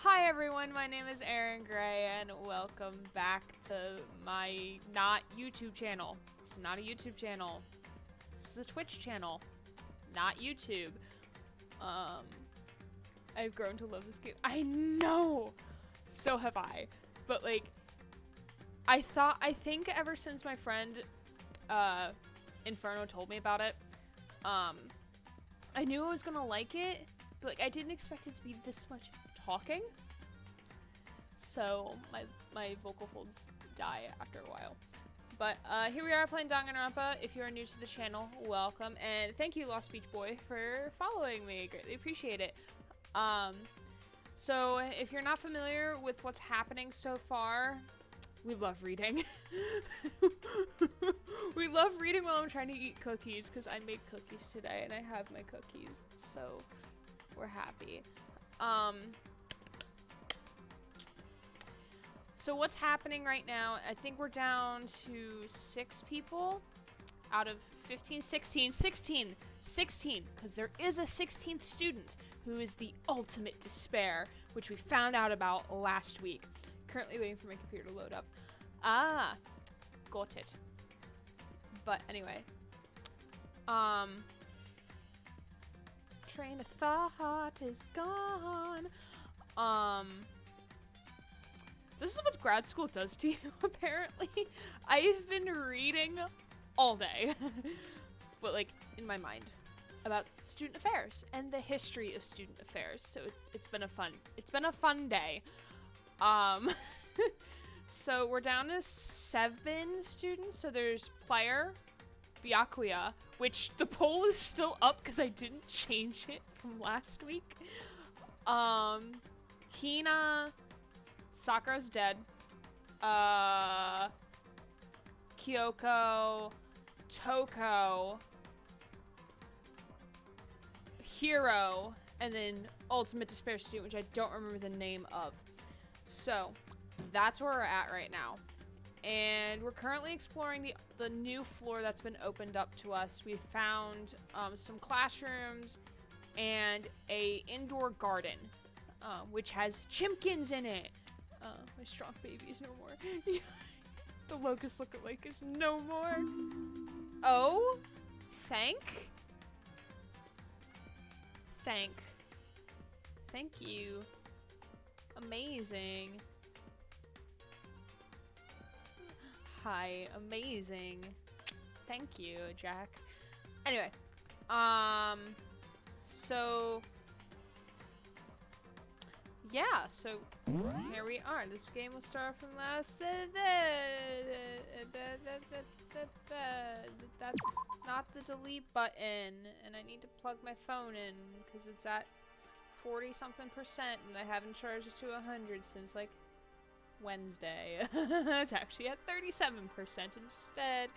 Hi everyone, my name is Aaron Gray and welcome back to my not YouTube channel. This is not a YouTube channel. This is a Twitch channel, not YouTube. I've grown to love this game. I know! So have I. But like, I think ever since my friend Inferno told me about it, I knew I was gonna like it, but like I didn't expect it to be this much talking. So my vocal folds die after a while. But here we are playing Danganronpa. If you're new to the channel, welcome. And thank you, Lost Beach Boy, for following me. Greatly appreciate it. So if you're not familiar with what's happening so far, we love reading. We love reading while I'm trying to eat cookies, because I made cookies today and I have my cookies. So we're happy. So what's happening right now, I think we're down to 6 people out of 15, 16, because there is a 16th student who is the ultimate despair, which we found out about last week. Currently waiting for my computer to load up. Ah, got it. But anyway, train of thought is gone. This is what grad school does to you, apparently. I've been reading all day, but like in my mind, about student affairs and the history of student affairs. So it's been a fun day. So we're down to 7 students. So there's Player, Byakuya, which the poll is still up because I didn't change it from last week. Hina, Sakura's dead. Kyoko, Toko, Hero, and then Ultimate Despair Student, which I don't remember the name of. So that's where we're at right now. And we're currently exploring the new floor that's been opened up to us. We found some classrooms and a indoor garden, which has chimkins in it. My strong baby is no more. The locust lookalike is no more. Oh, thank you. Amazing. Hi, amazing. Thank you, Jack. Anyway, so yeah, so here we are. This game will start from last. That's not the delete button, and I need to plug my phone in because it's at 40-something%, and I haven't charged it to 100 since like Wednesday. It's actually at 37% instead.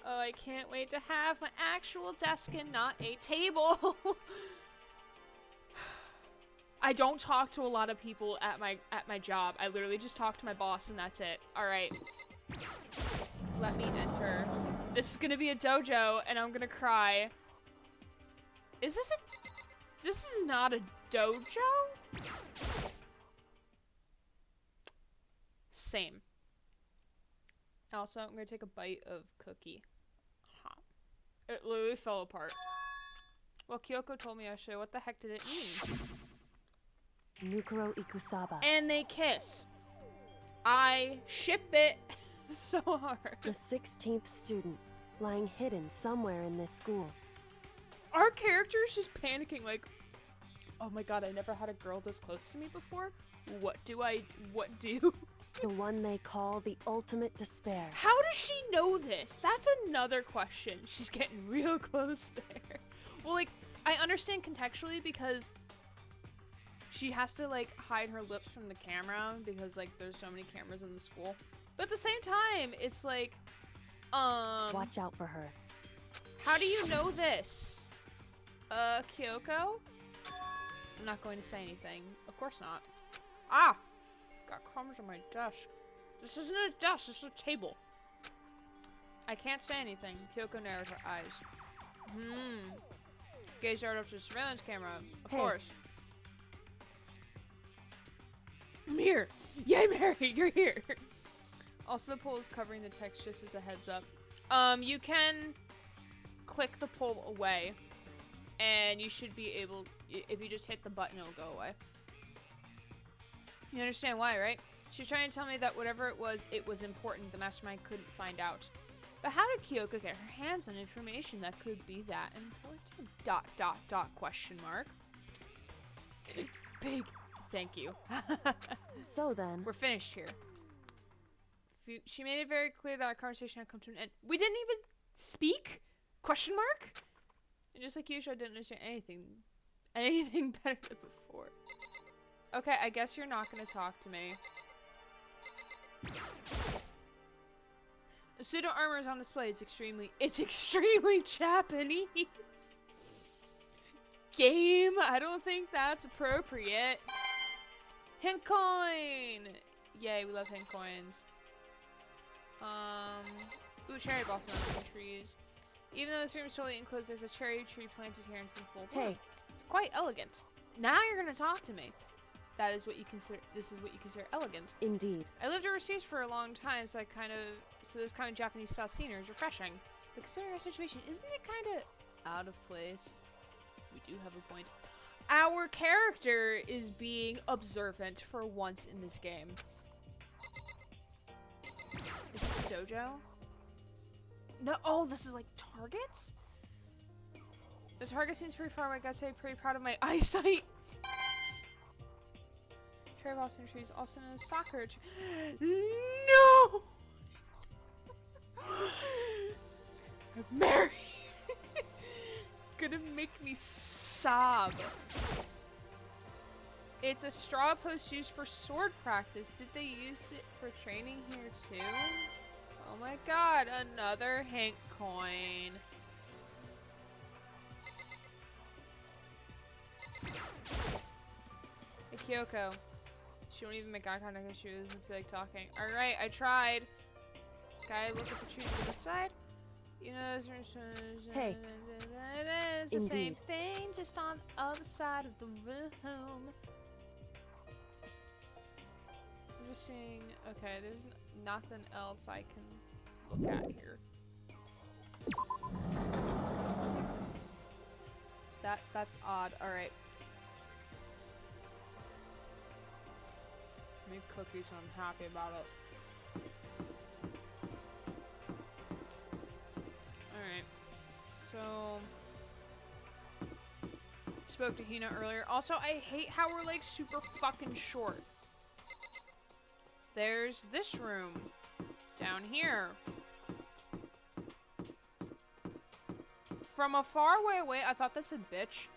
Oh, I can't wait to have my actual desk and not a table. I don't talk to a lot of people at my job. I literally just talk to my boss and that's it. All right. Let me enter. This is gonna be a dojo and I'm gonna cry. This is not a dojo? Same. Also, I'm gonna take a bite of cookie. Huh. It literally fell apart. Well, Kyoko told me I should. What the heck did it mean? Nukuro Ikusaba. And they kiss. I ship it so hard. The 16th student, lying hidden somewhere in this school. Our character's just panicking like, oh my god, I never had a girl this close to me before. What do? The one they call the ultimate despair. How does she know this? That's another question. She's getting real close there. Well, like, I understand contextually because she has to, like, hide her lips from the camera because, like, there's so many cameras in the school. But at the same time, it's like, Watch out for her. how do you know this? Kyoko? I'm not going to say anything. Of course not. Ah! Got crumbs on my desk. This isn't a desk, this is a table. I can't say anything. Kyoko narrowed her eyes. Gaze right up to the surveillance camera. Of course. I'm here. Yay, Mary, you're here. Also, the poll is covering the text just as a heads up. You can click the poll away, and you should be able, if you just hit the button, it'll go away. You understand why, right? She's trying to tell me that whatever it was important. The mastermind couldn't find out. But how did Kyoko get her hands on information that could be that important? ... question mark. Big thank you. So then... We're finished here. She made it very clear that our conversation had come to an end. We didn't even speak? Question mark? And just like usual, I didn't understand anything better than before. Okay, I guess you're not gonna talk to me. The pseudo armor is on display. It's extremely Japanese. Game, I don't think that's appropriate. Hint coin! Yay, we love hint coins. Ooh, cherry blossom on the trees. Even though this room is totally enclosed, there's a cherry tree planted here and it's in full bloom. Hey. It's quite elegant. Now you're gonna talk to me. This is what you consider elegant. Indeed. I lived overseas for a long time, so this kind of Japanese style scenery is refreshing. But considering our situation, isn't it kind of out of place? We do have a point. Our character is being observant for once in this game. Is this a dojo? No. Oh, this is like targets? The target seems pretty far away. I gotta say, pretty proud of my eyesight. Cherry blossom trees, also known as soccer. No! Mary! Gonna make me sob. It's a straw post used for sword practice. Did they use it for training here too? Oh my god, another hint coin. Hey, Kyoko. She won't even make eye contact because she doesn't feel like talking. Alright, I tried. Guy, look at the trees on this side. You know, hey. It's the same thing, just on the other side of the room. I'm just seeing. Okay, there's nothing else I can look at here. That's odd. All right. Make cookies. I'm happy about it. So, spoke to Hina earlier. Also, I hate how we're like super fucking short. There's this room down here. From a far way away, I thought this said bitch.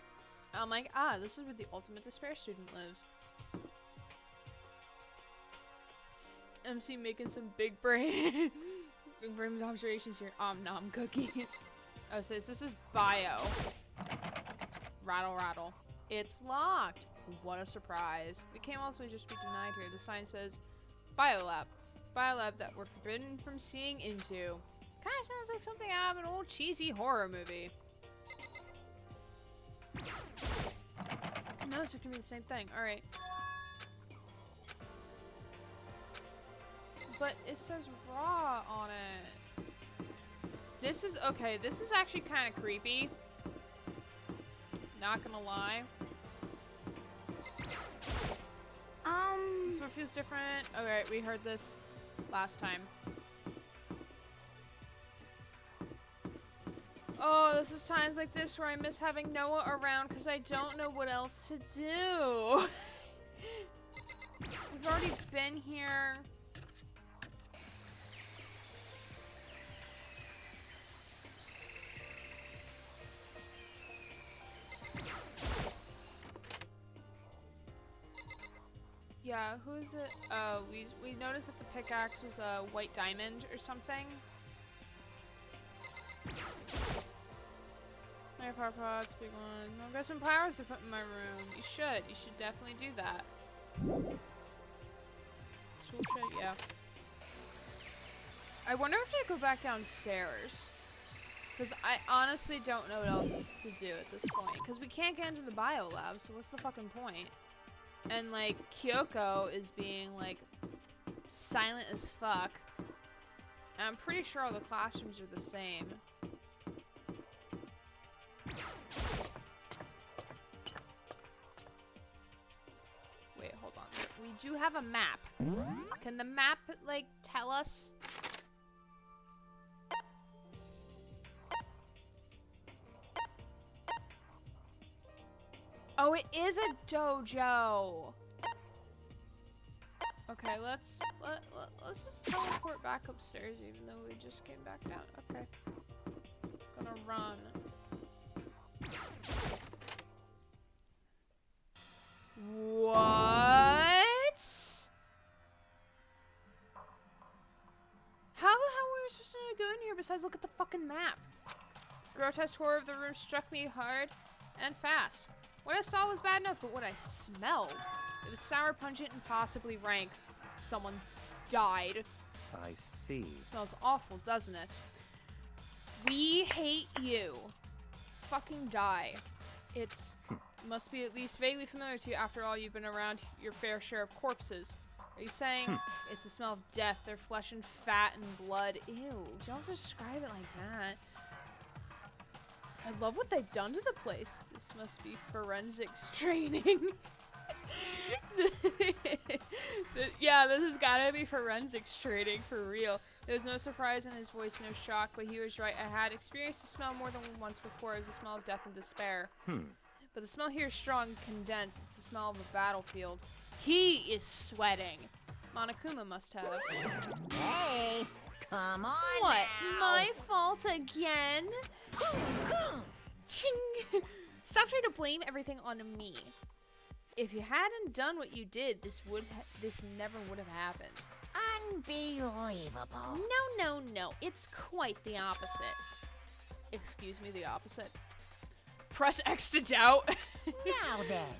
I'm like, ah, this is where the ultimate despair student lives. MC making some big brain observations here. Nom cookies. Oh, so this is bio. Rattle, rattle. It's locked. What a surprise. We can't also just be denied here. The sign says biolab. Biolab that we're forbidden from seeing into. Kind of sounds like something out of an old cheesy horror movie. No, so it can be the same thing. Alright. But it says raw on it. This is, okay, this is actually kind of creepy. Not gonna lie. This one feels different. Okay, we heard this last time. Oh, this is times like this where I miss having Noah around because I don't know what else to do. We've already been here. Yeah, who is it? Oh, we noticed that the pickaxe was a white diamond or something. My power pots, big one. I've got some powers to put in my room. You should. You should definitely do that. Tool shed, yeah. I wonder if I go back downstairs. Because I honestly don't know what else to do at this point. Because we can't get into the bio lab, so what's the fucking point? And like Kyoko is being like silent as fuck. And I'm pretty sure all the classrooms are the same. Wait, hold on. We do have a map. Can the map like tell us? Oh, it is a dojo. Okay, let's just teleport back upstairs, even though we just came back down. Okay, gonna run. What? How the hell were we supposed to go in here besides look at the fucking map? Grotesque horror of the room struck me hard and fast. What I saw was bad enough, but what I smelled, it was sour, pungent, and possibly rank. Someone died. I see. Smells awful, doesn't it? We hate you. Fucking die. It's must be at least vaguely familiar to you. After all, you've been around your fair share of corpses. Are you saying it's the smell of death, their flesh and fat and blood? Ew, don't describe it like that. I love what they've done to the place. This must be forensics training. Yeah, this has gotta be forensics training for real. There was no surprise in his voice, no shock, but he was right. I had experienced the smell more than once before. It was the smell of death and despair. But the smell here is strong and condensed. It's the smell of a battlefield. He is sweating. Monokuma must have. Hey, come on What? now. My fault again? Ching! Stop trying to blame everything on me. If you hadn't done what you did, this never would have happened. Unbelievable. No. It's quite the opposite. Excuse me, the opposite. Press X to doubt. Now then.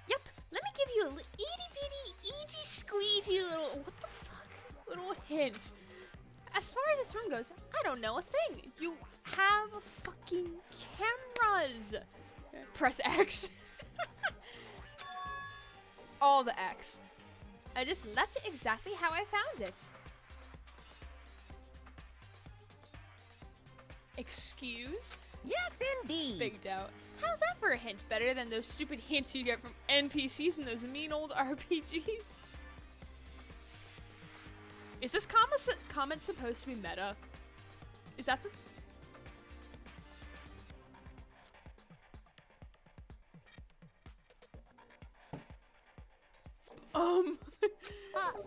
Yep. Let me give you a itty bitty, easy squeegee what the fuck? Little hint. As far as this room goes, I don't know a thing. You have fucking cameras. Press X. All the X. I just left it exactly how I found it. Excuse? Yes, indeed. Big doubt. How's that for a hint? Better than those stupid hints you get from NPCs in those mean old RPGs? Is this comment supposed to be meta? Is that what's...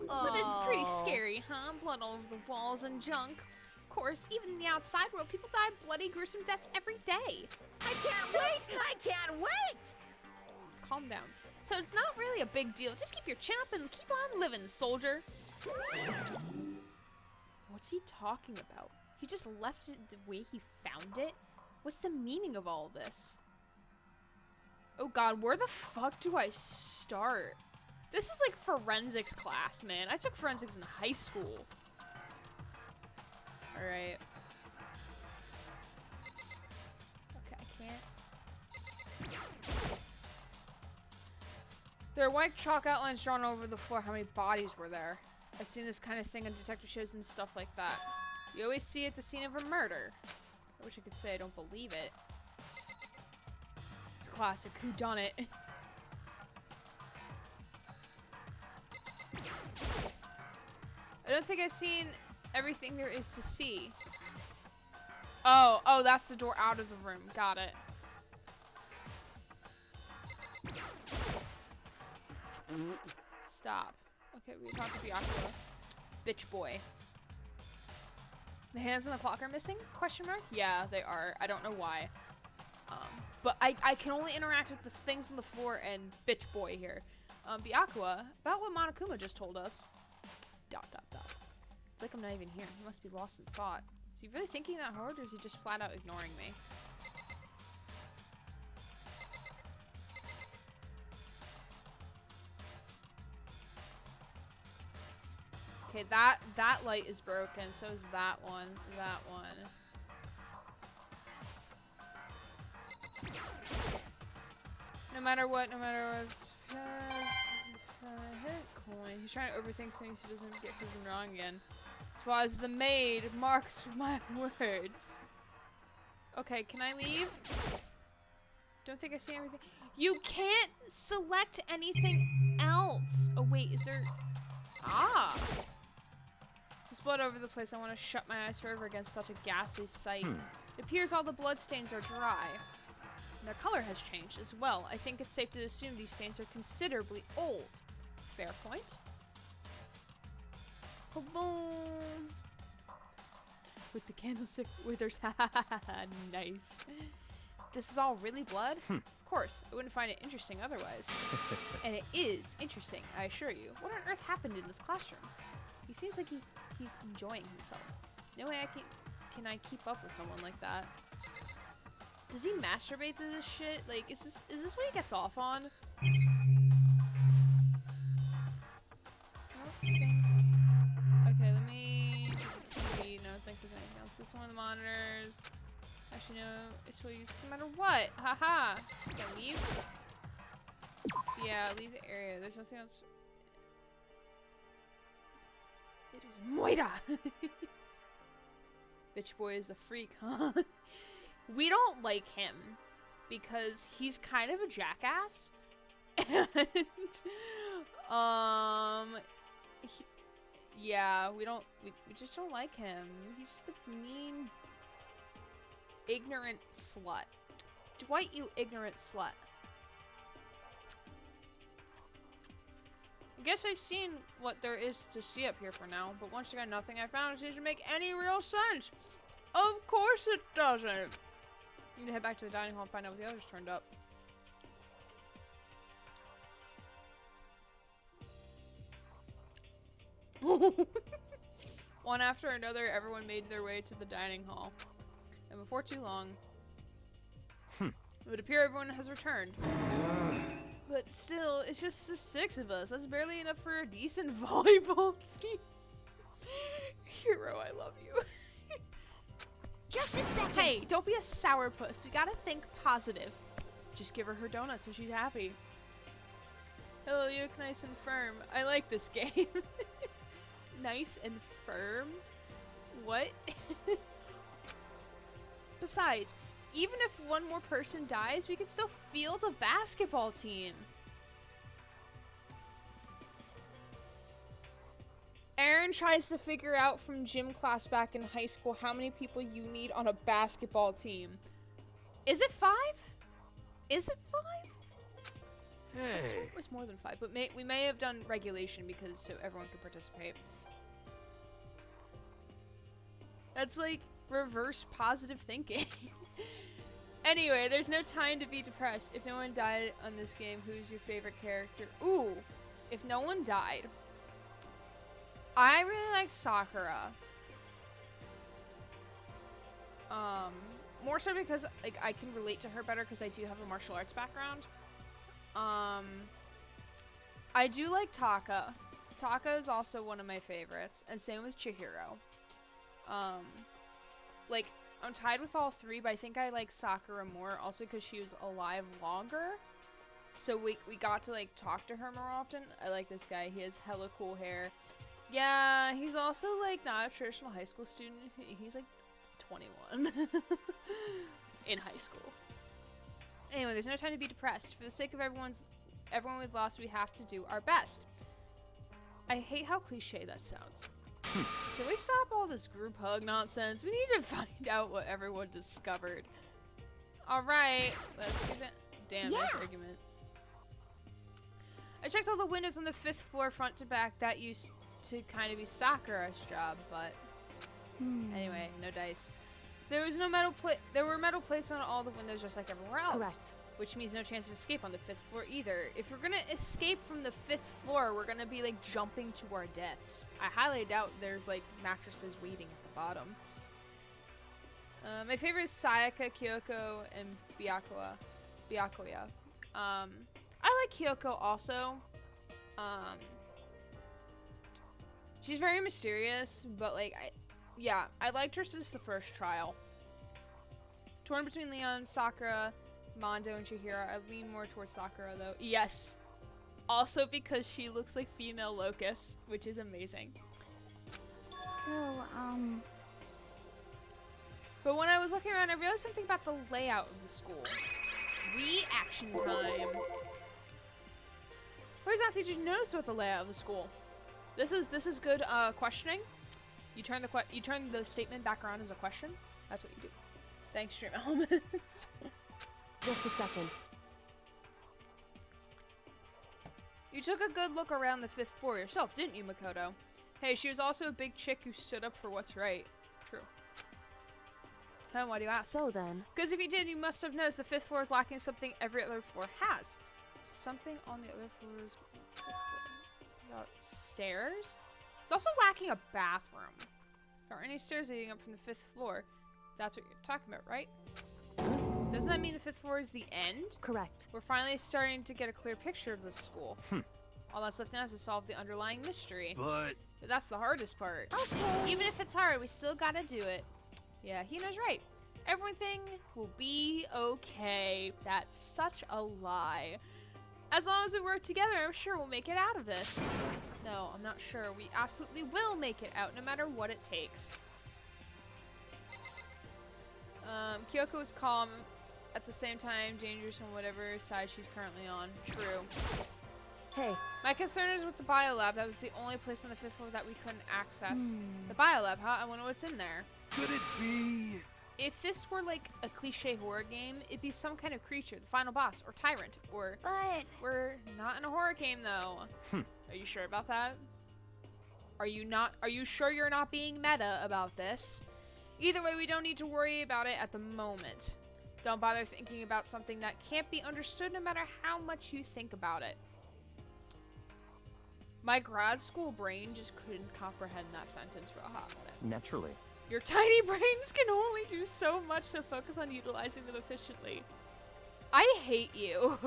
But it's pretty scary, huh? Blood all over the walls and junk. Of course, even in the outside world, people die bloody, gruesome deaths every day. I can't wait! I can't wait! Calm down. So it's not really a big deal. Just keep your chin up and keep on living, soldier. What's he talking about? He just left it the way he found it? What's the meaning of all this? Oh god, where the fuck do I start? This is like forensics class, man. I took forensics in high school. Alright. Okay, I can't. There are white chalk outlines drawn over the floor. How many bodies were there? I've seen this kind of thing on detective shows and stuff like that. You always see it at the scene of a murder. I wish I could say I don't believe it. It's classic whodunit. I don't think I've seen everything there is to see. Oh, that's the door out of the room. Got it. Stop. Okay, we talked to Byakuya. Bitch boy. The hands on the clock are missing? Question mark? Yeah, they are. I don't know why. But I can only interact with the things on the floor and bitch boy here. Byakuya, about what Monokuma just told us. ... It's like I'm not even here. He must be lost in thought. Is he really thinking that hard, or is he just flat out ignoring me? Okay, that light is broken, so is that one, that one. No matter what, He's trying to overthink things so he doesn't get proven wrong again. 'Twas the maid marks my words. Okay, can I leave? Don't think I see everything. You can't select anything else. Oh wait, is there... Ah! There's blood over the place. I want to shut my eyes forever against such a ghastly sight. It appears all the blood stains are dry. Their color has changed as well. I think it's safe to assume these stains are considerably old. Fair point. Boom. With the candlestick withers. Nice. This is all really blood? Of course, I wouldn't find it interesting otherwise. And it is interesting, I assure you. What on earth happened in this classroom? He seems like he's enjoying himself. No way can I keep up with someone like that. Does he masturbate to this shit? Like, is this what he gets off on? Okay, let me check the TV. No, I don't think there's anything else. This is one of the monitors. Actually, no, it's what you use no matter what. Haha. Can I leave? Yeah, leave the area. There's nothing else. It was Moira. Bitch boy is a freak, huh? We don't like him because he's kind of a jackass. And yeah, we just don't like him. He's just a mean, ignorant slut. Dwight, you ignorant slut. I guess I've seen what there is to see up here for now, but once again, nothing I found seems to make any real sense. Of course it doesn't. You need to head back to the dining hall and find out what the others turned up. One after another, everyone made their way to the dining hall. And before too long, it would appear everyone has returned. But still, it's just the 6 of us. That's barely enough for a decent volleyball team. Hero, I love you. Just a second. Hey, don't be a sourpuss. We gotta think positive. Just give her her donut so she's happy. Hello, you look nice and firm. I like this game. Nice and firm? What? Besides, even if one more person dies, we can still field a basketball team. Aaron tries to figure out from gym class back in high school how many people you need on a basketball team. Is it 5? Is it 5? I swear it was more than 5, but we may have done regulation because so everyone could participate. That's like reverse positive thinking. Anyway, there's no time to be depressed. If no one died on this game, who's your favorite character? Ooh, if no one died. I really like Sakura. More so because like I can relate to her better because I do have a martial arts background. I do like Taka. Taka is also one of my favorites, and same with Chihiro. Like I'm tied with all 3, but I think I like Sakura more, also because she was alive longer. So we got to like talk to her more often. I like this guy. He has hella cool hair. Yeah, he's also like not a traditional high school student. He's like 21 in high school. Anyway, there's no time to be depressed. For the sake of everyone we've lost, we have to do our best. I hate how cliche that sounds. Can we stop all this group hug nonsense? We need to find out what everyone discovered. Alright, let's get that. Damn, nice argument. I checked all the windows on the 5th floor front to back. That used to kind of be Sakura's job, but anyway, no dice. There was no metal plate. There were metal plates on all the windows just like everywhere else. Correct. Which means no chance of escape on the 5th floor either. If we're gonna escape from the 5th floor, we're gonna be like jumping to our deaths. I highly doubt there's like mattresses waiting at the bottom. My favorite is Sayaka, Kyoko, and Byakuya. I like Kyoko also. She's very mysterious, but like I liked her since the first trial. Torn between Leon, Sakura, Mondo, and Chihiro. I lean more towards Sakura though. Yes. Also because she looks like female Locust, which is amazing. So, But when I was looking around, I realized something about the layout of the school. Reaction time. For example, did you notice about the layout of the school? This is good questioning. You turn the statement back around as a question. That's what you do. Thanks, Stream Elements. Just a second. You took a good look around the 5th floor yourself, didn't you, Makoto? Hey, she was also a big chick who stood up for what's right. True. Huh, why do you ask? So then, Because if you did, you must have noticed the 5th floor is lacking something every other floor has. Something on the other floors. Stairs? It's also lacking a bathroom. There aren't any stairs leading up from the 5th floor. That's what you're talking about, right? Doesn't that mean the 5th floor is the end? correct. We're finally starting to get a clear picture of this school. All that's left now is to solve the underlying mystery. But But that's the hardest part. okay. Even if it's hard, we still gotta do it. Yeah, Hina's right. Everything will be okay. That's such a lie. As long as we work together, I'm sure we'll make it out of this. No, I'm not sure. We absolutely will make it out, no matter what it takes. Kyoko is calm, at the same time dangerous on whatever side she's currently on. True. Hey, My concern is with the biolab. That was the only place on the 5th floor that we couldn't access. The biolab, huh? I wonder what's in there. could it be? If this were like a cliche horror game, it'd be some kind of creature, the final boss, or tyrant, or... But We're not in a horror game, though. Are you sure about that? Are you sure you're not being meta about this? Either way, we don't need to worry about it at the moment. Don't bother thinking about something that can't be understood no matter how much you think about it. My grad school brain just couldn't comprehend that sentence for a hot minute. Naturally. Your tiny brains can only do so much, so focus on utilizing them efficiently. I hate you.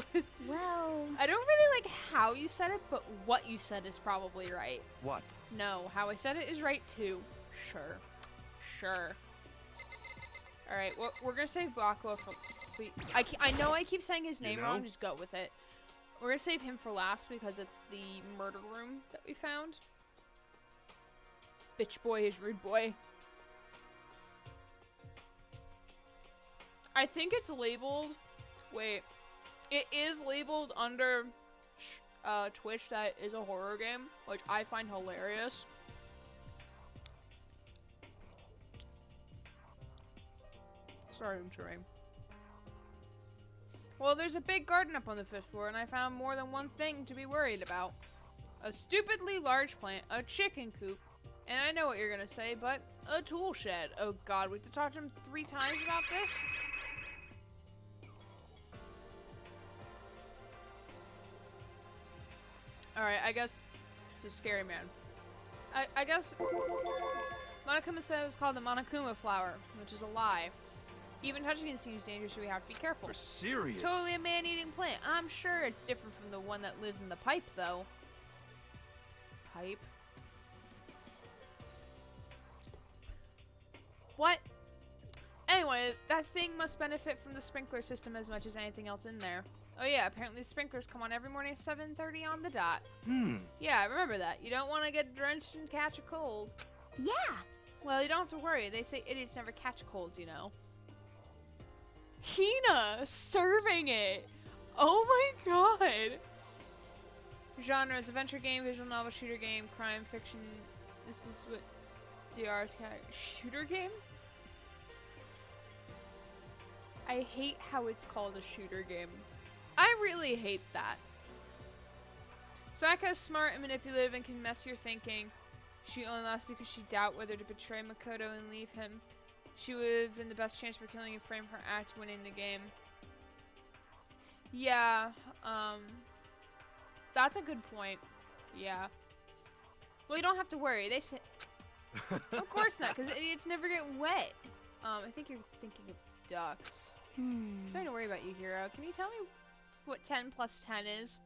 well, I don't really like how you said it, but what you said is probably right. What? No, how I said it is right too. Sure. Sure. Alright, well, we're gonna save Bakwa for... I know I keep saying his name wrong, just go with it. We're gonna save him for last because it's the murder room that we found. Bitch boy is rude boy. I think it's labeled... Wait. It is labeled under Twitch that is a horror game, which I find hilarious. Sorry, I'm trying. Well, there's a big garden up on the 5th floor, and I found more than one thing to be worried about. A stupidly large plant, a chicken coop, and I know what you're gonna say, but a tool shed. Oh god, we have to talk to him 3 times about this? Alright, I guess it's a scary man. I guess Monokuma said it was called the Monokuma flower, which is a lie. Even touching it seems dangerous, so we have to be careful. You're serious? It's totally a man-eating plant. I'm sure it's different from the one that lives in the pipe, though. Pipe? What? Anyway, that thing must benefit from the sprinkler system as much as anything else in there. Oh yeah, apparently the sprinklers come on every morning at 7:30 on the dot. Yeah, remember that. You don't want to get drenched and catch a cold. yeah. Well, you don't have to worry. They say idiots never catch colds, you know. Hina serving it. Oh my god. Genres: adventure game, visual novel, shooter game, crime, fiction. This is what DR's shooter game? I hate how it's called a shooter game. I really hate that. Saka is smart and manipulative and can mess your thinking. She only laughs because she doubts whether to betray Makoto and leave him. She would have been the best chance for killing and frame her act winning the game. Yeah, that's a good point. Yeah. Well, you don't have to worry. They say... Of course not, because idiots never get wet. I think you're thinking of ducks. I'm starting to worry about you, Hiro. Can you tell me what 10 plus 10 is?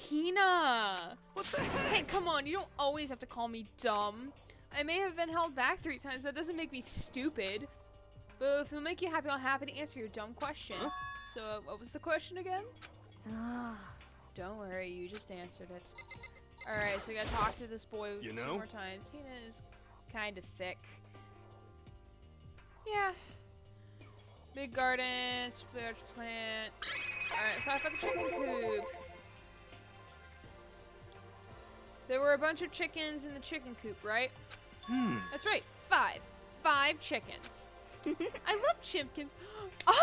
Hina! What the heck? Hey, come on, you don't always have to call me dumb. I may have been held back 3 times, that doesn't make me stupid. But if it'll make you happy, I'm happy to answer your dumb question. Huh? So, what was the question again? Don't worry, you just answered it. Alright, so we gotta talk to this boy You two know? more times. He is kind of thick. Yeah. Big garden, large plant. Alright, let's talk about the chicken coop. There were a bunch of chickens in the chicken coop, right? That's right, 5. 5 chickens. I love chimkins. Oh!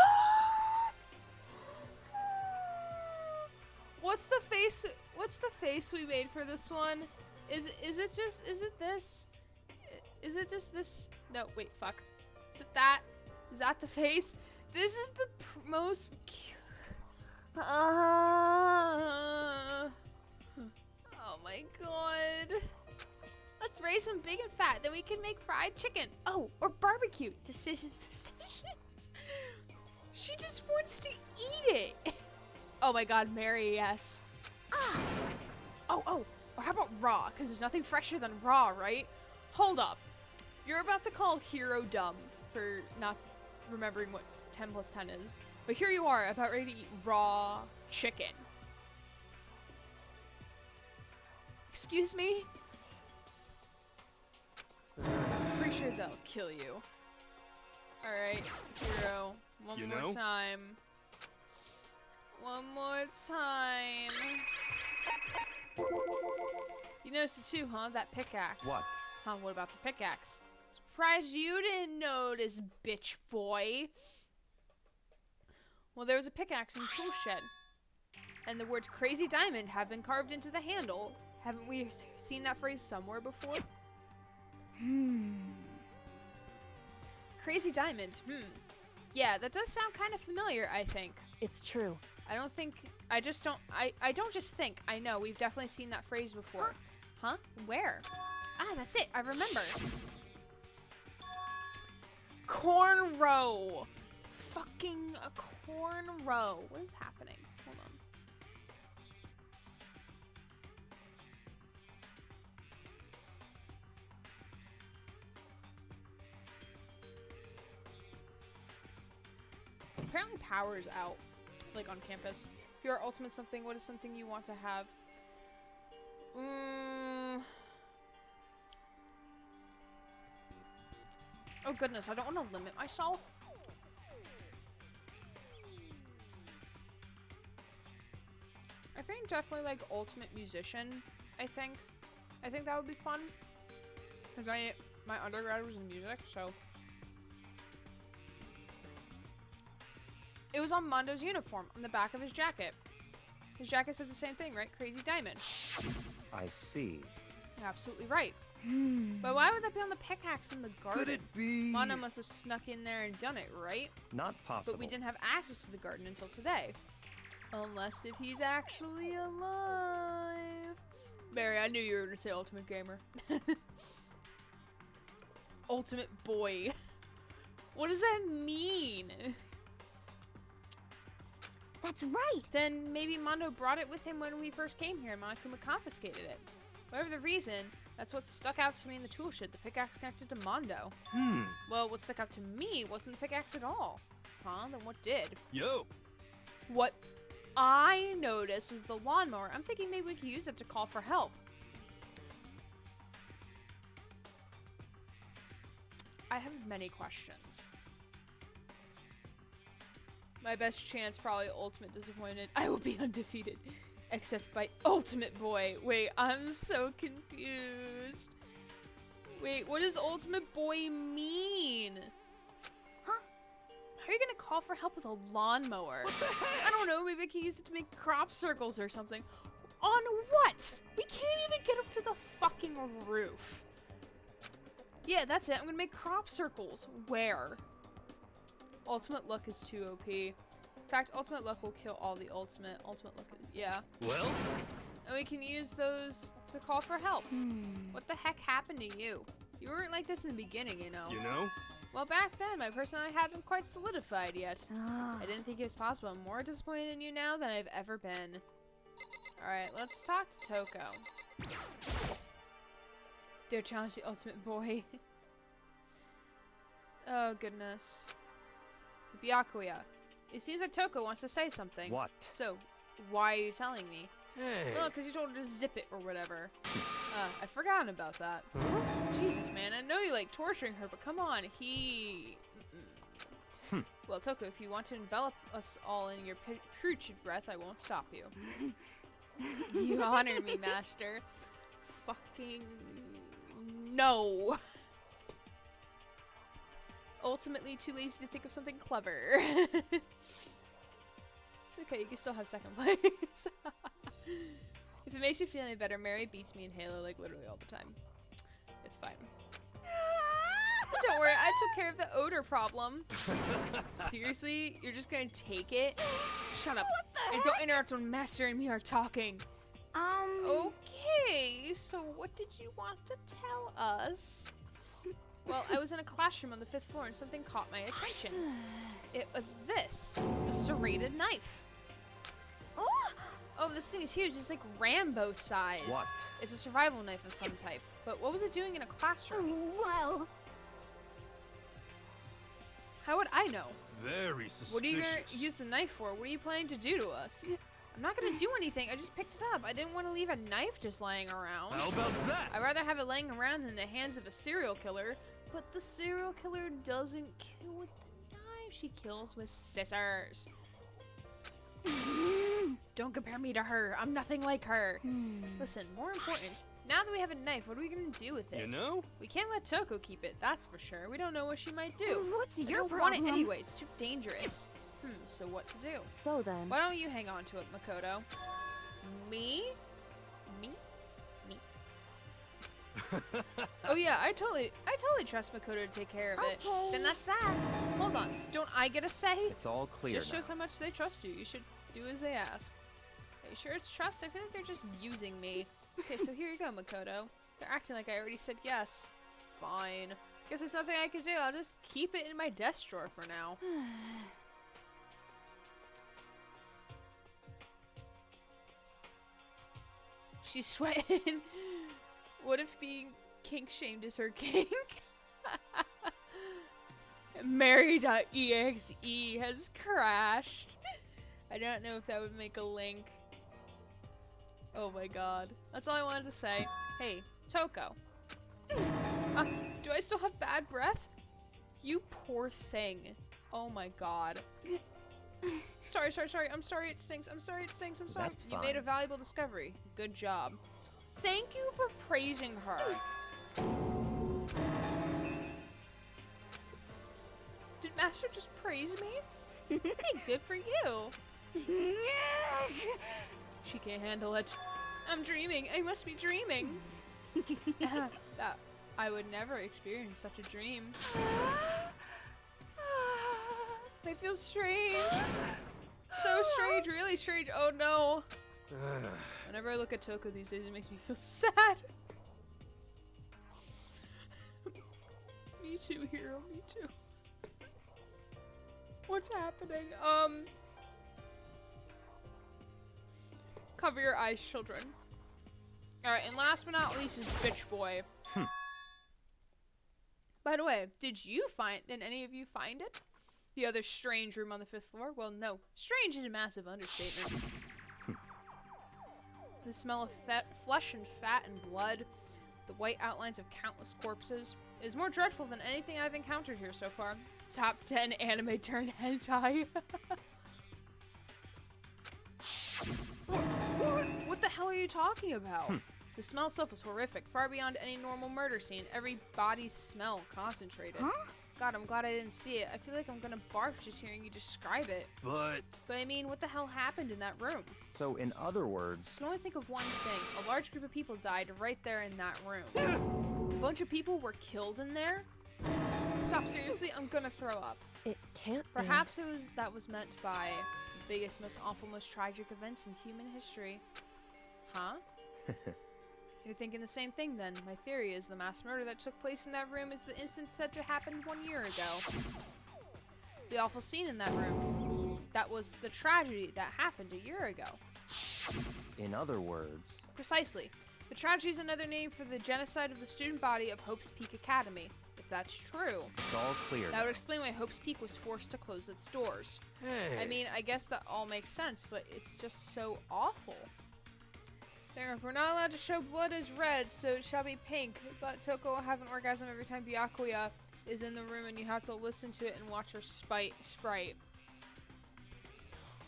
What's the face? What's the face we made for this one? Is it just? Is it this? Is it just this? No, wait, fuck. Is it that? Is that the face? This is the most. Oh my god. Let's raise them big and fat, then we can make fried chicken. Oh, or barbecue. Decisions. She just wants to eat it. Oh my god, Mary, yes. Ah. Oh, or how about raw? Because there's nothing fresher than raw, right? Hold up. You're about to call Hero dumb for not remembering what 10 plus 10 is. But here you are, about ready to eat raw chicken. Excuse me? Pretty sure they'll kill you. Alright, Hero. One more time. One more time. You noticed it too, huh? That pickaxe. What? Huh, what about the pickaxe? Surprised you didn't notice, bitch boy. Well, there was a pickaxe in the tool shed. And the words Crazy Diamond have been carved into the handle. Haven't we seen that phrase somewhere before? Crazy Diamond. Yeah, that does sound kind of familiar, I think. It's true. I don't just think. I know, we've definitely seen that phrase before. Huh? Where? Ah, that's it. I remember. Cornrow. Fucking a cornrow. What is happening? Hold on. Apparently power is out, like on campus. If you're ultimate something, what is something you want to have? Oh goodness, I don't want to limit myself. I think definitely like ultimate musician, I think that would be fun. Cause my undergrad was in music, so. It was on Mondo's uniform, on the back of his jacket. His jacket said the same thing, right? Crazy Diamond. I see. You're absolutely right. But why would that be on the pickaxe in the garden? Could it be? Mondo must have snuck in there and done it, right? Not possible. But we didn't have access to the garden until today. Unless if he's actually alive. Mary, I knew you were going to say Ultimate Gamer. Ultimate Boy. What does that mean? That's right. Then maybe Mondo brought it with him when we first came here and Monokuma confiscated it. Whatever the reason, that's what stuck out to me in the tool shed, the pickaxe connected to Mondo. Well, what stuck out to me wasn't the pickaxe at all. Huh? Then what did? Yo! What I noticed was the lawnmower. I'm thinking maybe we could use it to call for help. I have many questions. My best chance, probably ultimate disappointed. I will be undefeated. Except by Ultimate Boy. Wait, I'm so confused. Wait, what does Ultimate Boy mean? Huh? How are you gonna call for help with a lawnmower? I don't know, maybe I can use it to make crop circles or something. On what? We can't even get up to the fucking roof. Yeah, that's it. I'm gonna make crop circles. Where? Ultimate Luck is too OP. In fact, Ultimate Luck will kill all the ultimate. Ultimate Luck is, yeah. Well? And we can use those to call for help. What the heck happened to you? You weren't like this in the beginning, you know. You know? Well, back then, my personality hadn't quite solidified yet. I didn't think it was possible. I'm more disappointed in you now than I've ever been. Alright, let's talk to Toko. Dare challenge the Ultimate Boy. Oh, goodness. Byakuya. It seems like Toko wants to say something. What? So, why are you telling me? Hey. Well, because you told her to zip it or whatever. I'd forgotten about that. Jesus, man, I know you like torturing her, but come on, Well, Toko, if you want to envelop us all in your putrid breath, I won't stop you. You honor me, master. Fucking no. Ultimately, too lazy to think of something clever. It's okay, you can still have second place. If it makes you feel any better, Mary beats me in Halo like literally all the time. It's fine. Don't worry, I took care of the odor problem. Seriously? You're just gonna take it? Shut up. And don't interrupt when Master and me are talking. Okay, so what did you want to tell us? Well, I was in a classroom on the 5th floor and something caught my attention. It was this, a serrated knife. Oh, this thing is huge. It's like Rambo size. What? It's a survival knife of some type. But what was it doing in a classroom? Well, How would I know? Very suspicious. What are you gonna use the knife for? What are you planning to do to us? I'm not gonna do anything. I just picked it up. I didn't want to leave a knife just lying around. How about that? I'd rather have it laying around in the hands of a serial killer. But the serial killer doesn't kill with the knife. She kills with scissors. Don't compare me to her. I'm nothing like her. Listen, more important. Now that we have a knife, what are we gonna do with it? You know? We can't let Toko keep it, that's for sure. We don't know what she might do. what's I your don't want it problem? anyway. It's too dangerous. So what to do? So then, Why don't you hang on to it, Makoto? Me? Me? Oh yeah, I totally trust Makoto to take care of it. Okay. Then that's that. Hold on. Don't I get a say? It's all clear Just now. shows how much they trust you. You should do as they ask. Are you sure it's trust? I feel like they're just using me. Okay, so here you go, Makoto. They're acting like I already said yes. Fine. Guess there's nothing I can do. I'll just keep it in my desk drawer for now. She's sweating. What if being kink shamed is her kink? Mary.exe has crashed. I don't know if that would make a link. Oh my god. That's all I wanted to say. Hey, Toko. Do I still have bad breath? You poor thing. Oh my god. Sorry. I'm sorry it stinks. I'm sorry. That's You made a fine. valuable discovery. Good job. Thank you for praising her. Did Master just praise me? Hey, good for you. She can't handle it. I'm dreaming. I must be dreaming. That I would never experience such a dream. I feel strange. So strange, really strange. Oh no. Whenever I look at Toko these days, it makes me feel sad. Me too, hero. Me too. What's happening? Cover your eyes, children. Alright, and last but not least is Bitch Boy. By the way, did any of you find it? The other strange room on the 5th floor? Well, no. Strange is a massive understatement. The smell of flesh and fat and blood, the white outlines of countless corpses, is more dreadful than anything I've encountered here so far. Top 10 anime turned hentai. What the hell are you talking about? The smell itself was horrific, far beyond any normal murder scene. Every body's smell concentrated. God, I'm glad I didn't see it. I feel like I'm gonna barf just hearing you describe it. But I mean, what the hell happened in that room? So, in other words, I can only think of one thing. A large group of people died right there in that room. A bunch of people were killed in there? Stop, seriously, I'm gonna throw up. it can't be. Perhaps that was meant by the biggest, most awful, most tragic events in human history. Huh? You're thinking the same thing then. My theory is the mass murder that took place in that room is the instance said to happen 1 year ago. The awful scene in that room. That was the tragedy that happened a year ago. in other words, Precisely. The tragedy is another name for the genocide of the student body of Hope's Peak Academy. If that's true, it's all clear that now. would explain why Hope's Peak was forced to close its doors. hey. I mean, I guess that all makes sense, but it's just so awful. We're not allowed to show blood as red, so it shall be pink. But Toko will have an orgasm every time Byakuya is in the room, and you have to listen to it and watch her sprite.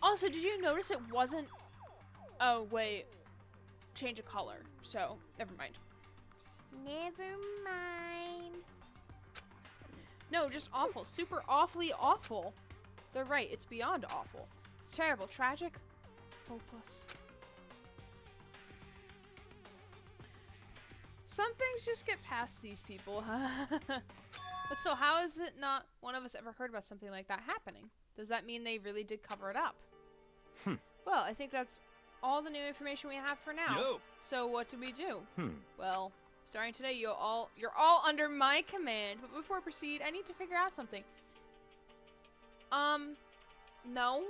Also, did you notice it wasn't... Oh, wait. Change of color. So, never mind. Never mind. No, just awful. Super awfully awful. They're right. It's beyond awful. It's terrible. Tragic. Hopeless. Some things just get past these people. But still, how is it not one of us ever heard about something like that happening? Does that mean they really did cover it up? Well, I think that's all the new information we have for now. Yo. So what do we do? Well, starting today, you're all under my command. But before I proceed, I need to figure out something. No.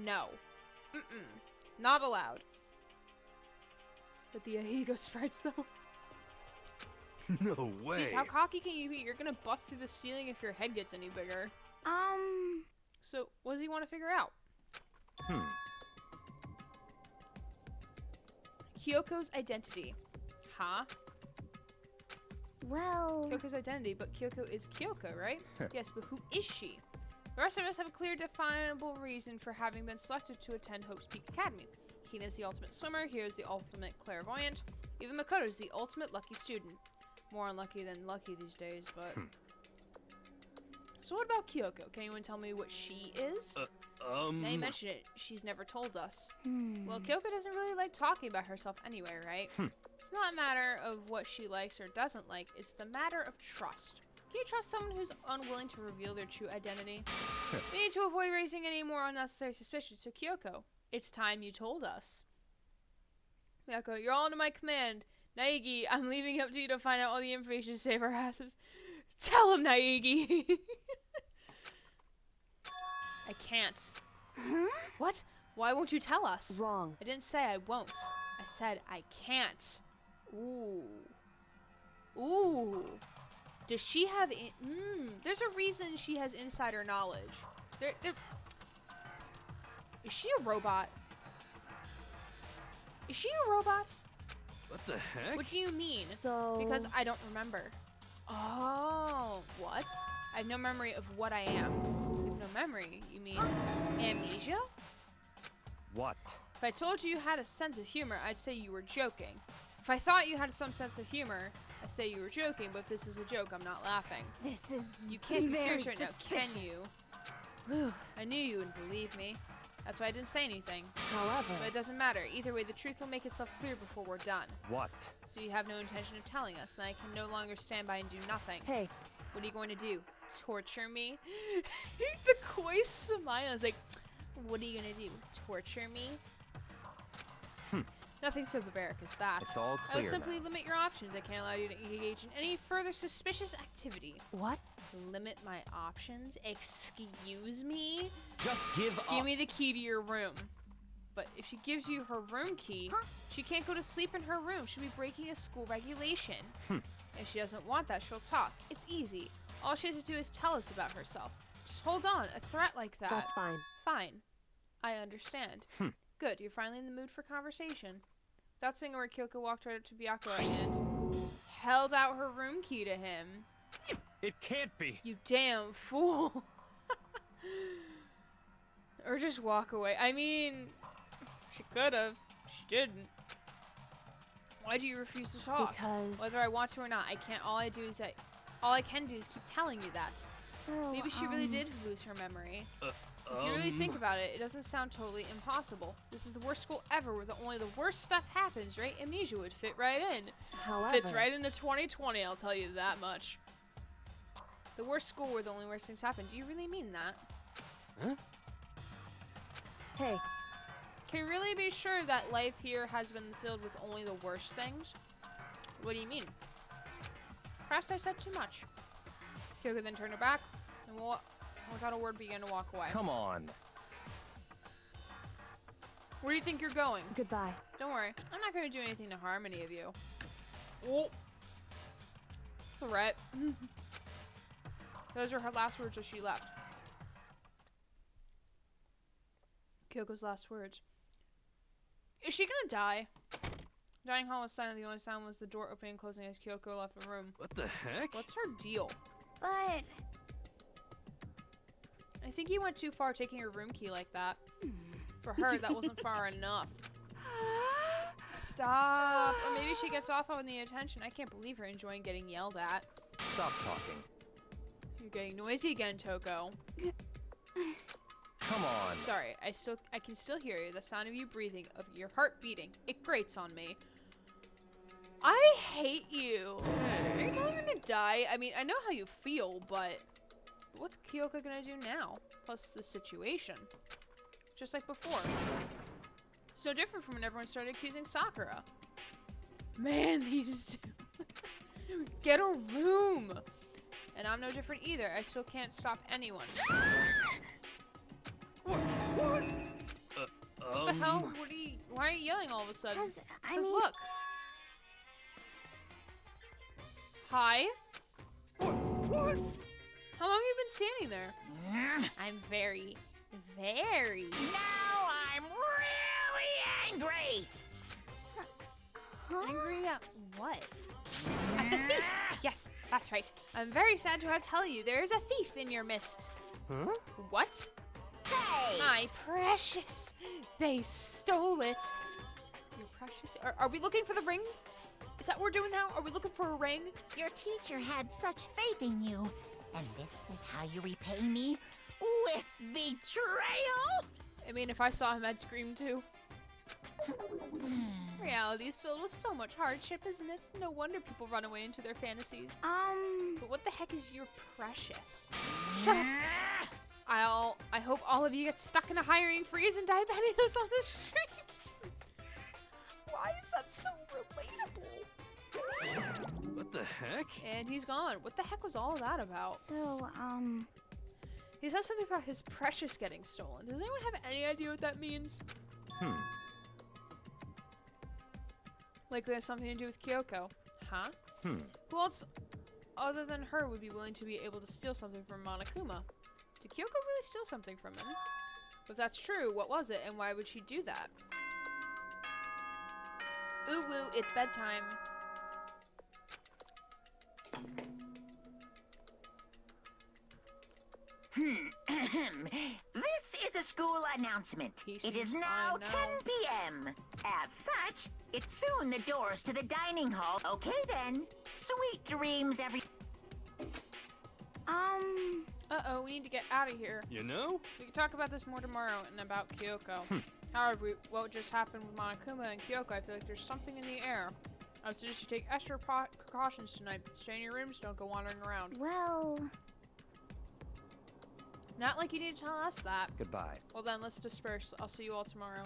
No. Not allowed. But the ego sprites, though. No way. Jeez, how cocky can you be? You're gonna bust through the ceiling if your head gets any bigger. So, what does he want to figure out? Kyoko's identity. Huh? Well, Kyoko's identity, but Kyoko is Kyoko, right? Yes, but who is she? The rest of us have a clear, definable reason for having been selected to attend Hope's Peak Academy. Hina's the ultimate swimmer, Hira's the ultimate clairvoyant, even Makoto's the ultimate lucky student. More unlucky than lucky these days, but... So what about Kyoko? Can anyone tell me what she is? Now you mention it, she's never told us. Well, Kyoko doesn't really like talking about herself anyway, right? It's not a matter of what she likes or doesn't like, it's the matter of trust. Can you trust someone who's unwilling to reveal their true identity? We need to avoid raising any more unnecessary suspicions, so Kyoko, it's time you told us. Miyako, you're all under my command. Naegi, I'm leaving it up to you to find out all the information to save our asses. Tell him, Naegi! I can't. What? Why won't you tell us? Wrong. I didn't say I won't. I said I can't. Ooh. Ooh. Does she have... there's a reason she has insider knowledge. Is she a robot? Is she a robot? What the heck? What do you mean? So... Because I don't remember. Oh, what? I have no memory of what I am. You have no memory? You mean amnesia? What? If I told you you had a sense of humor, I'd say you were joking. If I thought you had some sense of humor, I'd say you were joking, but if this is a joke, I'm not laughing. This is You can't be very serious right now, can you? Whew. I knew you wouldn't believe me. That's why I didn't say anything. However, But it doesn't matter. Either way, the truth will make itself clear before we're done. What? So you have no intention of telling us, then I can no longer stand by and do nothing. hey, What are you going to do? Torture me? The coy smile is like, what are you going to do? Torture me? Nothing so barbaric as that. It's all I will clear simply now. limit your options. I can't allow you to engage in any further suspicious activity. what? Limit my options? Excuse me? Just give Give up. me the key to your room. But if she gives you her room key, she can't go to sleep in her room. She'll be breaking a school regulation. If she doesn't want that, she'll talk. It's easy. All she has to do is tell us about herself. Just hold on. A threat like that. That's fine. Fine. I understand. Good. You're finally in the mood for conversation. Without saying a word, Kyoko walked right up to Byakuya and held out her room key to him. It can't be. You damn fool. Or just walk away. I mean, she could have. She didn't. Why do you refuse to talk? Because... Whether I want to or not, I can't. All I can do is keep telling you that. so, Maybe she really did lose her memory. If you really think about it, it doesn't sound totally impossible. This is the worst school ever where only the worst stuff happens, right? Amnesia would fit right in. However... Fits right into 2020, I'll tell you that much. The worst school where the only worst things happen. Do you really mean that? Hey, Can you really be sure that life here has been filled with only the worst things? What do you mean? Perhaps I said too much. Kyoko then turned her back and without a word began to walk away. Come on. Where do you think you're going? goodbye. Don't worry. I'm not going to do anything to harm any of you. Oh. Threat. Those are her last words as she left. Kyoko's last words. Is she gonna die? Dying hall was silent. The only sound was the door opening and closing as Kyoko left the room. What the heck? What's her deal? But I think you went too far taking her room key like that. For her, that wasn't far enough. Stop. Or maybe she gets off on the attention. I can't believe her enjoying getting yelled at. Stop talking. You're getting noisy again, Toko. Come on. Sorry, I can still hear you. The sound of you breathing, of your heart beating. It grates on me. I hate you. Are you telling her to die? I mean, I know how you feel, but what's Kyoko gonna do now? Plus the situation. Just like before. So different from when everyone started accusing Sakura. Man, these two. Get a room. And I'm no different either. I still can't stop anyone. What? What the hell? Why are you yelling all of a sudden? I Because mean, look. Hi? What? How long have you been standing there? I'm very, very... Now I'm really angry! Angry at what? At the thief! Yes, that's right. I'm very sad to have to tell you there is a thief in your midst. Huh? What? Hey! My precious! They stole it! Your precious? Are we looking for the ring? Is that what we're doing now? Are we looking for a ring? Your teacher had such faith in you, and this is how you repay me? With betrayal? I mean, if I saw him, I'd scream too. Reality is filled with so much hardship, isn't it? No wonder people run away into their fantasies. But what the heck is your precious? Shut up! I hope all of you get stuck in a hiring freeze and die penniless on the street. Why is that so relatable? What the heck? And he's gone. What the heck was all of that about? so, He says something about his precious getting stolen. Does anyone have any idea what that means? Likely has something to do with Kyoko. Huh? Who else other than her would be willing to be able to steal something from Monokuma? Did Kyoko really steal something from him? If that's true, what was it and why would she do that? Ooh woo, it's bedtime. This is a school announcement. It is now 10 p.m. As such, it's soon the doors to the dining hall. Okay then. Sweet dreams, every... Uh-oh, we need to get out of here. You know? We can talk about this more tomorrow and about Kyoko. However, what just happened with Monokuma and Kyoko, I feel like there's something in the air. I would suggest you take extra precautions tonight. Stay in your rooms, don't go wandering around. well, Not like you need to tell us that. Goodbye. Well then, let's disperse. I'll see you all tomorrow.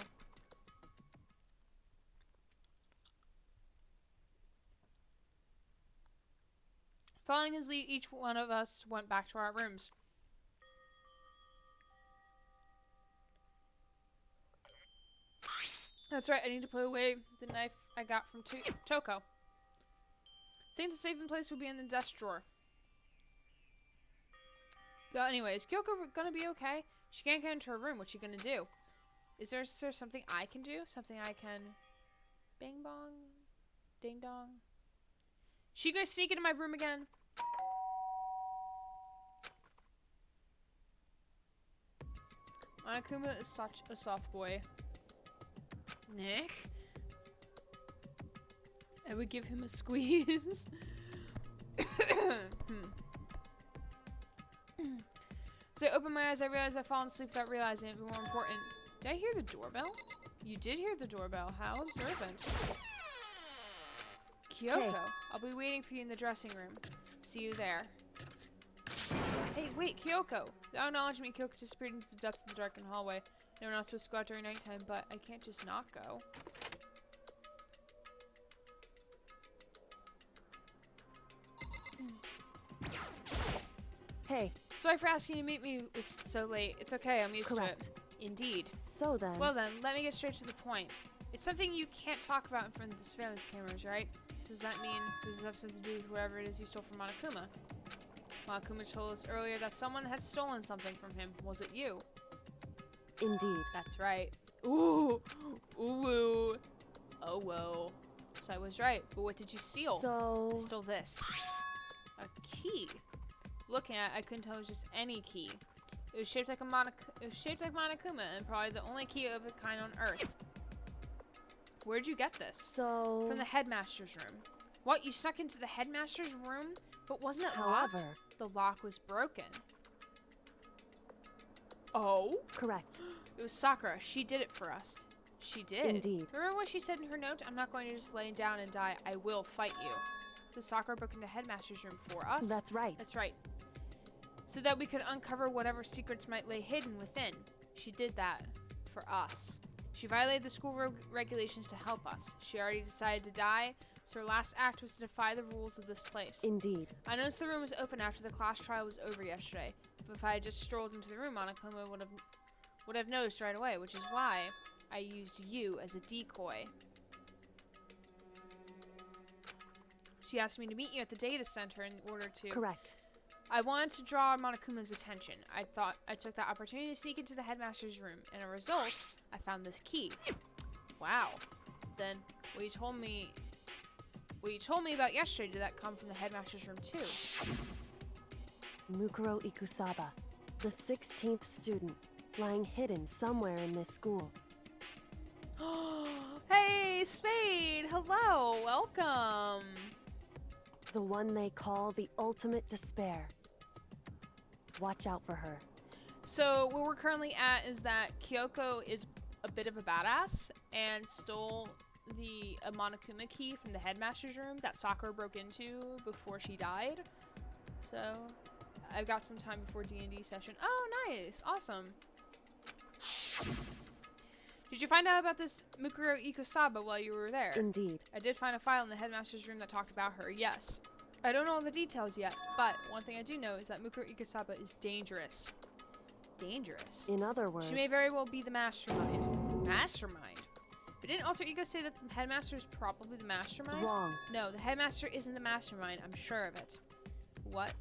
Following his lead, each one of us went back to our rooms. That's right, I need to put away the knife I got from Toko. I think the safest place would be in the desk drawer. But anyways, Kyoko gonna be okay? She can't get into her room. What's she gonna do? Is there something I can do? Something I can... Bing bong? Ding dong? She gonna sneak into my room again? Monokuma is such a soft boy. Nick? I would give him a squeeze. So I opened my eyes, I realized I'd fallen asleep without realizing it, but more important, did I hear the doorbell? You did hear the doorbell. How observant. Kyoko, Hey. I'll be waiting for you in the dressing room. See you there. Hey, wait, Kyoko. Without acknowledging me, Kyoko disappeared into the depths of the darkened hallway. No, we're not supposed to go out during nighttime, but I can't just not go. Hey, Sorry for asking you to meet me with so late. It's okay, I'm used correct. to it. Indeed. So then, Well then, let me get straight to the point. It's something you can't talk about in front of the surveillance cameras, right? So does that mean this has something to do with whatever it is you stole from Monokuma? Monokuma told us earlier that someone had stolen something from him. Was it you? indeed. That's right. Ooh. Ooh. Oh, whoa. So I was right. But what did you steal? So... I stole this. A key. Looking at it, I couldn't tell it was just any key. It was shaped like a Monokuma, and probably the only key of its kind on Earth. Where'd you get this? So... From the headmaster's room. What? You snuck into the headmaster's room? But wasn't it However... locked? The lock was broken. Oh? Correct. It was Sakura. She did it for us. She did. Indeed. Remember what she said in her note? I'm not going to just lay down and die. I will fight you. So Sakura broke into headmaster's room for us? That's right. That's right. So that we could uncover whatever secrets might lay hidden within. She did that for us. She violated the school regulations to help us. She already decided to die, so her last act was to defy the rules of this place. Indeed. I noticed the room was open after the class trial was over yesterday. But if I had just strolled into the room, Monokuma would have noticed right away, which is why I used you as a decoy. She asked me to meet you at the data center in order to... Correct. I wanted to draw Monokuma's attention. I thought I took that opportunity to sneak into the headmaster's room. And as a result, I found this key. Wow. Then, what you told me about yesterday, did that come from the headmaster's room too? Mukuro Ikusaba, the 16th student, lying hidden somewhere in this school. Hey, Spade! Hello! Welcome! The one they call the ultimate despair. Watch out for her. So, where we're currently at is that Kyoko is a bit of a badass and stole the Monokuma key from the headmaster's room that Sakura broke into before she died. So, I've got some time before D&D session. Oh, nice! Awesome. Did you find out about this Mukuro Ikusaba while you were there? Indeed. I did find a file in the headmaster's room that talked about her, yes. I don't know all the details yet, but one thing I do know is that Mukuro Ikusaba is dangerous. Dangerous? In other words... She may very well be the mastermind. Mastermind? But didn't Alter Ego say that the headmaster is probably the mastermind? Wrong. No, the headmaster isn't the mastermind, I'm sure of it. What?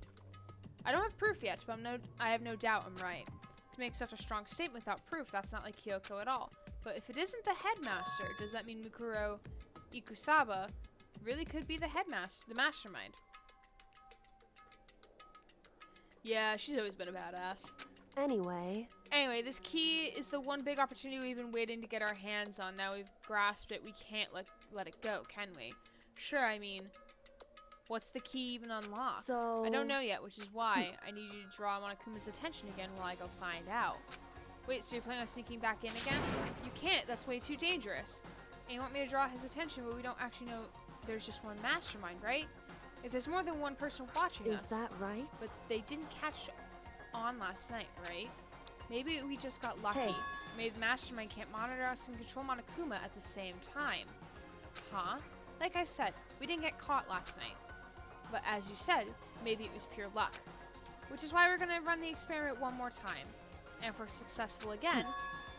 I don't have proof yet, but I have no doubt I'm right. To make such a strong statement without proof, that's not like Kyoko at all. But if it isn't the headmaster, does that mean Mukuro Ikusaba really could be the headmaster, the mastermind? Yeah, she's always been a badass. Anyway, this key is the one big opportunity we've been waiting to get our hands on. Now we've grasped it, we can't let it go, can we? Sure, I mean, what's the key even unlock? so... I don't know yet, which is why I need you to draw Monokuma's attention again while I go find out. Wait, so you're planning on sneaking back in again? You can't, that's way too dangerous. And you want me to draw his attention, but we don't actually know there's just one mastermind, right? If there's more than one person watching us... Is that right? But they didn't catch on last night, right? Maybe we just got lucky. Hey. Maybe the mastermind can't monitor us and control Monokuma at the same time. Huh? Like I said, we didn't get caught last night. But as you said, maybe it was pure luck. Which is why we're gonna run the experiment one more time. And if we're successful again,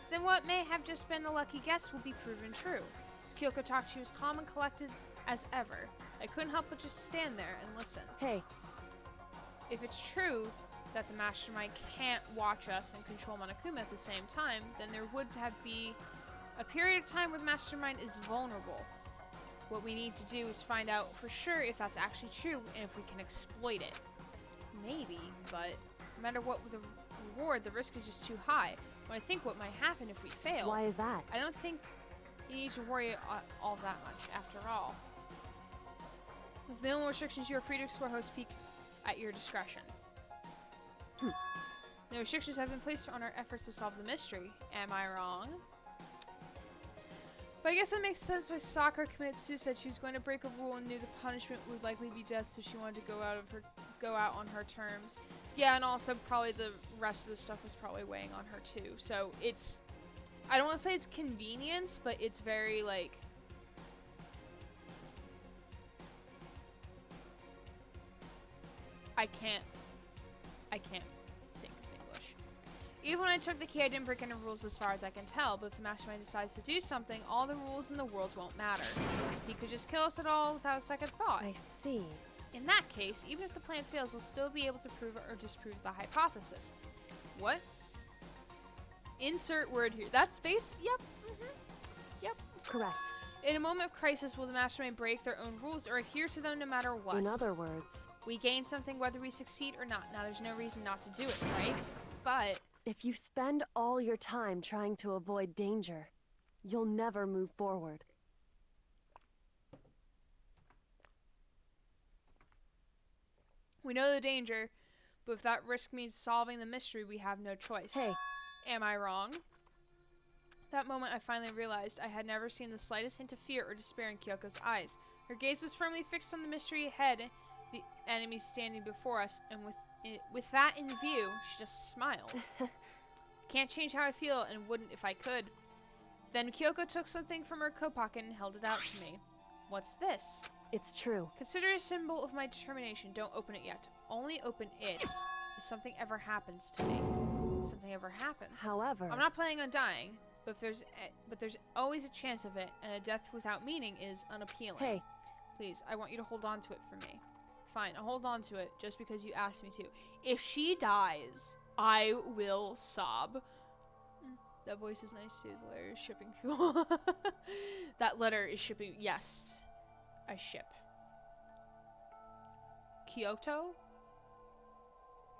then what may have just been a lucky guess will be proven true. As Kyoko talked, she was calm and collected as ever. I couldn't help but just stand there and listen. Hey. If it's true that the mastermind can't watch us and control Monokuma at the same time, then there would be a period of time where the mastermind is vulnerable. What we need to do is find out for sure if that's actually true and if we can exploit it. Maybe, but no matter what the reward, the risk is just too high. When I think what might happen if we fail, Why is that? I don't think you need to worry all that much, after all. With minimal restrictions, you are free to explore Host Peak at your discretion. No restrictions have been placed on our efforts to solve the mystery. Am I wrong? But I guess that makes sense why Sakura committed suicide. She was going to break a rule and knew the punishment would likely be death, so she wanted to go out on her terms. Yeah, and also probably the rest of the stuff was probably weighing on her too. So it's, I don't want to say it's convenience, but it's very like, I can't think of English. Even when I took the key, I didn't break any rules as far as I can tell, but if the mastermind decides to do something, all the rules in the world won't matter. He could just kill us at all without a second thought. I see. In that case, even if the plan fails, we'll still be able to prove or disprove the hypothesis. What? Insert word here. That's space? Yep. Yep. Correct. In a moment of crisis, will the mastermind break their own rules or adhere to them no matter what? In other words, We gain something whether we succeed or not. Now, there's no reason not to do it, right? But if you spend all your time trying to avoid danger, you'll never move forward. we know the danger, but if that risk means solving the mystery, we have no choice. Hey, Am I wrong? That moment, I finally realized I had never seen the slightest hint of fear or despair in Kyoko's eyes. Her gaze was firmly fixed on the mystery ahead, the enemy standing before us, and with that in view, she just smiled. Can't change how I feel, and wouldn't if I could. Then Kyoko took something from her coat pocket and held it out to me. What's this? it's true. Consider it a symbol of my determination. Don't open it yet. Only open it if something ever happens to me. Something ever happens. However, I'm not planning on dying, but there's always a chance of it, and a death without meaning is unappealing. hey, Please, I want you to hold on to it for me. Fine, I'll hold on to it just because you asked me to. If she dies, I will sob. That voice is nice too. The letter is shipping fuel. That letter is shipping. Yes, I ship. Kyoto?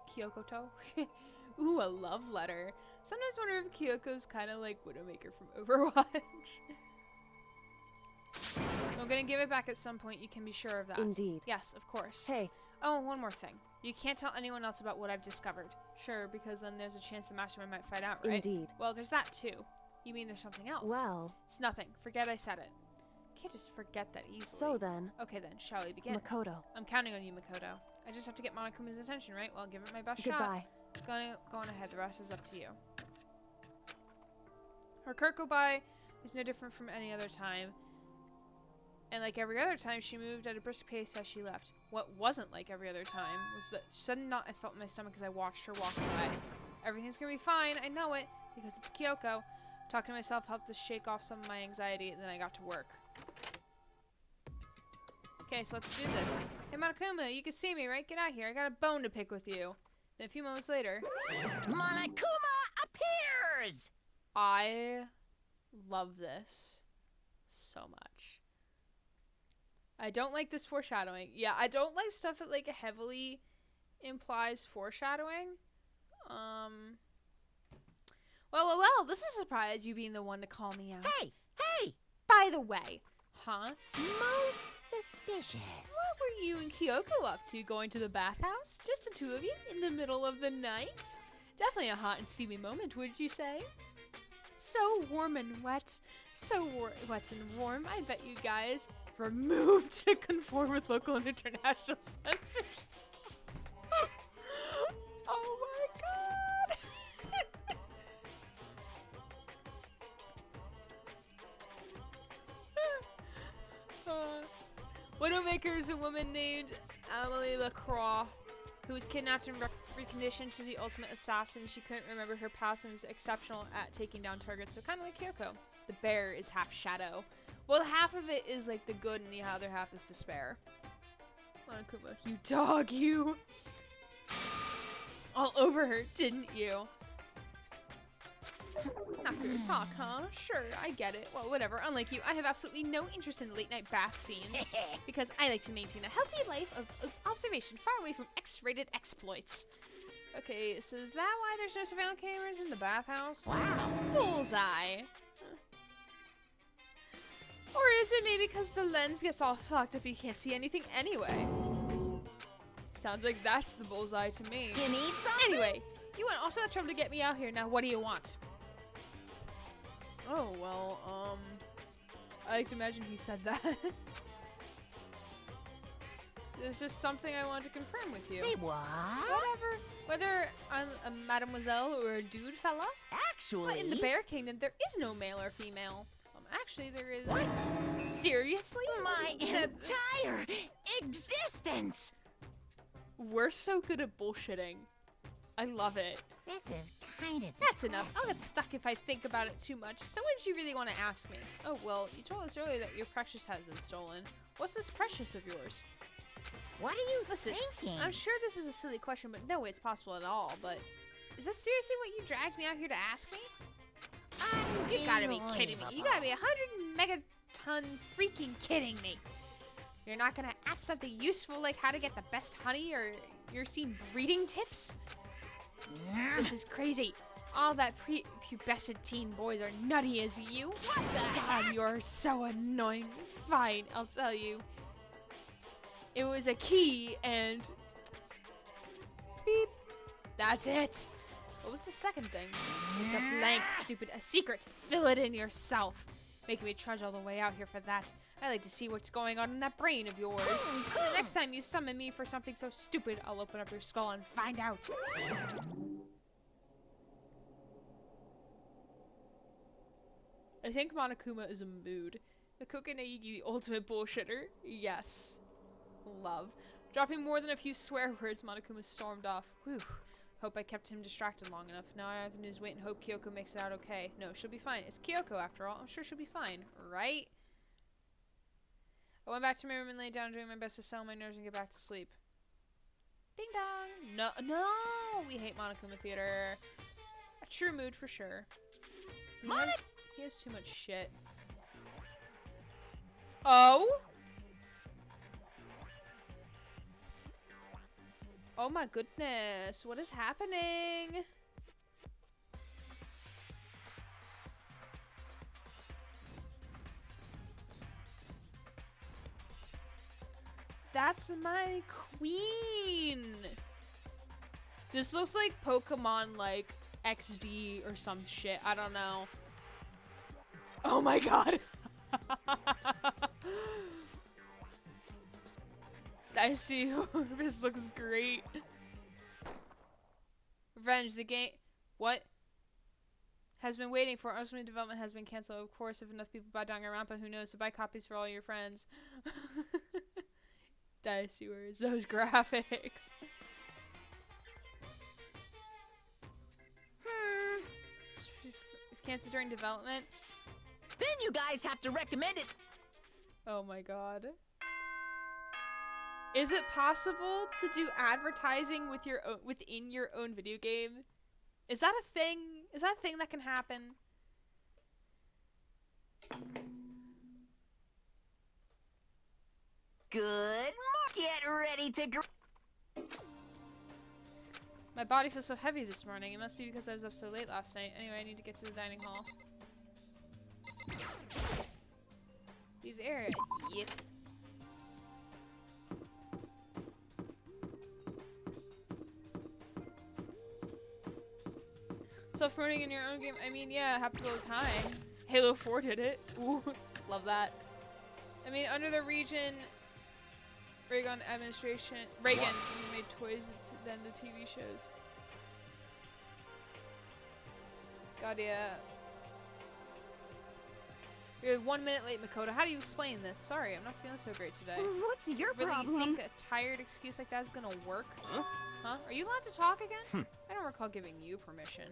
Kyokoto? Ooh, a love letter. Sometimes wonder if Kyoko's kind of like Widowmaker from Overwatch. I'm gonna give it back at some point, you can be sure of that. indeed. Yes, of course. Hey, Oh, and one more thing. You can't tell anyone else about what I've discovered. Sure, because then there's a chance the mastermind might find out, right? indeed. Well, there's that too. You mean there's something else? Well, It's nothing. Forget I said it. Can't just forget that easily. so then, Okay then, shall we begin? Makoto, I'm counting on you, Makoto. I just have to get Monokuma's attention, right? Well, I'll give it my best shot. goodbye. Go on ahead. The rest is up to you. Her curt goodbye was no different from any other time. And like every other time, she moved at a brisk pace as she left. What wasn't like every other time was the sudden knot I felt in my stomach as I watched her walk away. Everything's gonna be fine, I know it, because it's Kyoko. Talking to myself helped to shake off some of my anxiety, and then I got to work. Okay, so let's do this. Hey Monokuma, you can see me, right? Get out here, I got a bone to pick with you. Then a few moments later, Monokuma appears! I love this so much. I don't like this foreshadowing. Yeah, I don't like stuff that like heavily implies foreshadowing. Well, this is a surprise, you being the one to call me out. Hey! By the way, huh? Most suspicious. What were you and Kyoko up to, going to the bathhouse? Just the two of you in the middle of the night? Definitely a hot and steamy moment, would you say? So warm and wet. So wet and warm. I bet you guys removed to conform with local and international censorship. Oh my god. Widowmaker is a woman named Amelie Lacroix, who was kidnapped and reconditioned to the ultimate assassin. She couldn't remember her past and was exceptional at taking down targets, so kind of like Kyoko. The bear is half shadow. Well, half of it is like the good and the other half is despair. Monokuma, you dog, you! All over her, didn't you? Not gonna talk, huh? Sure, I get it. Well, whatever. Unlike you, I have absolutely no interest in late-night bath scenes because I like to maintain a healthy life of observation far away from X-rated exploits. Okay, so is that why there's no surveillance cameras in the bathhouse? Wow. Bullseye! Or is it maybe because the lens gets all fucked up you can't see anything anyway? Sounds like that's the bullseye to me. You need something? Anyway, you went all to that trouble to get me out here. Now, what do you want? Oh, well, I like to imagine he said that. There's just something I want to confirm with you. Say what? Whatever. Whether I'm a mademoiselle or a dude fella. Actually. But in the Bear Kingdom, there is no male or female. Actually, there is. What? Seriously? My entire existence! We're so good at bullshitting. I love it. This is kind of That's enough. I'll get stuck if I think about it too much. So what did you really want to ask me? Oh, well, you told us earlier that your precious has been stolen. What's this precious of yours? What are you Listen, thinking? I'm sure this is a silly question, but no way it's possible at all. But Is this seriously what you dragged me out here to ask me? You gotta be kidding me. You gotta be 100 megaton freaking kidding me. You're not gonna ask something useful like how to get the best honey or you're seeing breeding tips? This is crazy. All that pubescent teen boys are nutty as you. What the God, heck? you're so annoying. Fine, I'll tell you. It was a key and beep. That's it. What was the second thing? It's a blank, stupid, a secret. Fill it in yourself. Making me trudge all the way out here for that. I like to see what's going on in that brain of yours. The next time you summon me for something so stupid, I'll open up your skull and find out. I think Monokuma is a mood. The Kokeneigi, the ultimate bullshitter. Yes. Love. Dropping more than a few swear words, Monokuma stormed off. Whew. Hope I kept him distracted long enough. Now I have to just wait and hope Kyoko makes it out okay. No, she'll be fine. It's Kyoko after all. I'm sure she'll be fine, right? I went back to my room and laid down doing my best to settle my nerves and get back to sleep. Ding dong! No, no! We hate Monokuma Theater. A true mood for sure. He has too much shit. Oh? Oh my goodness, what is happening? That's my queen! This looks like Pokemon, like, XD or some shit. I don't know. Oh my god! I see. This looks great. Revenge, the game. What? Has been waiting for. Ultimate development has been canceled. Of course, if enough people buy Danganronpa, who knows? So buy copies for all your friends. Dicey words. Those graphics. It's canceled during development. Then you guys have to recommend it. Oh my god. Is it possible to do advertising with your own, within your own video game? Is that a thing? Is that a thing that can happen? Good. Get ready to My body feels so heavy this morning. It must be because I was up so late last night. Anyway, I need to get to the dining hall. He's there. Yep. Self-promoting in your own game. I mean, yeah, it happens all the time. Halo 4 did it. Ooh, love that. I mean, under the region, Reagan administration, Reagan made toys than the TV shows. God, yeah. You're 1 minute late, Makoto. How do you explain this? Sorry, I'm not feeling so great today. What's your Really, problem? you think a tired excuse like that is gonna work? Huh? Are you allowed to talk again? I don't recall giving you permission.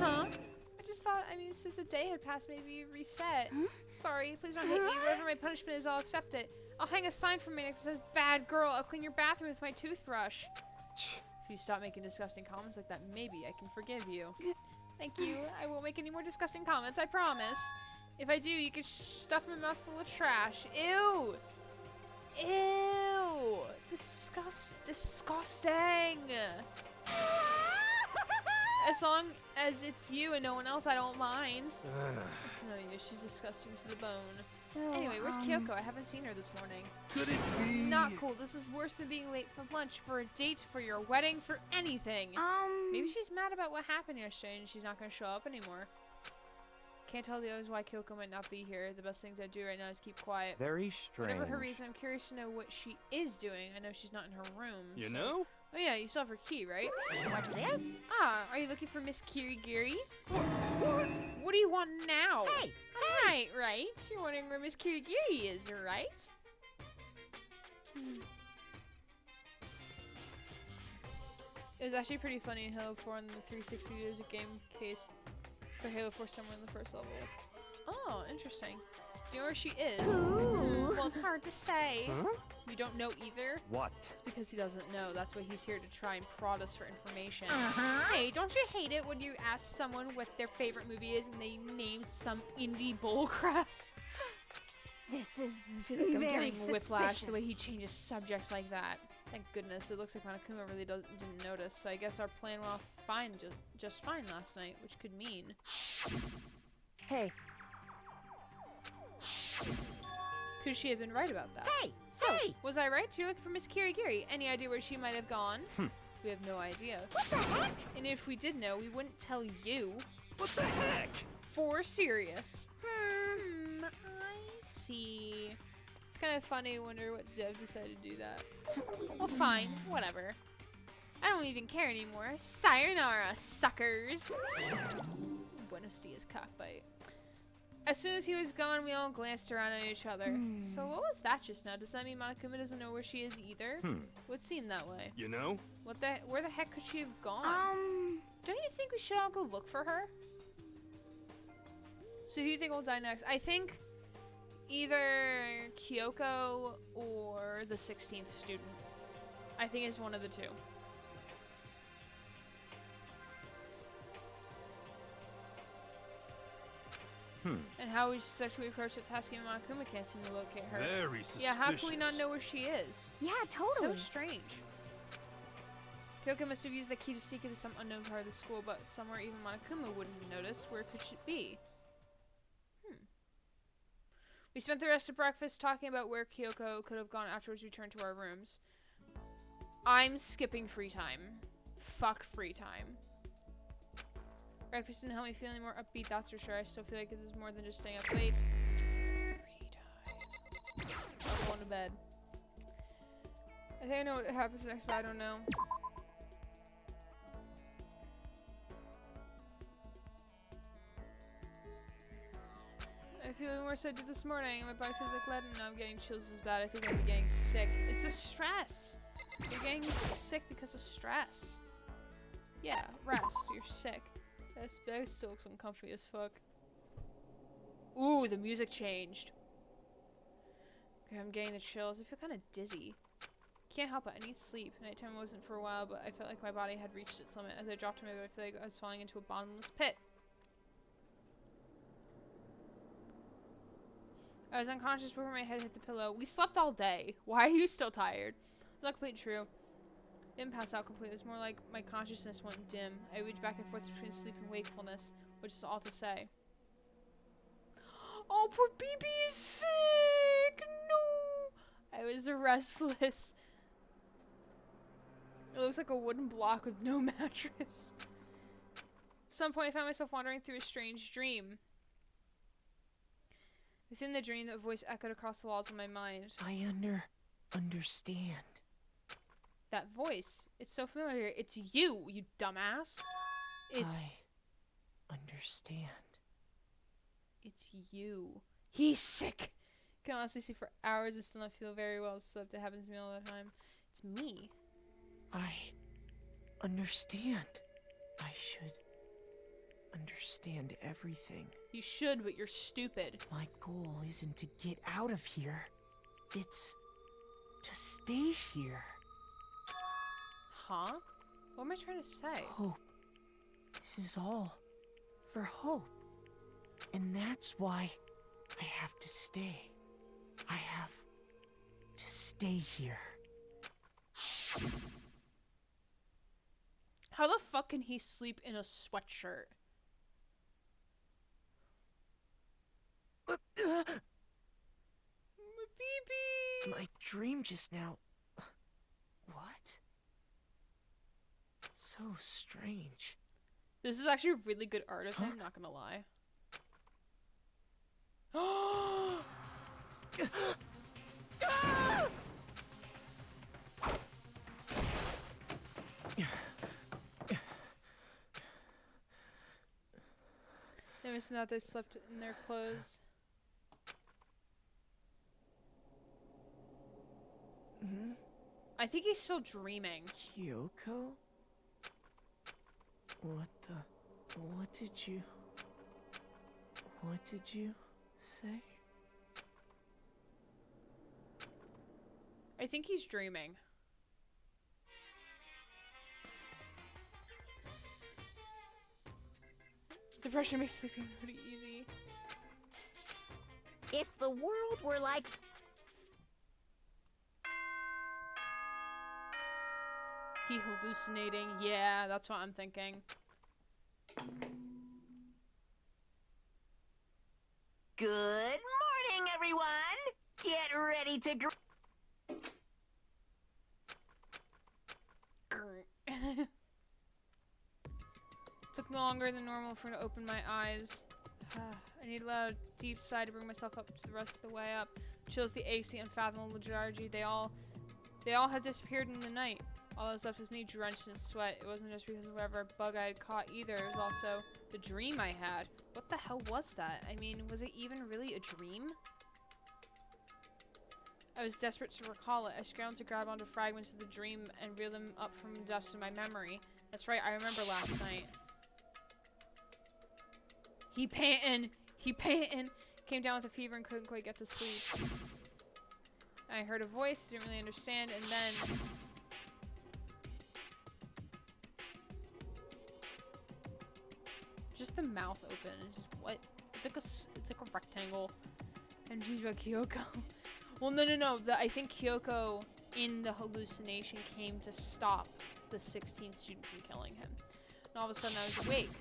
Huh? I just thought, I mean, since a day had passed, maybe you reset. Sorry, please don't hit me. Whatever my punishment is, I'll accept it. I'll hang a sign from me next that says, "Bad girl, I'll clean your bathroom with my toothbrush." If you stop making disgusting comments like that, maybe I can forgive you. Thank you. I won't make any more disgusting comments, I promise. If I do, you can stuff my mouth full of trash. Ew! Ew! Disgusting! As long as it's you and no one else, I don't mind. It's no use. She's disgusting to the bone. So, Anyway, where's Kyoko? I haven't seen her this morning. Could it be? Not cool. This is worse than being late for lunch, for a date, for your wedding, for anything. Maybe she's mad about what happened yesterday and she's not going to show up anymore. Can't tell the others why Kyoko might not be here. The best thing to do right now is keep quiet. Very strange. Whatever her reason, I'm curious to know what she is doing. I know she's not in her room. You so- know? Oh yeah, you still have her key, right? What's this? Ah, are you looking for Miss Kirigiri? What? What do you want now? Hey! Right. You're wondering where Miss Kirigiri is, right? It was actually pretty funny in Halo 4 on the 360 there's a game case for Halo 4 somewhere in the first level. Oh, interesting. Do you know where she is? Ooh. Well, it's hard to say. Huh? You don't know either? What? It's because he doesn't know. That's why he's here to try and prod us for information. Uh-huh. Hey, don't you hate it when you ask someone what their favorite movie is and they name some indie bullcrap? This is I feel like I'm very getting whiplash the way he suspicious. changes subjects like that. Thank goodness. It looks like Monokuma really didn't notice. So I guess our plan went off fine, just fine last night, which could mean... Hey, Could she have been right about that? Hey! So, Hey! was I right? You're looking for Miss Kirigiri. Any idea where she might have gone? We have no idea. What the heck? And if we did know, we wouldn't tell you. What the heck? For serious. I see. It's kind of funny. Wonder what Dev decided to do that. Well, fine. Whatever. I don't even care anymore. Sayonara, suckers. Buenos dias, cockbite. As soon as he was gone, we all glanced around at each other. So what was that just now? Does that mean Monokuma doesn't know where she is either? Would seem that way. You know? Where the heck could she have gone? Don't you think we should all go look for her? So who do you think will die next? I think either Kyoko or the 16th student. I think it's one of the two. And how we sexually approach it, tasking Monokuma can't seem to locate her. Very suspicious. Yeah, how can we not know where she is? yeah, totally. So strange. Kyoko must have used the key to sneak into some unknown part of the school, but somewhere even Monokuma wouldn't have noticed. Where could she be? We spent the rest of breakfast talking about where Kyoko could have gone afterwards we returned to our rooms. I'm skipping free time. Fuck free time. Breakfast didn't help me feel any more upbeat, that's for sure. I still feel like this is more than just staying up late. Free time. I'm going to bed. I think I know what happens next, but I don't know. I feel even worse than I did this morning. My body feels like lead and now I'm getting chills as bad. I think I'm getting sick. It's the stress. You're getting sick because of stress. Yeah, rest. You're sick. That still looks uncomfy as fuck. Ooh, the music changed. Okay, I'm getting the chills. I feel kind of dizzy. Can't help it. I need sleep. Nighttime wasn't for a while, but I felt like my body had reached its limit. As I dropped to my bed, I feel like I was falling into a bottomless pit. I was unconscious before my head hit the pillow. We slept all day. Why are you still tired? It's not completely true. Didn't pass out completely. It was more like my consciousness went dim. I moved back and forth between sleep and wakefulness, which is all to say. Oh, poor BB is sick! No! I was restless. It looks like a wooden block with no mattress. At some point, I found myself wandering through a strange dream. Within the dream, that voice echoed across the walls of my mind. I understand. That voice, it's so familiar. It's you, you dumbass. It's I understand. It's you. He's sick. I can honestly see for hours and still not feel very well slept. It happens to me all the time. It's me. I understand. I should understand everything. You should, but you're stupid. My goal isn't to get out of here. It's to stay here. Huh? What am I trying to say? Hope. This is all for hope. And that's why I have to stay. I have to stay here. How the fuck can he sleep in a sweatshirt? My baby! My dream just now. What? So strange. This is actually really good art of him, not gonna lie. They missing out they slept in their clothes. I think he's still dreaming. Kyoko? What did you say? I think he's dreaming. Depression makes sleeping pretty easy. If the world were like He hallucinating. Yeah, that's what I'm thinking. Good morning, everyone. Get ready to Took longer than normal for me to open my eyes. I need a loud, deep sigh to bring myself up to the rest of the way up. Chills, the ache, the unfathomable lethargy. They all had disappeared in the night. All that was left was me drenched in sweat. It wasn't just because of whatever bug I had caught either. It was also the dream I had. What the hell was that? I mean, was it even really a dream? I was desperate to recall it. I scrambled to grab onto fragments of the dream and reel them up from the depths of my memory. That's right, I remember last night. He panting. Came down with a fever and couldn't quite get to sleep. I heard a voice, didn't really understand, and then... just the mouth open. It's just, what? It's like a rectangle. And she's about Kyoko. Well, no. I think Kyoko, in the hallucination, came to stop the 16th student from killing him. And all of a sudden, I was awake.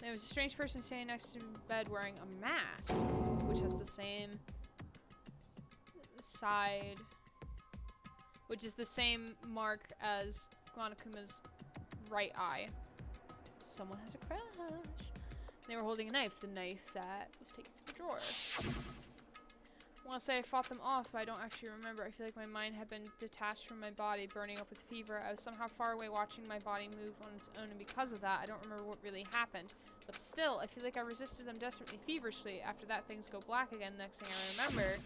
There was a strange person standing next to the bed wearing a mask, which has the same side, which is the same mark as Guanakuma's right eye. Someone has a crush. They were holding a knife, the knife that was taken from the drawer. I want to say I fought them off, but I don't actually remember. I feel like my mind had been detached from my body, burning up with fever. I was somehow far away watching my body move on its own, and because of that, I don't remember what really happened. But still, I feel like I resisted them desperately, feverishly. After that, things go black again. Next thing I remember,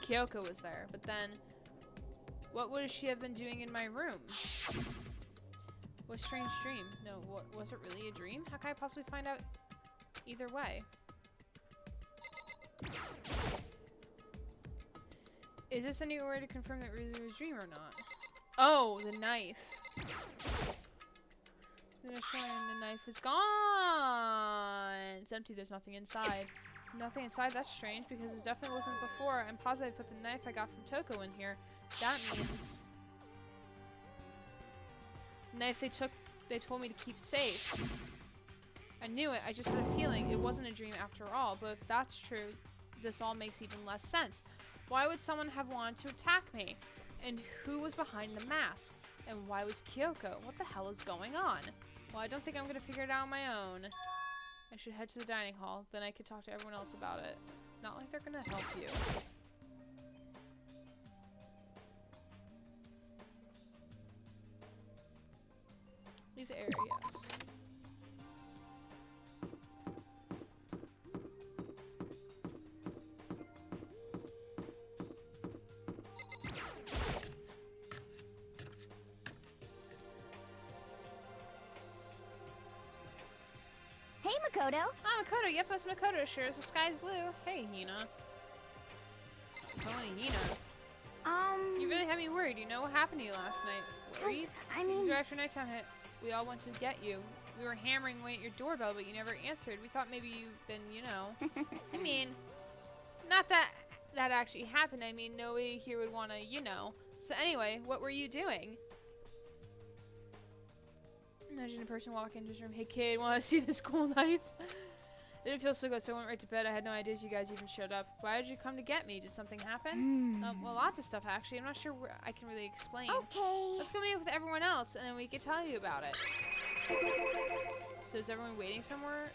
Kyoko was there. But then, what would she have been doing in my room? What a strange dream. No, was it really a dream? How can I possibly find out either way? Is this any way to confirm that it really was a dream or not? Oh, the knife. The knife is gone. It's empty. There's nothing inside. Nothing inside? That's strange because it definitely wasn't before. I'm positive I put the knife I got from Toko in here. That means... knife they told me to keep safe. I knew it. I just had a feeling it wasn't a dream after all. But if that's true, this all makes even less sense. Why would someone have wanted to attack me? And who was behind the mask? And why was Kyoko? What the hell is going on? Well, I don't think I'm gonna figure it out on my own. I should head to the dining hall. Then I could talk to everyone else about it. Not like they're gonna help you. Leave the area, yes. Hey, Makoto. Ah, Makoto. Yep, that's Makoto. Sure as the sky's blue. Hey, Hina. It's only Hina. You really had me worried. You know what happened to you last night? Worried? I mean... Because after nighttime hit, we all went to get you. We were hammering away at your doorbell, but you never answered. We thought maybe you'd been, you know... I mean, not that that actually happened. I mean, nobody here would want to, you know. So anyway, what were you doing? Imagine a person walk into his room. Hey kid, want to see this cool knife? It didn't feel so good, so I went right to bed. I had no idea you guys even showed up. Why did you come to get me? Did something happen? Well, lots of stuff actually. I'm not sure where I can really explain. Okay. Let's go meet with everyone else, and then we can tell you about it. So is everyone waiting somewhere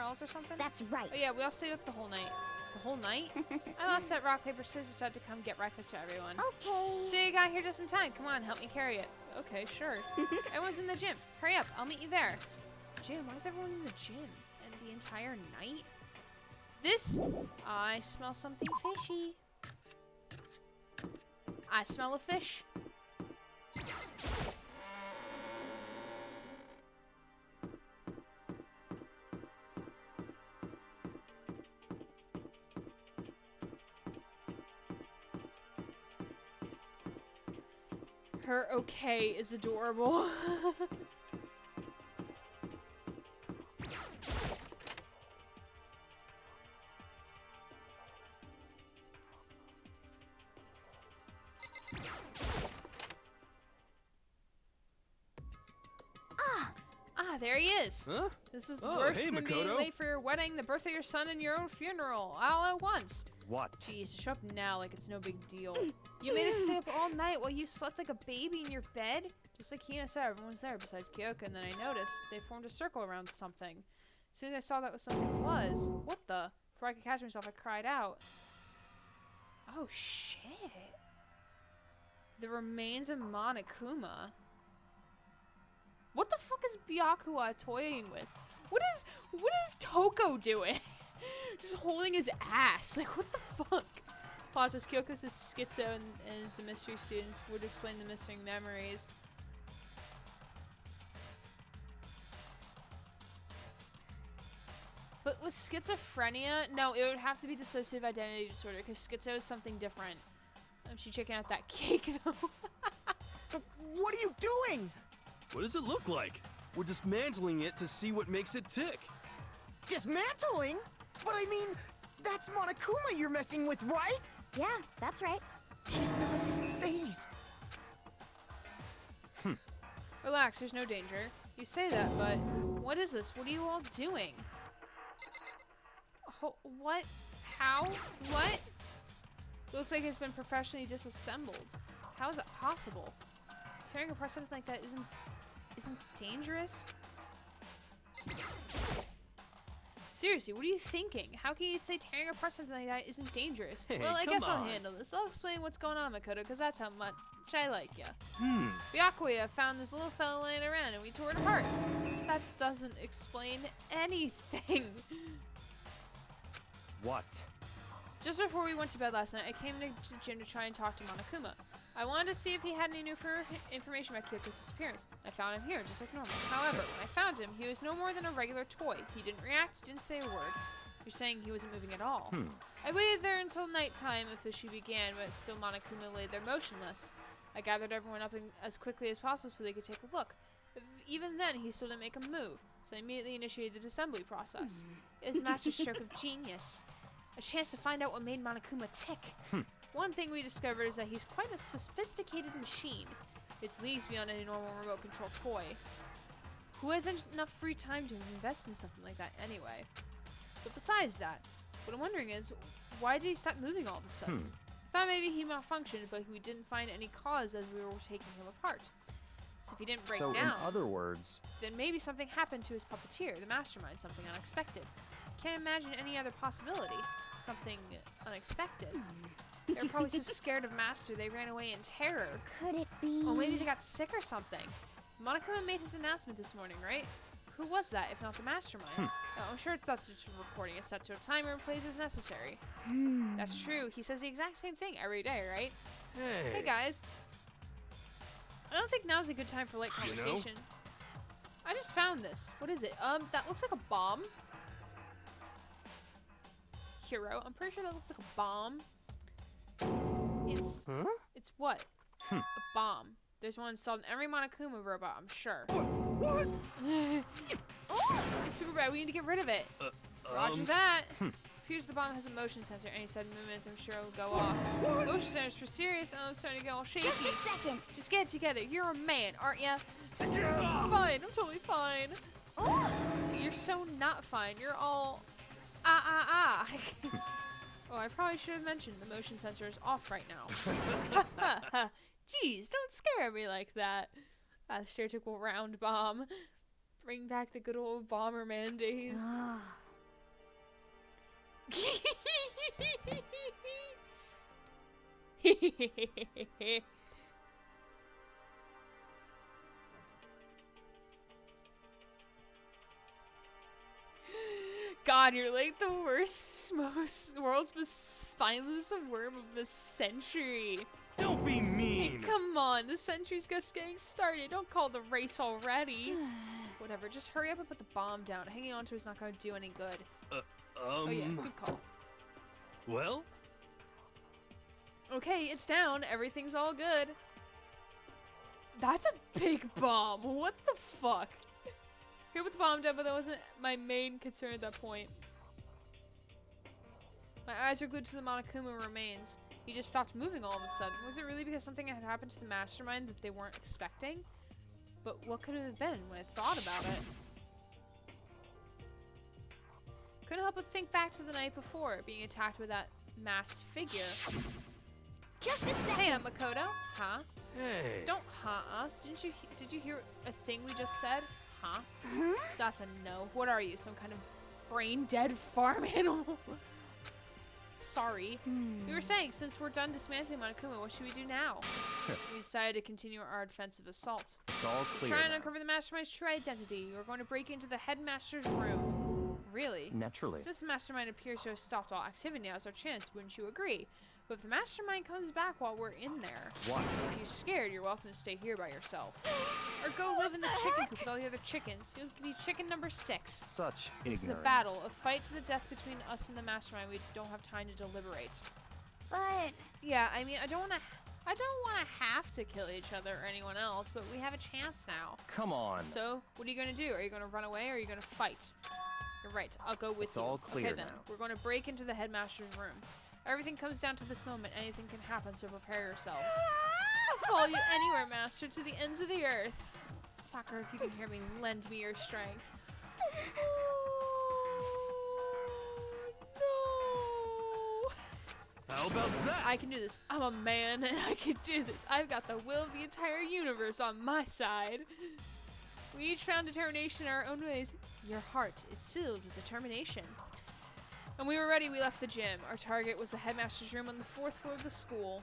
else or something? That's right. Oh yeah, we all stayed up the whole night. The whole night? I lost that rock, paper, scissors, so I had to come get breakfast to everyone. Okay. See, you got here just in time. Come on, help me carry it. Okay, sure. Everyone's in the gym. Hurry up, I'll meet you there. Gym? Why is everyone in the gym? And the entire night? This? I smell something fishy. I smell a fish. Her okay is adorable. There he is. Huh? This is Oh, worse hey, than being Makoto. late for your wedding, the birth of your son, and your own funeral, all at once. What? Jeez, show up now like it's no big deal. You made us stay up all night while you slept like a baby in your bed? Just like Hina said, everyone's there besides Kyoko, and then I noticed they formed a circle around something. As soon as I saw that was something it was, what the? Before I could catch myself, I cried out. Oh, shit. The remains of Monokuma. What the fuck is Byakuya toying with? What is Toko doing? Just holding his ass. Like, what the fuck? Plot twist, Kyoko is schizo and is the mystery students would explain the missing memories. But with schizophrenia, no, it would have to be dissociative identity disorder because schizo is something different. She checking out that cake though. What are you doing? What does it look like? We're dismantling it to see what makes it tick. Dismantling? But I mean, that's Monokuma you're messing with, right? Yeah, that's right. She's not even phased. Relax, there's no danger. You say that, but what is this? What are you all doing? What? How? What? Looks like it's been professionally disassembled. How is it possible? Tearing apart something like that isn't dangerous? Seriously, what are you thinking? How can you say tearing apart something like that isn't dangerous? Hey, well, I come guess I'll on. handle this. I'll explain what's going on, Makoto, because that's how much I like ya. Hmm. Byakuya found this little fella laying around and we tore it apart. That doesn't explain anything. What? Just before we went to bed last night, I came to the gym to try and talk to Monokuma. I wanted to see if he had any new information about Kyoko's disappearance. I found him here, just like normal. However, when I found him, he was no more than a regular toy. He didn't react, didn't say a word. You're saying he wasn't moving at all. I waited there until nighttime officially began, but still Monokuma lay there motionless. I gathered everyone up as quickly as possible so they could take a look. But even then, he still didn't make a move, so I immediately initiated the assembly process. It was a master stroke of genius. A chance to find out what made Monokuma tick. One thing we discovered is that he's quite a sophisticated machine. It's leagues beyond any normal remote control toy. Who has enough free time to invest in something like that anyway? But besides that, what I'm wondering is, why did he stop moving all of a sudden? Thought maybe he malfunctioned, but we didn't find any cause as we were taking him apart. So if he didn't break So down, in other words, then maybe something happened to his puppeteer, the mastermind, something unexpected. Can't imagine any other possibility. Something unexpected. They were probably so scared of Master they ran away in terror. Could it be? Oh, maybe they got sick or something. Monokuma made his announcement this morning, right? Who was that, if not the mastermind? Oh, I'm sure that's just a recording is set to a timer and plays as necessary. That's true. He says the exact same thing every day, right? Hey guys. I don't think now's a good time for light You know? conversation. I just found this. What is it? That looks like a bomb. Hero. I'm pretty sure that looks like a bomb. It's what? A bomb. There's one installed in every Monokuma robot, I'm sure. what? It's super bad. We need to get rid of it. Roger that. Appears the bomb has a motion sensor. Any sudden movements, I'm sure it'll go off. Motion sensors for serious. Oh, I'm starting to get all shaky. Just a second. Just get it together. You're a man, aren't ya? Fine. I'm totally fine. You're so not fine. You're all ah. Oh, I probably should have mentioned the motion sensor is off right now. Jeez, don't scare me like that. The stereotypical round bomb. Bring back the good old Bomberman days. God, you're like the world's most spineless worm of the century. Don't be Hey, mean. come on, the century's just getting started. Don't call the race already. Whatever, just hurry up and put the bomb down. Hanging on to it's not going to do any good. Oh yeah, good call. Well, Okay, it's down. Everything's all good. That's a big bomb. What the fuck? Here with the bomb down, but that wasn't my main concern at that point. My eyes are glued to the Monokuma remains. He just stopped moving all of a sudden. Was it really because something had happened to the mastermind that they weren't expecting? But what could it have been when I thought about it? Couldn't help but think back to the night before, being attacked with that masked figure. Just a second. Hey, Makoto. Huh? Hey. Don't us. Did you hear a thing we just said? Huh? Huh? So that's a no. What are you? Some kind of brain dead farm animal? Sorry. We were saying, since we're done dismantling Monokuma, what should we do now? We decided to continue our defensive assault. It's all clear Try and now. uncover the mastermind's true identity. We're going to break into the headmaster's room. Really? Naturally. Since the mastermind appears to have stopped all activity, now's our chance. Wouldn't you agree? But if the mastermind comes back while we're in there, What? if you're scared, you're welcome to stay here by yourself. Or go live in the chicken coop with all the other chickens. You'll be chicken number 6. Such This is a ignorance. battle, a fight to the death between us and the mastermind. We don't have time to deliberate. But Yeah, I mean, I don't want to have to kill each other or anyone else, but we have a chance now. Come on. So, what are you going to do? Are you going to run away or are you going to fight? You're right. I'll go with It's you. all clear okay then. now. We're going to break into the headmaster's room. Everything comes down to this moment. Anything can happen, so prepare yourselves. I'll follow you anywhere, master, to the ends of the earth. Sakura, if you can hear me, lend me your strength. No. How about that? I can do this. I'm a man and I can do this. I've got the will of the entire universe on my side. We each found determination in our own ways. Your heart is filled with determination. When we were ready, we left the gym. Our target was the headmaster's room on the 4th floor of the school.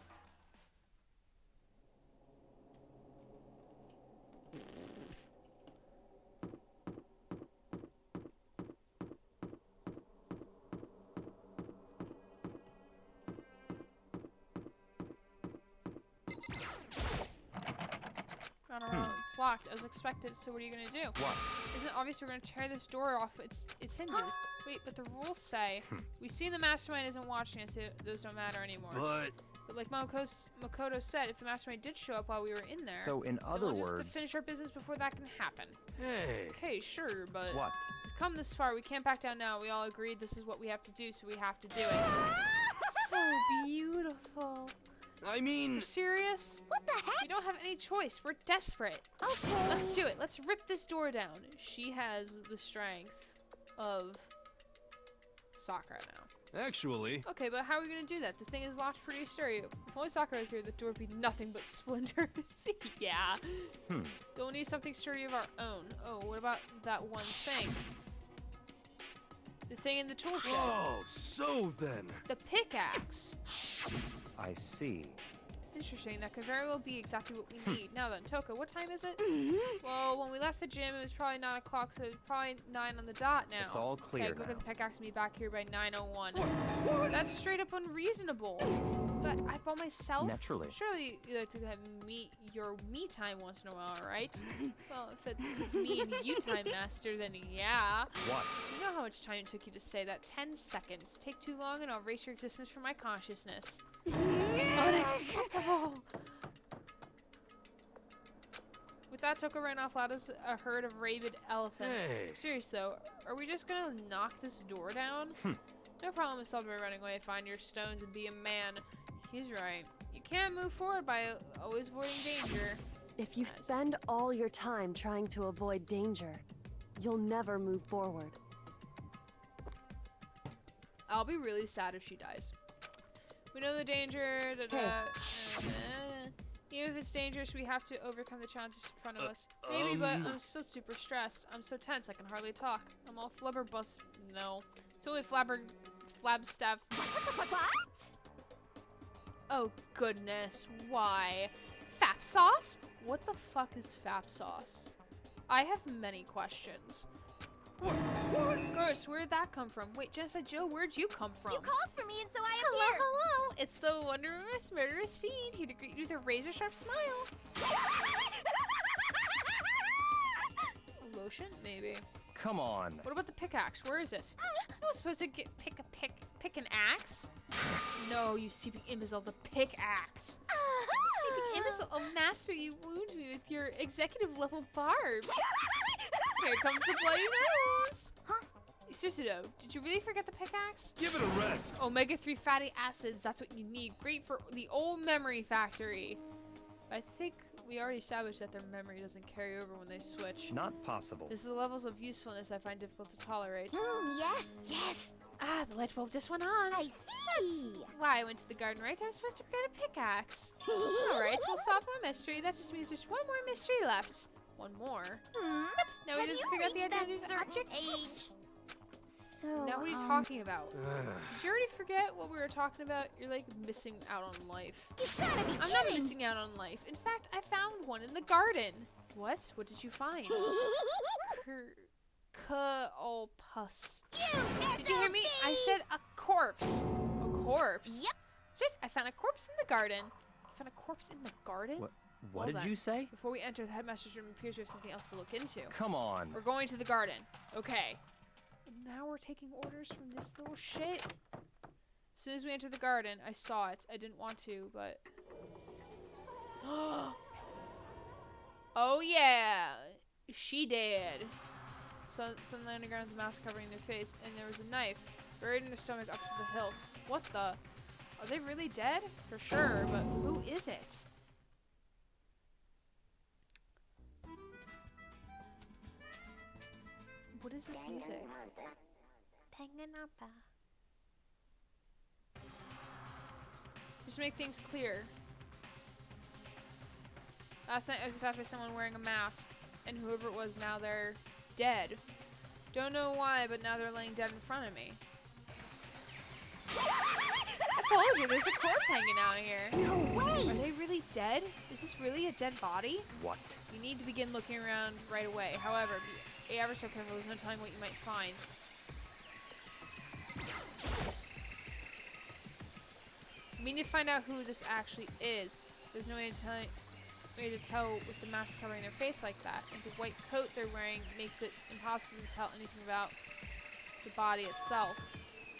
I don't know. It's locked as expected. So what are you gonna do? What? Isn't it obvious we're gonna tear this door off its hinges? Wait, but the rules say we see the mastermind isn't watching us. Those don't matter anymore. But like Makoto said, if the mastermind did show up while we were in there, So in then other we'll just words, have to finish our business before that can happen. Hey. Okay, sure, but what? we've come this far. We can't back down now. We all agreed this is what we have to do, so we have to do it. So beautiful. I mean, You're serious? what the heck? We don't have any choice. We're desperate. Okay. Let's do it. Let's rip this door down. She has the strength of Sakura now. actually, Okay, but how are we gonna do that? The thing is locked pretty sturdy. If only Sakura was here, the door would be nothing but splinters. Yeah. We'll need something sturdy of our own. Oh, what about that one thing? The thing in the tool shed. oh, so then. The pickaxe. I see. Interesting. That could very well be exactly what we need. Now then, Toka, what time is it? Well, when we left the gym, it was probably 9 o'clock, so it's probably 9 on the dot now. It's all clear Okay, go now. get the pickaxe and be back here by 9:01. That's straight up unreasonable. But I bought myself. Naturally. Surely you like to have your me time once in a while, right? Well, if it's me and you time, master, then yeah. What? You know how much time it took you to say that? 10 seconds. Take too long and I'll erase your existence from my consciousness. Unacceptable! With that, Toka ran off loud as a herd of rabid elephants. Hey. Serious though, are we just gonna knock this door down? No problem with solved by running away, find your stones and be a man. He's right. You can't move forward by always avoiding danger. If you Nice. spend all your time trying to avoid danger, you'll never move forward. I'll be really sad if she dies. We know the danger. Even if it's dangerous, we have to overcome the challenges in front of us. Maybe, but I'm still super stressed. I'm so tense, I can hardly talk. I'm all flubberbust. No. Totally flabstaff. What? Oh, goodness. Why? Fap sauce? What the fuck is fap sauce? I have many questions. What? Gross, where did that come from? Wait, Genocide Joe, where'd you come from? You called for me, and so I am Hello, here. hello. It's the wondrous murderous fiend here to greet you with a razor sharp smile. Lotion, maybe. Come on. What about the pickaxe? Where is it? I was supposed to pick an axe. No, you sleeping imbecile, the pickaxe. Sleeping imbecile. Oh, master, you wound me with your executive level barbs. Here comes the bloody nose. Huh? Seriously though, did you really forget the pickaxe? Give it a rest. Omega-3 fatty acids, that's what you need. Great for the old memory factory. I think we already established that their memory doesn't carry over when they switch. Not possible. This is the levels of usefulness I find difficult to tolerate. Yes, yes. Ah, the light bulb just went on. I see. Why I went to the garden, right? I was supposed to get a pickaxe. Alright, so we'll solve one mystery. That just means there's one more mystery left. One more. Now we Have just you figure out the reached that identity of the certain object. age? So, Now what are you talking about? Did you already forget what we were talking about? You're like missing out on life. You gotta be I'm not kidding. missing out on life. In fact, I found one in the garden. What? What did you find? Pus. Did you hear me? I said a corpse. A corpse? Yep. Shit, I found a corpse in the garden. You found a corpse in the garden? What Well did then, you say? Before we enter the headmaster's room, it appears we have something else to look into. Come on. We're going to the garden. Okay. Now we're taking orders from this little shit. As soon as we entered the garden, I saw it. I didn't want to, but... Oh yeah! She did. So, some laying on the ground with the mask covering their face, and there was a knife buried in their stomach up to the hilt. What the? Are they really dead? For sure, but who is it? What is this music? Danganronpa. Just to make things clear. Last night I was attacked by someone wearing a mask, and whoever it was, now they're dead. Don't know why, but now they're laying dead in front of me. I told you, there's a corpse hanging out here. No way. Are they really dead? Is this really a dead body? What? You need to begin looking around right away. However, be ever so careful. There's no telling what you might find. We need to find out who this actually is. There's no way to tell with the mask covering their face like that. And the white coat they're wearing makes it impossible to tell anything about the body itself.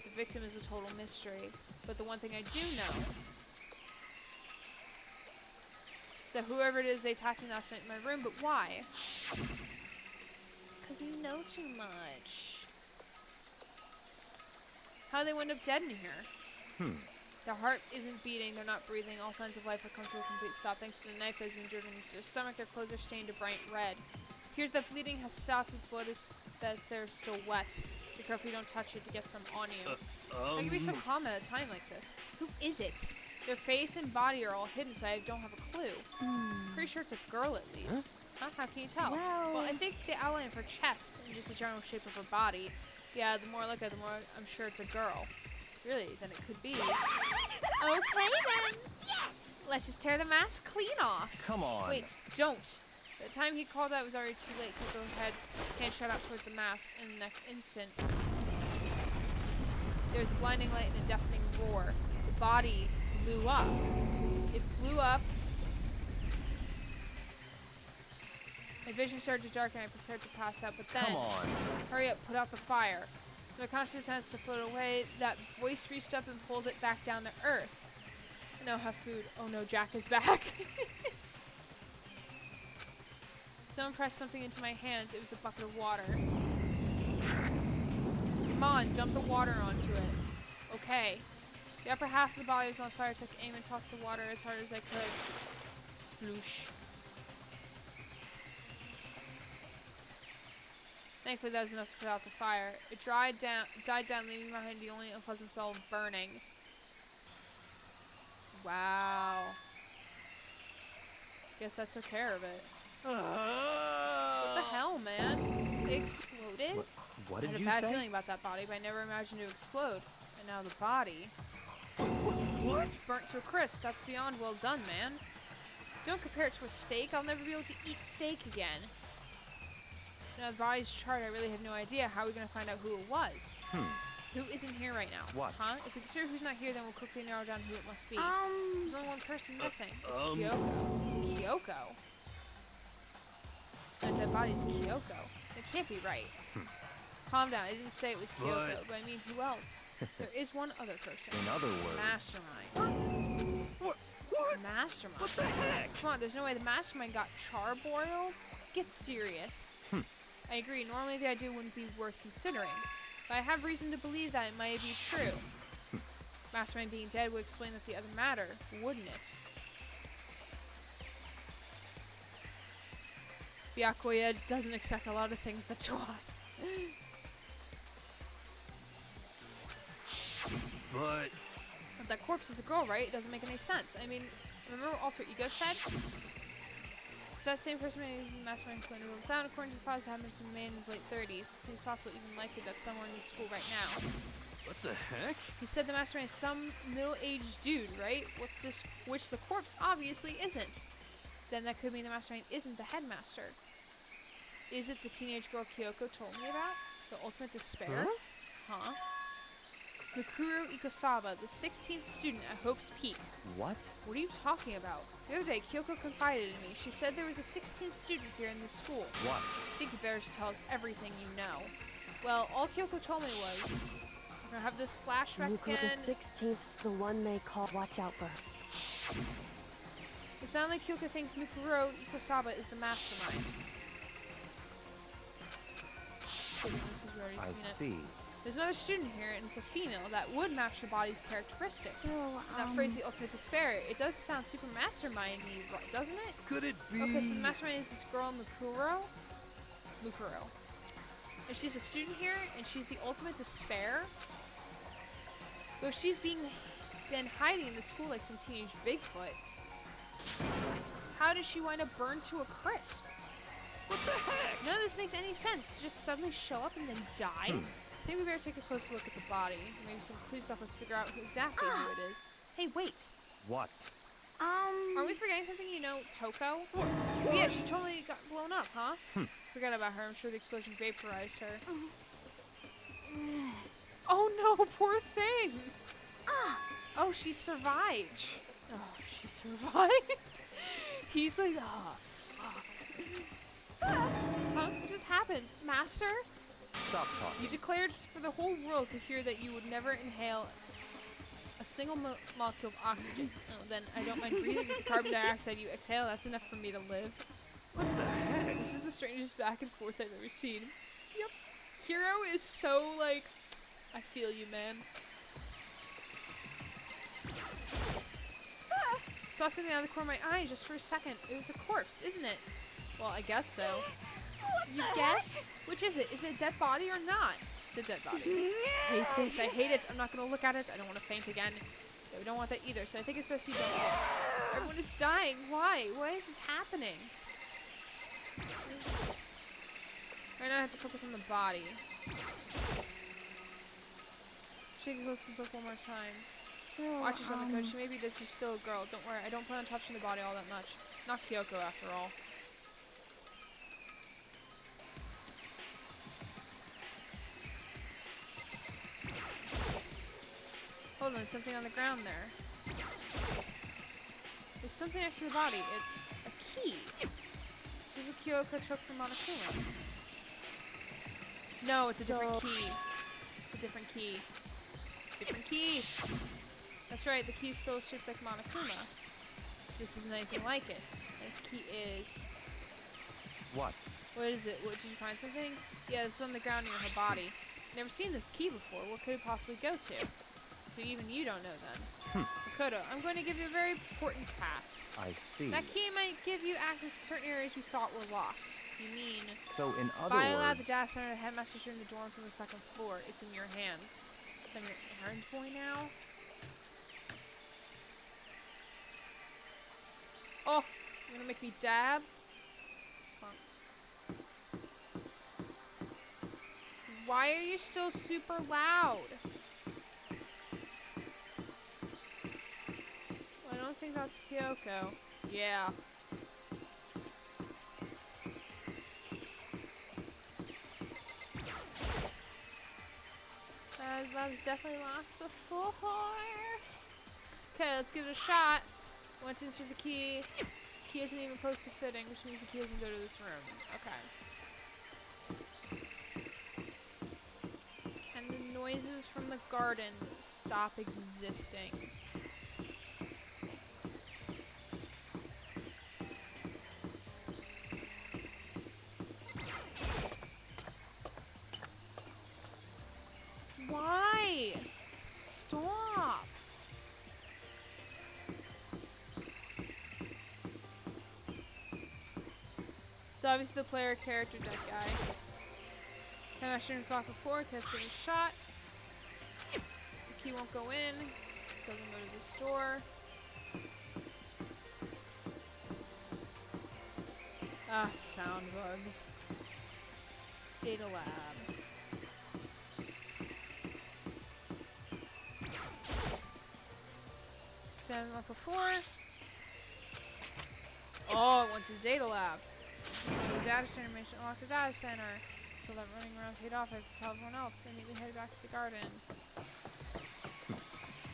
The victim is a total mystery. But the one thing I do know is that whoever it is, they attacked me last night in my room. But why? Because you know too much. How they wind up dead in here? Their heart isn't beating, they're not breathing, all signs of life have come to a complete stop thanks to the knife that has been driven into their stomach. Their clothes are stained a bright red. It appears that bleeding has stopped with blood that's there still wet. Be careful you don't touch it to get some on you. How can you be so calm at a time like this? Who is it? Their face and body are all hidden, so I don't have a clue. Pretty sure it's a girl at least. Huh? How can you tell? Well, I think the outline of her chest and just the general shape of her body. Yeah, the more I look at it, the more I'm sure it's a girl. Really, then it could be. Okay then. Yes. Let's just tear the mask clean off. Come on. Wait, don't. By the time he called out, it was already too late to go ahead and shot out towards the mask. In the next instant, there was a blinding light and a deafening roar. The body blew up. It blew up. My vision started to darken. I prepared to pass out, but then, Come on. hurry up, put out the fire. So my consciousness has to float away. That voice reached up and pulled it back down to earth. I now have food. Oh no, Jack is back. Someone pressed something into my hands. It was a bucket of water. Come on, dump the water onto it. Okay. The upper half of the body was on fire. I took aim and tossed the water as hard as I could. Sploosh. Thankfully, that was enough to put out the fire. It died down, leaving behind the only unpleasant smell of burning. Wow. Guess that took care of it. What the hell, man? It exploded? What I did had a you bad say? feeling about that body, but I never imagined it would explode. And now the body. What? It's burnt to a crisp. That's beyond well done, man. Don't compare it to a steak. I'll never be able to eat steak again. Now the body's charred, I really have no idea. How are we going to find out who it was? Who isn't here right now? What? Huh? If we consider who's not here, then we'll quickly narrow down who it must be. There's only one person missing. It's Kyoko. Kyoko? That dead body's Kyoko. It can't be right. Calm down. I didn't say it was Kyoko, but I mean, who else? There is one other person. In other words, Mastermind. What Mastermind. What the heck? Come on, there's no way the mastermind got charbroiled? Get serious. I agree, normally the idea wouldn't be worth considering, but I have reason to believe that it might be true. Mastermind being dead would explain that the other matter, wouldn't it? Byakuya doesn't expect a lot of things that dropped. But But that corpse is a girl, right? It doesn't make any sense. I mean, remember what Alter Ego said? If that same person made the mastermind plan to rule this out, according to the files, happened to a man in his late 30s. It seems possible, even likely, that someone in school right now. what the heck? He said the mastermind is some middle-aged dude, right? Which the corpse obviously isn't. Then that could mean the mastermind isn't the headmaster. Is it the teenage girl Kyoko told me about? The ultimate despair? Huh? Mikuru Ikosaba, the 16th student at Hope's Peak. What? What are you talking about? The other day, Kyoko confided in me. She said there was a 16th student here in this school. What? I think you better just tell us everything you know. Well, all Kyoko told me was, we're gonna have this flashback Mikuru again. the 16th's the one they call. Watch out for her. It sounds like Kyoko thinks Mikuru Ikosaba is the mastermind. Skipping this because we already I seen it. see. There's another student here, and it's a female that would match her body's characteristics. So, And that phrase, the ultimate despair, it does sound super mastermindy, doesn't it? Could it be? Okay, so the mastermind is this girl, Mukuro. And she's a student here, and she's the ultimate despair. Though she's been hiding in the school like some teenage Bigfoot. How did she wind up burned to a crisp? What the heck? None of this makes any sense. Just suddenly show up and then die? I think we better take a closer look at the body. Maybe some clues to help us figure out exactly who it is. Hey, wait. What? Are we forgetting something? You know, Toko? Oh, yeah, she totally got blown up, huh? Forget about her. I'm sure the explosion vaporized her. Oh no, poor thing! Oh, she survived. Oh, she survived. He's like, oh, fuck. Huh? What just happened? Master? Stop talking. You declared for the whole world to hear that you would never inhale a single molecule of oxygen. Oh, then I don't mind breathing the carbon dioxide you exhale. That's enough for me to live. What the heck? This is the strangest back and forth I've ever seen. Yep. Hero is so like, I feel you, man. Saw something out of the corner of my eye just for a second. It was a corpse, isn't it? Well, I guess so. You guess? Which is it? Is it a dead body or not? It's a dead body. I hate this. I hate it. I'm not going to look at it. I don't want to faint again. Yeah, we don't want that either, so I think it's best you don't look. Everyone is dying. Why? Why is this happening? Right now I have to focus on the body. Shake a close look one more time. So, Watch yourself, Coach. She may be that she's still a girl. Don't worry. I don't plan on touching the body all that much. Not Kyoko, after all. Hold on, there's something on the ground there. There's something next to the body. It's a key. This is what Kyoko took from Monokuma. No, it's a different key. It's a different key. Different key! That's right, the key is still shaped like Monokuma. This isn't anything like it. This key is... What? What is it? What, did you find something? Yeah, it's on the ground near her body. Never seen this key before. What could it possibly go to? So even you don't know then. Makoto, I'm going to give you a very important task. I see. That key might give you access to certain areas we thought were locked. You mean... So in other Biolab, words... the data center, the headmaster's room, the dorms on the second floor. It's in your hands. I'm your errand boy now? Oh! You're gonna make me dab? Huh. Why are you still super loud? Well, I don't think that's Kyoko. Yeah. That was definitely locked before. Okay, let's give it a shot. Went to insert the key. Key isn't even close to fitting, which means the key doesn't go to this room. Okay. Can the noises from the garden stop existing? obviously the player character dead guy. Time master room's locked before, because getting shot. The key won't go in. Doesn't go to this door. Ah, sound bugs. Data lab. Done like before. Oh, it went to the data lab. The data center mission unlocked the data center. So that running around paid off. I have to tell everyone else. I immediately headed back to the garden.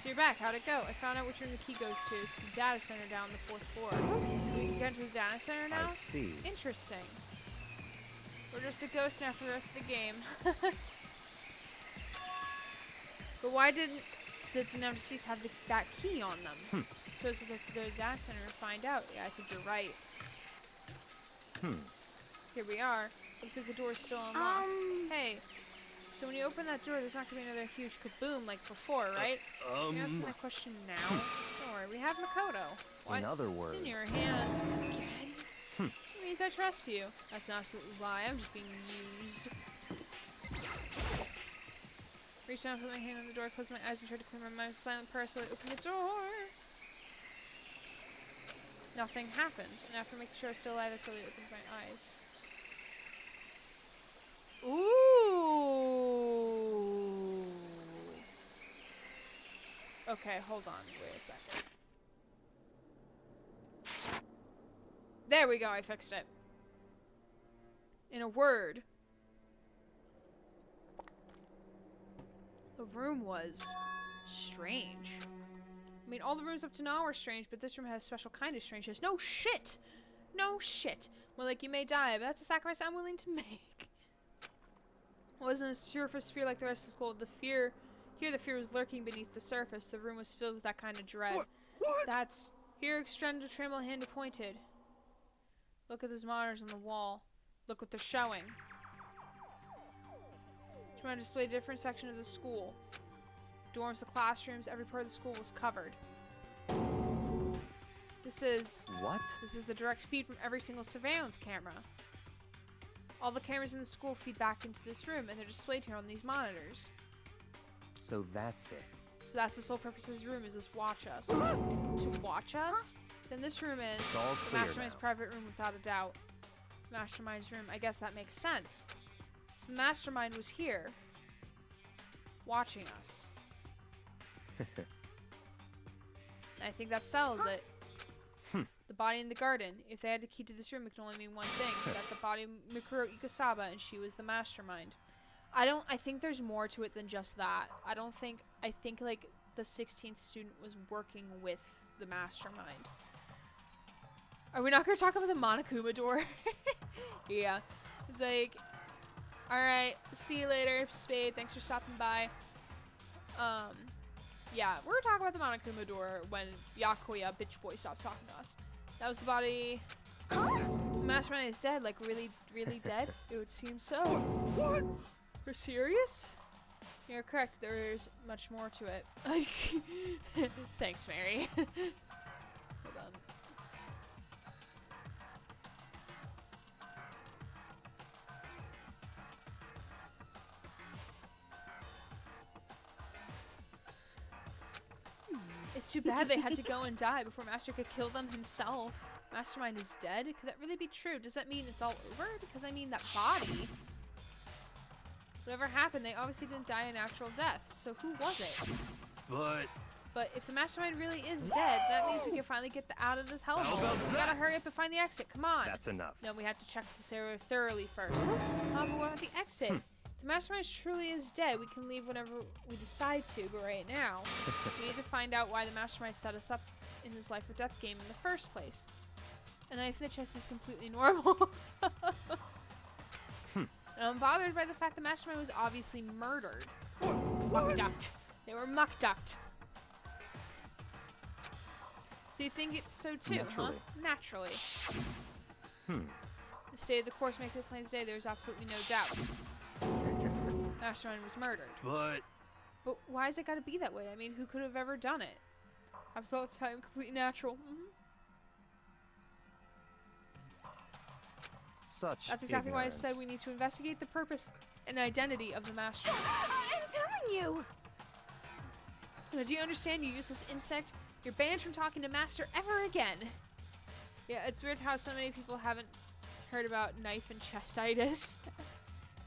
So you're back. How'd it go? I found out which room the key goes to. It's the data center down the 4th floor. We can get to the data center now? I see. Interesting. We're just a ghost now for the rest of the game. But why did the now deceased have that key on them? I suppose because to go to the data center and find out. Yeah, I think you're right. Here we are. Looks like the door's still unlocked. Hey, so when you open that door, there's not going to be another huge kaboom like before, right? You're asking that question now? Don't worry, we have Makoto. What? In other words, It's in your hands. Again? It means I trust you. That's an absolute lie. I'm just being used. Reach down, put my hand on the door, close my eyes, and try to clear my mind with a silent prayer so I open the door. Nothing happened, and after making sure I was still alive, I slowly opened my eyes. Ooh. Okay, hold on. Wait a second. There we go. I fixed it. In a word, the room was strange. I mean, all the rooms up to now are strange, but this room has a special kind of strangeness. No shit! No shit! Well, like, you may die, but that's a sacrifice I'm willing to make. It wasn't a surface fear like the rest of school. The fear was lurking beneath the surface. The room was filled with that kind of dread. What? That's... Here, extended a tremble hand pointed. Look at those monitors on the wall. Look what they're showing. Trying to display a different section of the school. Dorms, the classrooms, every part of the school was covered. This is the direct feed from every single surveillance camera. All the cameras in the school feed back into this room, and they're displayed here on these monitors. so that's it. So that's the sole purpose of this room, is this watch us. To watch us? Then this room is It's all the clear Mastermind's now. private room without a doubt. Mastermind's room, I guess that makes sense. So the Mastermind was here, watching us. I think that settles it. The body in the garden. If they had the key to this room, it can only mean one thing. That the body of Mikuro Ikosaba, and she was the Mastermind. I think there's more to it than just that. I think like the 16th student was working with the Mastermind. Are we not going to talk about the Monokuma door? Yeah. It's like, alright, see you later, Spade. Thanks for stopping by. Yeah, we're talking about the Monokuma door when Yakuya, bitch boy, stops talking to us. That was the body. The Mastermind is dead, like really, really dead? It would seem so. What? You're serious? You're correct, there's much more to it. Thanks, Mary. Hold on. It's too bad they had to go and die before Master could kill them himself. Mastermind is dead? Could that really be true? Does that mean it's all over? Because I mean, that body... Whatever happened, they obviously didn't die a natural death. So who was it? But if the Mastermind really is dead, that means we can finally get out of this hellhole. about We gotta hurry up and find the exit. Come on. That's enough. No, we have to check this area thoroughly first. But what about the exit? If the Mastermind truly is dead, we can leave whenever we decide to, but right now, we need to find out why the Mastermind set us up in this life or death game in the first place. A knife in the chest is completely normal. And I'm bothered by the fact the Mastermind was obviously murdered. Muck ducked. They were muck ducked. So you think it's so too, Naturally. huh? Naturally. The state of the course makes it plain as day. There's absolutely no doubt. Mastermind was murdered. But why has it got to be that way? I mean, who could have ever done it? Absolute time, completely natural. Such That's exactly why I said ignorance. we need to investigate the purpose and identity of the master. I'm telling you. Now, do you understand, you useless insect? You're banned from talking to Master ever again. Yeah, it's weird how so many people haven't heard about knife and chestitis.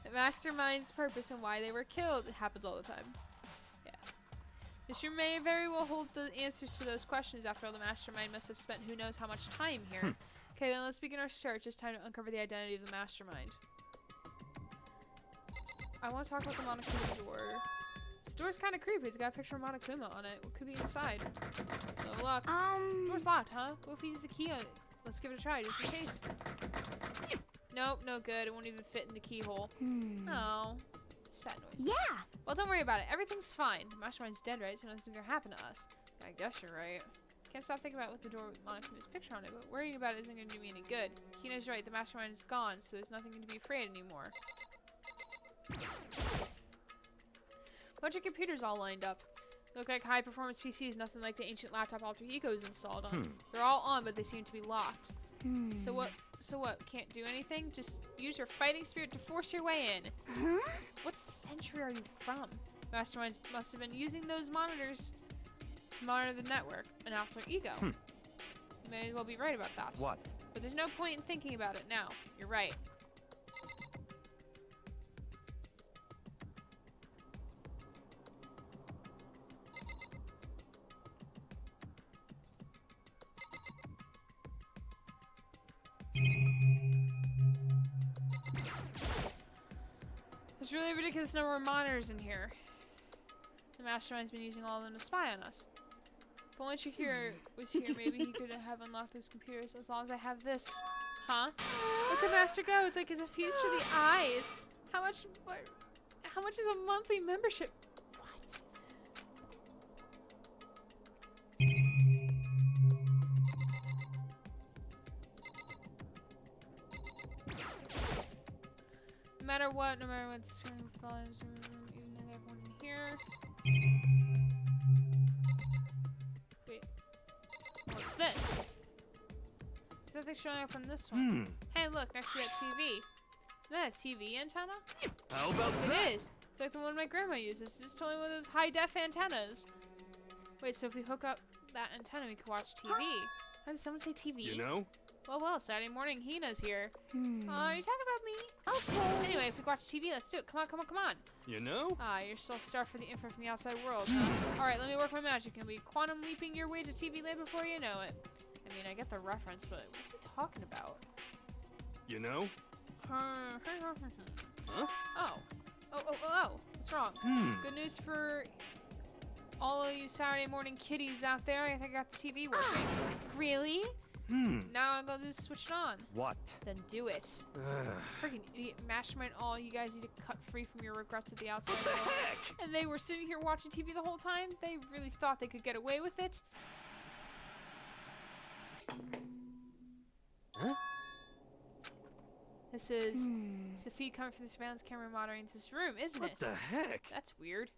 The Mastermind's purpose and why they were killed. It happens all the time. Yeah. This room may very well hold the answers to those questions. After all, the Mastermind must have spent who knows how much time here. Okay, then let's begin our search. It's time to uncover the identity of the Mastermind. I want to talk about the Monokuma door. This door's kind of creepy. It's got a picture of Monokuma on it. What could be inside? No luck. Door's locked, huh? What if we use the key on it? Let's give it a try, just in case. Nope, no good. It won't even fit in the keyhole. Oh. Sad noise. Yeah. Well, don't worry about it. Everything's fine. The Mastermind's dead, right? So nothing's gonna happen to us. I guess you're right. Can't stop thinking about what the door with Monokuma's picture on it, but worrying about it isn't gonna do me any good. Hina's right. The Mastermind is gone, so there's nothing to be afraid anymore. Bunch of computers all lined up. They look like high-performance PCs, nothing like the ancient laptop alter ego is installed on. They're all on, but they seem to be locked. So what? Can't do anything? Just use your fighting spirit to force your way in. Huh? What century are you from? Masterminds must have been using those monitors to monitor the network, an alter ego. You may as well be right about that. What? But there's no point in thinking about it now. You're right. There's really a ridiculous number of monitors in here. The Mastermind's been using all of them to spy on us. If only Chihiro was here, maybe he could have unlocked those computers as long as I have this. Huh? Let the Master go. It's like it's a feast for the eyes. How much is a monthly membership? What? No matter what, no matter what, the screen follows, even though everyone in here. Wait. What's this? Is that thing showing up on this one? Hey, look, next to that TV. Isn't that a TV antenna? How about that? It is. It's like the one my grandma uses. It's totally one of those high-def antennas. Wait, so if we hook up that antenna, we could watch TV. How did someone say TV? You know? Well, Saturday morning, Hina's here. Hmm. Are you talking about me? Okay. Anyway, if we watch TV, let's do it. Come on. You know? You're still starved for the info from the outside world, huh? Alright, let me work my magic. You'll be quantum leaping your way to TV land before you know it. I mean, I get the reference, but what's he talking about? You know? Huh? Huh? Oh. What's wrong? Good news for all of you Saturday morning kiddies out there. I think I got the TV working. Really? Now all I gotta do is switch it on. What? Then do it. Freaking idiot Mastermind, all you guys need to cut free from your regrets at the outside What the world. heck? And they were sitting here watching TV the whole time? They really thought they could get away with it? Huh? This is it's the feed coming from the surveillance camera monitoring this room, isn't What it? the heck? That's weird.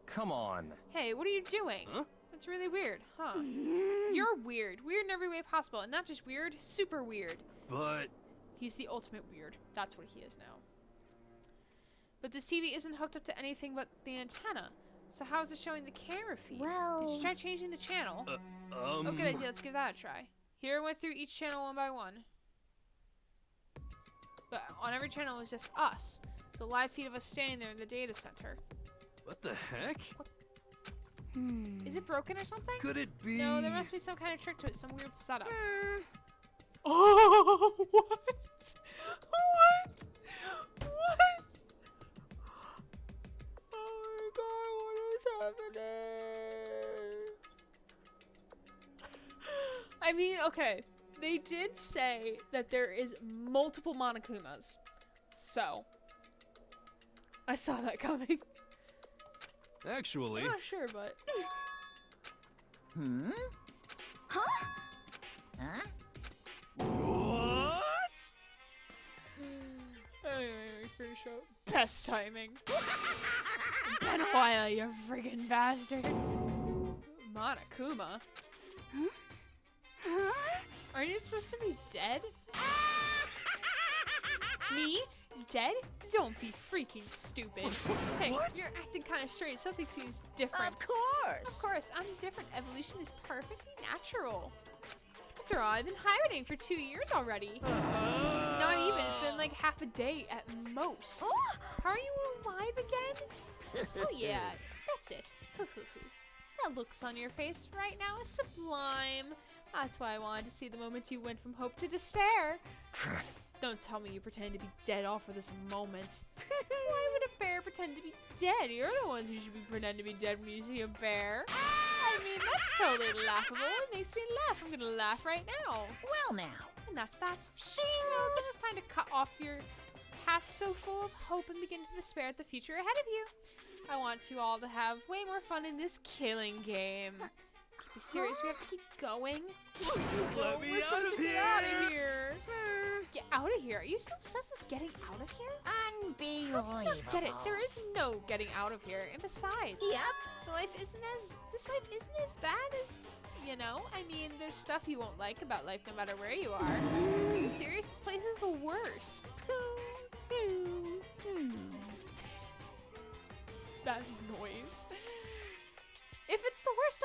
Come on. Hey, what are you doing? Huh? That's really weird, huh? You're weird. Weird in every way possible. And not just weird, super weird. But He's the ultimate weird. That's what he is now. But this TV isn't hooked up to anything but the antenna. So how is it showing the camera feed? Well- Did you try changing the channel? Oh, good idea. Let's give that a try. Here I went through each channel one by one. But on every channel it was just us. It's a live feed of us standing there in the data center. what the heck? Is it broken or something? Could it be? No, there must be some kind of trick to it, some weird setup. Oh, what? Oh my god, what is happening? I mean, okay. They did say that there is multiple Monokumas. So, I saw that coming. Actually, I'm not sure, but... Huh? what? Anyway, finish up. Best timing. Been a while, you friggin' bastards. Monokuma? Huh? Aren't you supposed to be dead? Me? Dead? Don't be freaking stupid. Hey, What? you're acting kind of strange. Something seems different. Of course. Of course, I'm different. Evolution is perfectly natural. After all, I've been hibernating for 2 years already. Not even. It's been like half a day at most. How are you alive again? Oh yeah, that's it. That looks on your face right now is sublime. That's why I wanted to see the moment you went from hope to despair. Don't tell me you pretend to be dead all for this moment. Why would a bear pretend to be dead? You're the ones who should be pretending to be dead when you see a bear. I mean, that's totally laughable. It makes me laugh. I'm gonna laugh right now. Well now. And that's that. Shing! Now it's almost time to cut off your past so full of hope and begin to despair at the future ahead of you. I want you all to have way more fun in this killing game. Be serious, we have to keep going. Let me We're out supposed of to get here. out of here. Get out of here? Are you so obsessed with getting out of here? Unbelievable. Get it? There is no getting out of here. And besides, Yep. this life isn't as bad as, you know? I mean, there's stuff you won't like about life no matter where you are. Are you serious? This place is the worst. That noise. If it's the worst,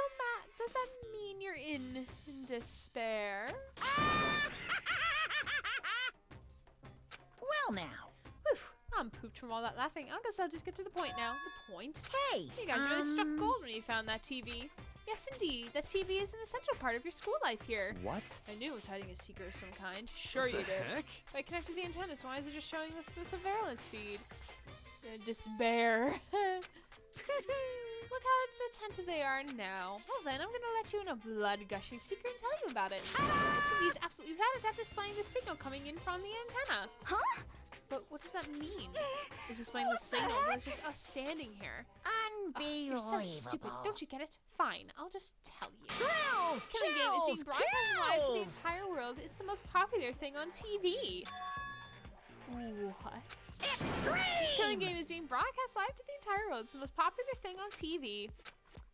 does that mean you're in despair? Well now. Whew, I'm pooped from all that laughing. I guess I'll just get to the point now. The point? Hey. You guys really struck gold when you found that TV. Yes, indeed. That TV is an essential part of your school life here. What? I knew it was hiding a secret of some kind. Sure you The did. heck? I connected the antenna, so why is it just showing us the surveillance feed? Despair. Look how attentive they are now. Well then, I'm gonna let you in a blood-gushing secret and tell you about it. The TV is absolutely without a doubt displaying the signal coming in from the antenna. Huh? But what does that mean? It's displaying the signal, but it's just us standing here. You're Unbelievable. so stupid. Don't you get it? Fine, I'll just tell you. Thrills, Killing Game is being chills, broadcast live to the kills. entire world. It's the most popular thing on TV. What? Extreme. This killing game is being broadcast live to the entire world. It's the most popular thing on TV.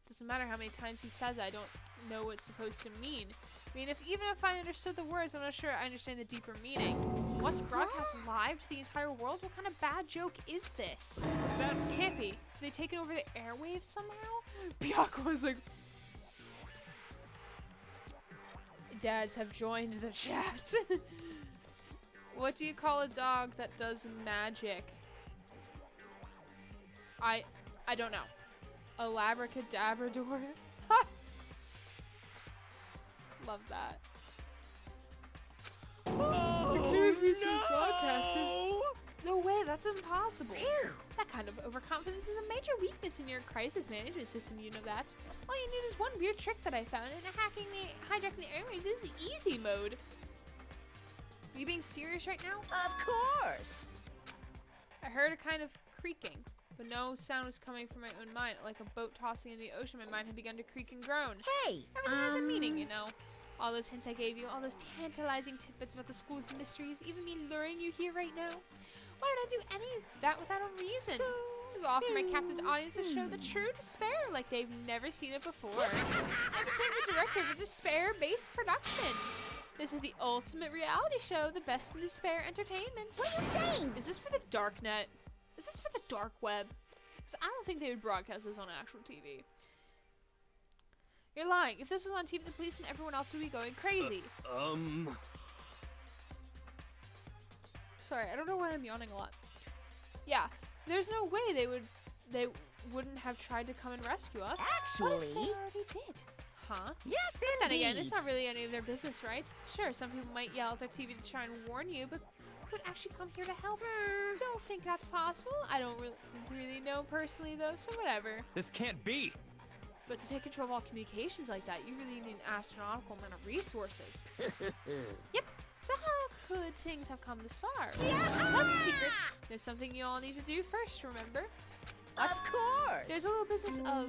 Doesn't matter how many times he says it, I don't know what it's supposed to mean. I mean, even if I understood the words, I'm not sure I understand the deeper meaning. What's broadcast live to the entire world? What kind of bad joke is this? That's Can't be. They taken over the airwaves somehow? Bianca was like... Dads have joined the chat. What do you call a dog that does magic? I don't know. A labracadabrador? Ha! Love that. No way, that's impossible. That kind of overconfidence is a major weakness in your crisis management system, you know that. All you need is one weird trick that I found, and hijacking the airwaves is easy mode. Are you being serious right now? Of course. I heard a kind of creaking, but no sound was coming from my own mind. Like a boat tossing in the ocean, my mind had begun to creak and groan. Hey. Everything has a meaning, you know. All those hints I gave you, all those tantalizing tidbits about the school's mysteries, even me luring you here right now. Why would I do any of that without a reason? It was all for my captive audience to show the true despair like they've never seen it before. I became the director of a despair-based production. This is the ultimate reality show, the best in despair entertainment. What are you saying? Is this for the dark net? Is this for the dark web? Because I don't think they would broadcast this on actual TV. You're lying. If this was on TV, the police and everyone else would be going crazy. Sorry, I don't know why I'm yawning a lot. Yeah, there's no way they wouldn't have tried to come and rescue us. What Actually. if they already did? Huh? Yes, Then indeed. again, it's not really any of their business, right? Sure, some people might yell at their TV to try and warn you, but who would actually come here to help? Don't think that's possible. I don't really know personally, though, so whatever. This can't be. But to take control of all communications like that, you really need an astronomical amount of resources. Yep. So how could things have come this far? That's a secret. There's something you all need to do first, remember? Of course. There's a little business of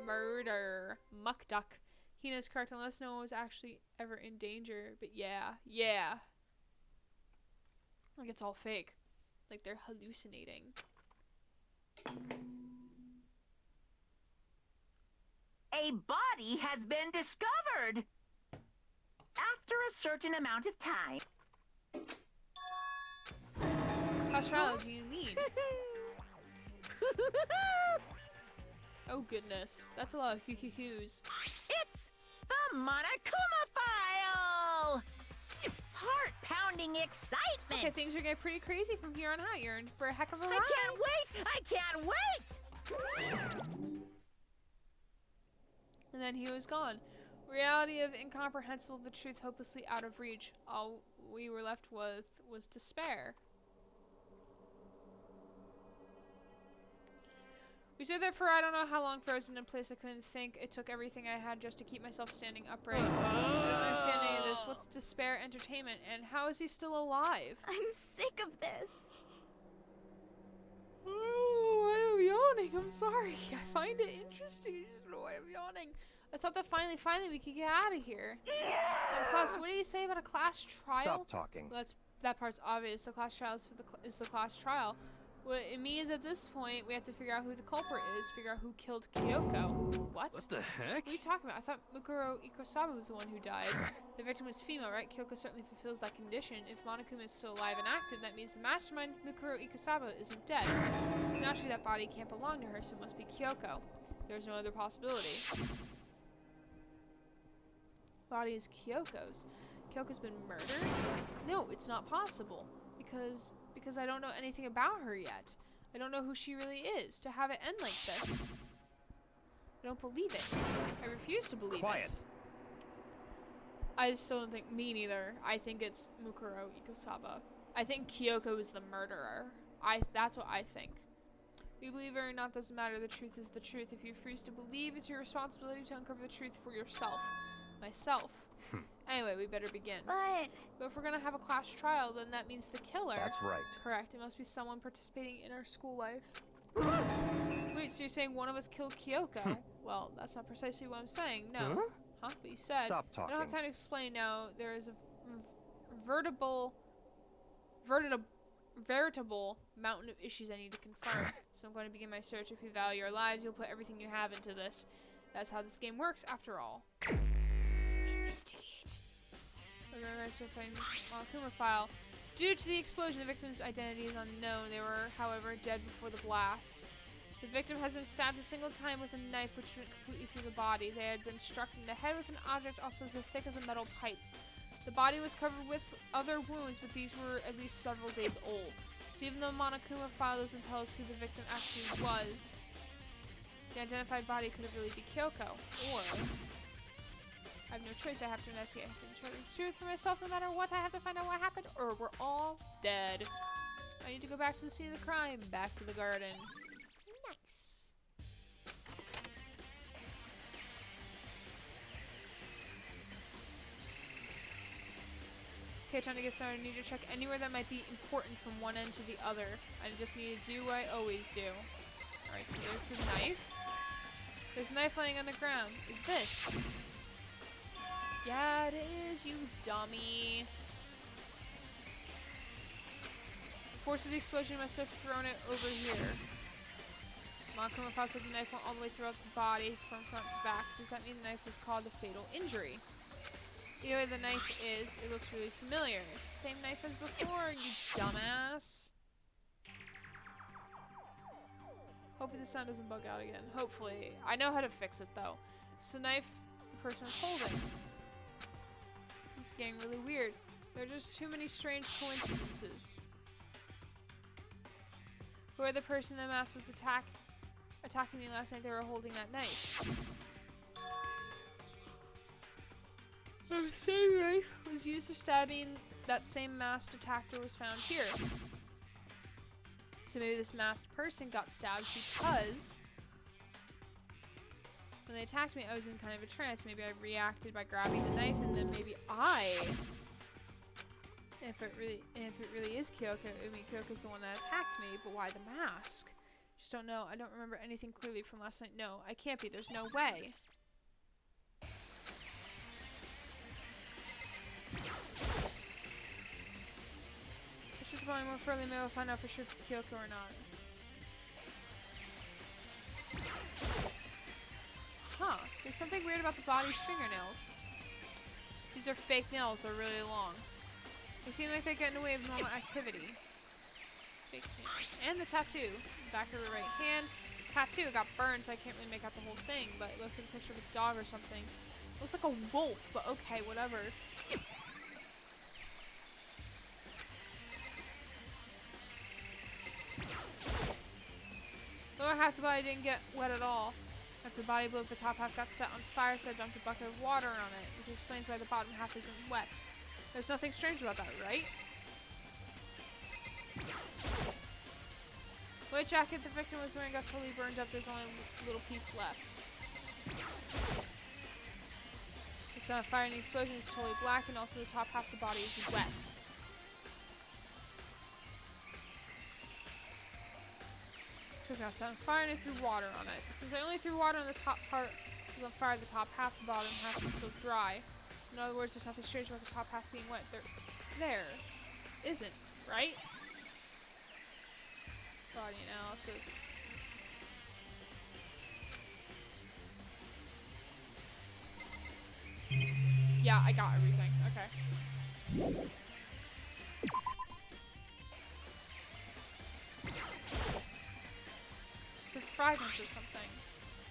murder. Muck Duck. He knows correct unless no one was actually ever in danger. But yeah. Like it's all fake. Like they're hallucinating. A body has been discovered. After a certain amount of time. Class trial do you mean? Oh goodness, that's a lot of hoo-hoo-hoos. It's the Monokuma file! Heart-pounding excitement! Okay, things are getting pretty crazy from here on out. You're in for a heck of a ride. I can't wait! I can't wait! And then he was gone. Reality of incomprehensible, the truth hopelessly out of reach. All we were left with was despair. We stood there for I don't know how long, frozen in place. I couldn't think. It took everything I had just to keep myself standing upright. I don't understand any of this. What's despair entertainment, and how is he still alive? I'm sick of this. Oh, I am yawning. I'm sorry. I find it interesting. I just don't know why I'm yawning. I thought that finally we could get out of here. And plus, what did he say about a class trial? Stop talking. Well, that part's obvious. The class trial is the class trial. What it means at this point, we have to figure out who the culprit is, figure out who killed Kyoko. What? What the heck? What are you talking about? I thought Mukuro Ikosaba was the one who died. The victim was female, right? Kyoko certainly fulfills that condition. If Monokuma is still alive and active, that means the mastermind, Mukuro Ikosaba, isn't dead. It's naturally that body can't belong to her, so it must be Kyoko. There's no other possibility. Body is Kyoko's. Kyoko's been murdered? No, it's not possible. Because I don't know anything about her yet. I don't know who she really is. To have it end like this. I don't believe it. I refuse to believe it. I still don't think me neither. I think it's Mukuro Ikosaba. I think Kyoko is the murderer. That's what I think. We believe it or not doesn't matter. The truth is the truth. If you refuse to believe, it's your responsibility to uncover the truth for yourself. Myself. Anyway, we better begin. But if we're gonna have a class trial, then that means the killer. That's right. Correct. It must be someone participating in our school life. Wait, so you're saying one of us killed Kyoko? Well, that's not precisely what I'm saying. No. Huh? But you said. Stop talking. I don't have time to explain now. There is a veritable mountain of issues I need to confirm. So I'm going to begin my search. If you value your lives, you'll put everything you have into this. That's how this game works, after all. Investigate. Monokuma file. Due to the explosion, the victim's identity is unknown. They were, however, dead before the blast. The victim has been stabbed a single time with a knife which went completely through the body. They had been struck in the head with an object also as thick as a metal pipe. The body was covered with other wounds, but these were at least several days old. So even though Monokuma file doesn't tell us who the victim actually was, the identified body could have really been Kyoko, or I have no choice. I have to investigate. I have to ensure the truth for myself no matter what. I have to find out what happened, or we're all dead. I need to go back to the scene of the crime, back to the garden. Nice. Okay, time to get started. I need to check anywhere that might be important from one end to the other. I just need to do what I always do. Alright, so there's the knife. There's a knife laying on the ground. Is this? Yeah, it is, you dummy. The force of the explosion must have thrown it over here. Monokuma file said the knife went all the way throughout the body from front to back. Does that mean the knife was caused a fatal injury? Either way the knife is, it looks really familiar. It's the same knife as before, you dumbass. Hopefully the sound doesn't bug out again. Hopefully. I know how to fix it though. It's the knife the person was holding. This is getting really weird. There are just too many strange coincidences. Who are the person the mask was attacking me last night? They were holding that knife. The same knife was used to stabbing. That same masked attacker was found here. So maybe this masked person got stabbed because when they attacked me, I was in kind of a trance. Maybe I reacted by grabbing the knife, and then maybe if it really is Kyoko, I mean Kyoko's the one that attacked me, but why the mask? Just don't know. I don't remember anything clearly from last night. No, I can't be. There's no way. I should probably more thoroughly maybe I'll find out for sure if it's Kyoko or not. Huh. There's something weird about the body's fingernails. These are fake nails. They're really long. They seem like they get in the way of normal activity. Fake nails. And the tattoo. Back of her right hand. The tattoo got burned, so I can't really make out the whole thing, but it looks like a picture of a dog or something. It looks like a wolf, but okay, whatever. Lower half the body didn't get wet at all. After the body blew up, the top half got set on fire, so I dumped a bucket of water on it, which explains why the bottom half isn't wet. There's nothing strange about that, right? White jacket the victim was wearing got totally burned up. There's only a little piece left. The sound of fire and the explosion is totally black, and also the top half of the body is wet. Because I set on fire and I threw water on it. Since I only threw water on the top part, was on fire, the top half, the bottom half is still dry. In other words, there's nothing strange about the top half being wet. There isn't, right? Body analysis. Yeah, I got everything. Okay. Fragments or something.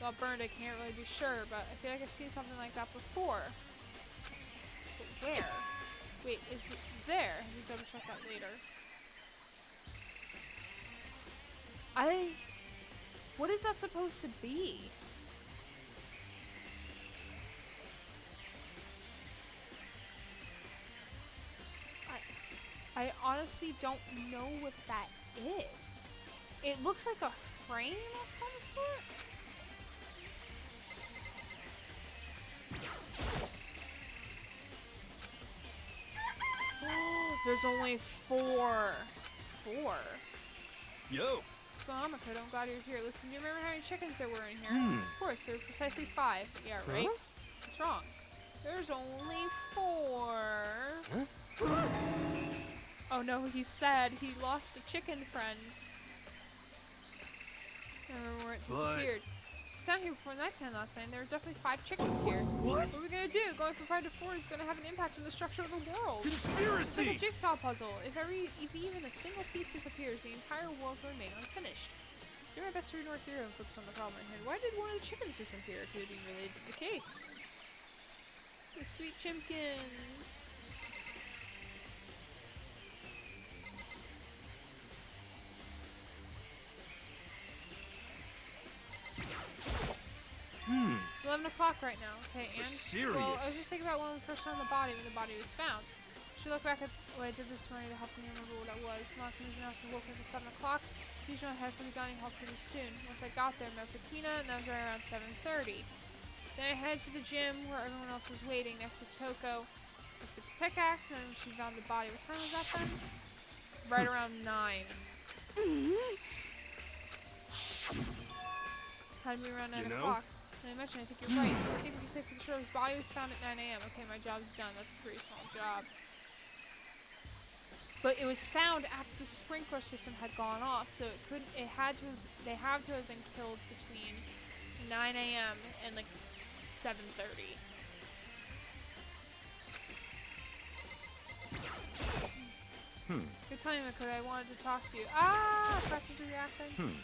Well, burned, I can't really be sure, but I feel like I've seen something like that before. But where? Wait, is it there? I need to double check that later. What is that supposed to be? I honestly don't know what that is. It looks like a frame of some sort? There's only 4. 4? Yo! What's going on, Makoto? I'm glad you're here. Listen, do you remember how many chickens there were in here? Of course, there were precisely 5. Yeah, right? Huh? What's wrong? There's only 4. Huh? Oh no, he said he lost a chicken friend. I remember where it disappeared. Just down here before nighttime last night, and there were definitely 5 chickens here. What? What are we gonna do? Going from 5 to 4 is gonna have an impact on the structure of the world. It's like Conspiracy! a jigsaw puzzle. If even a single piece disappears, the entire world will remain unfinished. Do my best to ignore hero and focus on the problem at hand. Why did one of the chickens disappear? Could it be related to the case? The sweet chimpkins. It's 11 o'clock right now. Okay, and Serious? well, I was just thinking about when we first found the body, when the body was found. Should look back at what I did this morning to help me remember what I was. Malcolm was announced and woke up at 7 o'clock. So usually I head for the dining hall pretty soon. Once I got there, I met Patina, and that was right around 7:30. Then I headed to the gym where everyone else was waiting next to Toko. Let's get the pickaxe, and then she found the body. What time was that then? Right around 9. Had me around 9 o'clock. And I mentioned, I think you're right. So I think we can say for sure his body was found at 9 a.m. Okay, my job's done. That's a pretty small job. But it was found after the sprinkler system had gone off, so they had to have been killed between 9 a.m. and like 7:30. Good timing, Makoto. I wanted to talk to you. I forgot to react then.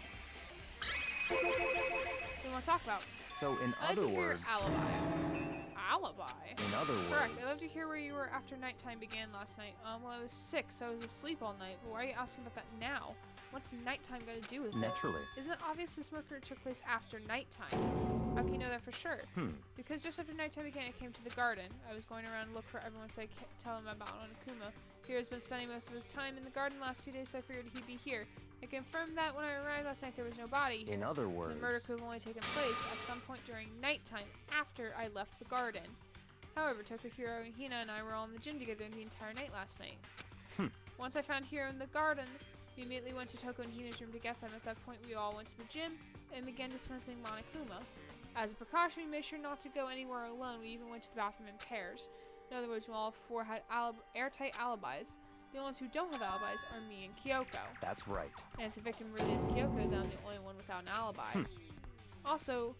What do you want to talk about? So, in I'd like other to hear your words... alibi. Alibi? In other words... Correct. I'd love to hear where you were after nighttime began last night. Well, I was sick, so I was asleep all night. But why are you asking about that now? What's nighttime got to do with it? Naturally. Isn't it obvious this murder took place after nighttime? How can you know that for sure? Because just after nighttime began, I came to the garden. I was going around to look for everyone so I could tell him about Onokuma. Hero's been spending most of his time in the garden the last few days, so I figured he'd be here. I confirmed that when I arrived last night there was no body. In other words... So the murder could have only taken place at some point during nighttime after I left the garden. However, Tokuhiro and Hina and I were all in the gym together the entire night last night. Once I found Hiro in the garden, we immediately went to Toko and Hina's room to get them. At that point, we all went to the gym and began dismantling Monokuma. As a precaution, we made sure not to go anywhere alone. We even went to the bathroom in pairs. In other words, we all 4 had airtight alibis. The only ones who don't have alibis are me and Kyoko. That's right. And if the victim really is Kyoko, then I'm the only one without an alibi. Also,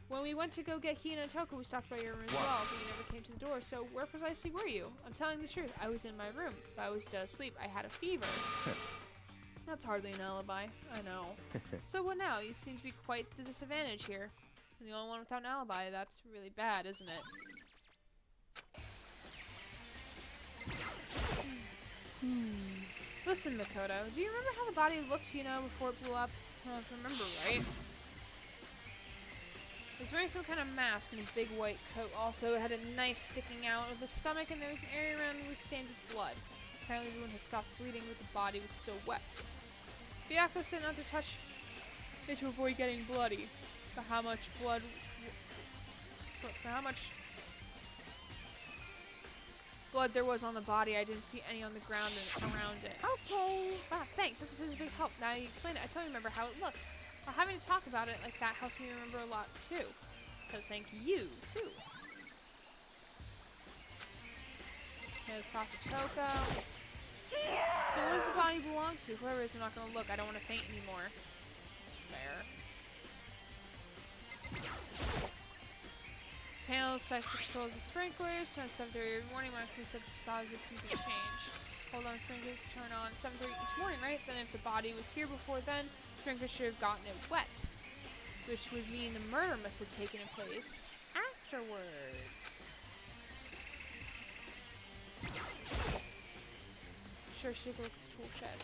when we went to go get Hina and Toko, we stopped by your room as well, but you never came to the door, so where precisely were you? I'm telling the truth, I was in my room, but I was dead asleep. I had a fever. That's hardly an alibi. I know. So what now? You seem to be quite the disadvantage here. You're the only one without an alibi. That's really bad, isn't it? Listen, Makoto, do you remember how the body looked, you know, before it blew up? If I remember right. It was wearing some kind of mask and a big white coat. Also, it had a knife sticking out of the stomach, and there was an area around it was stained with blood. Apparently, the wound had stopped bleeding, but the body was still wet. Byakuya said not to touch it to avoid getting bloody. For how much blood... For how much blood there was on the body, I didn't see any on the ground and around it. Okay. Wow, thanks. That's a big help. Now you explained it. I totally remember how it looked. Well, having to talk about it like that helps me remember a lot, too. So thank you, too. Okay, let's talk to Toko. So what does the body belong to? Whoever it is, I'm not going to look. I don't want to faint anymore. Fair. Panels starts to control the sprinklers. Turn 7:30 every morning. When I said facades would keep it change. Hold on, sprinklers turn on 7:30 each morning, right? Then if the body was here before then, sprinklers should have gotten it wet. Which would mean the murder must have taken place afterwards. Sure, should take a look at the tool shed.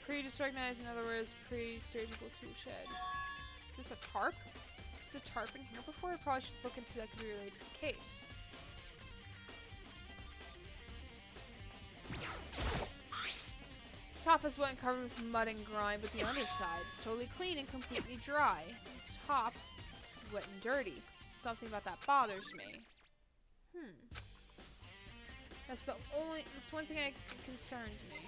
Pre-disorganized, in other words, pre-stereotypical tool shed. Is this a tarp? Is the tarp in here before? I probably should look into that, could be related to the case. Top is wet and covered with mud and grime, but the underside is totally clean and completely dry. The top is wet and dirty. Something about that bothers me. That's one thing that concerns me.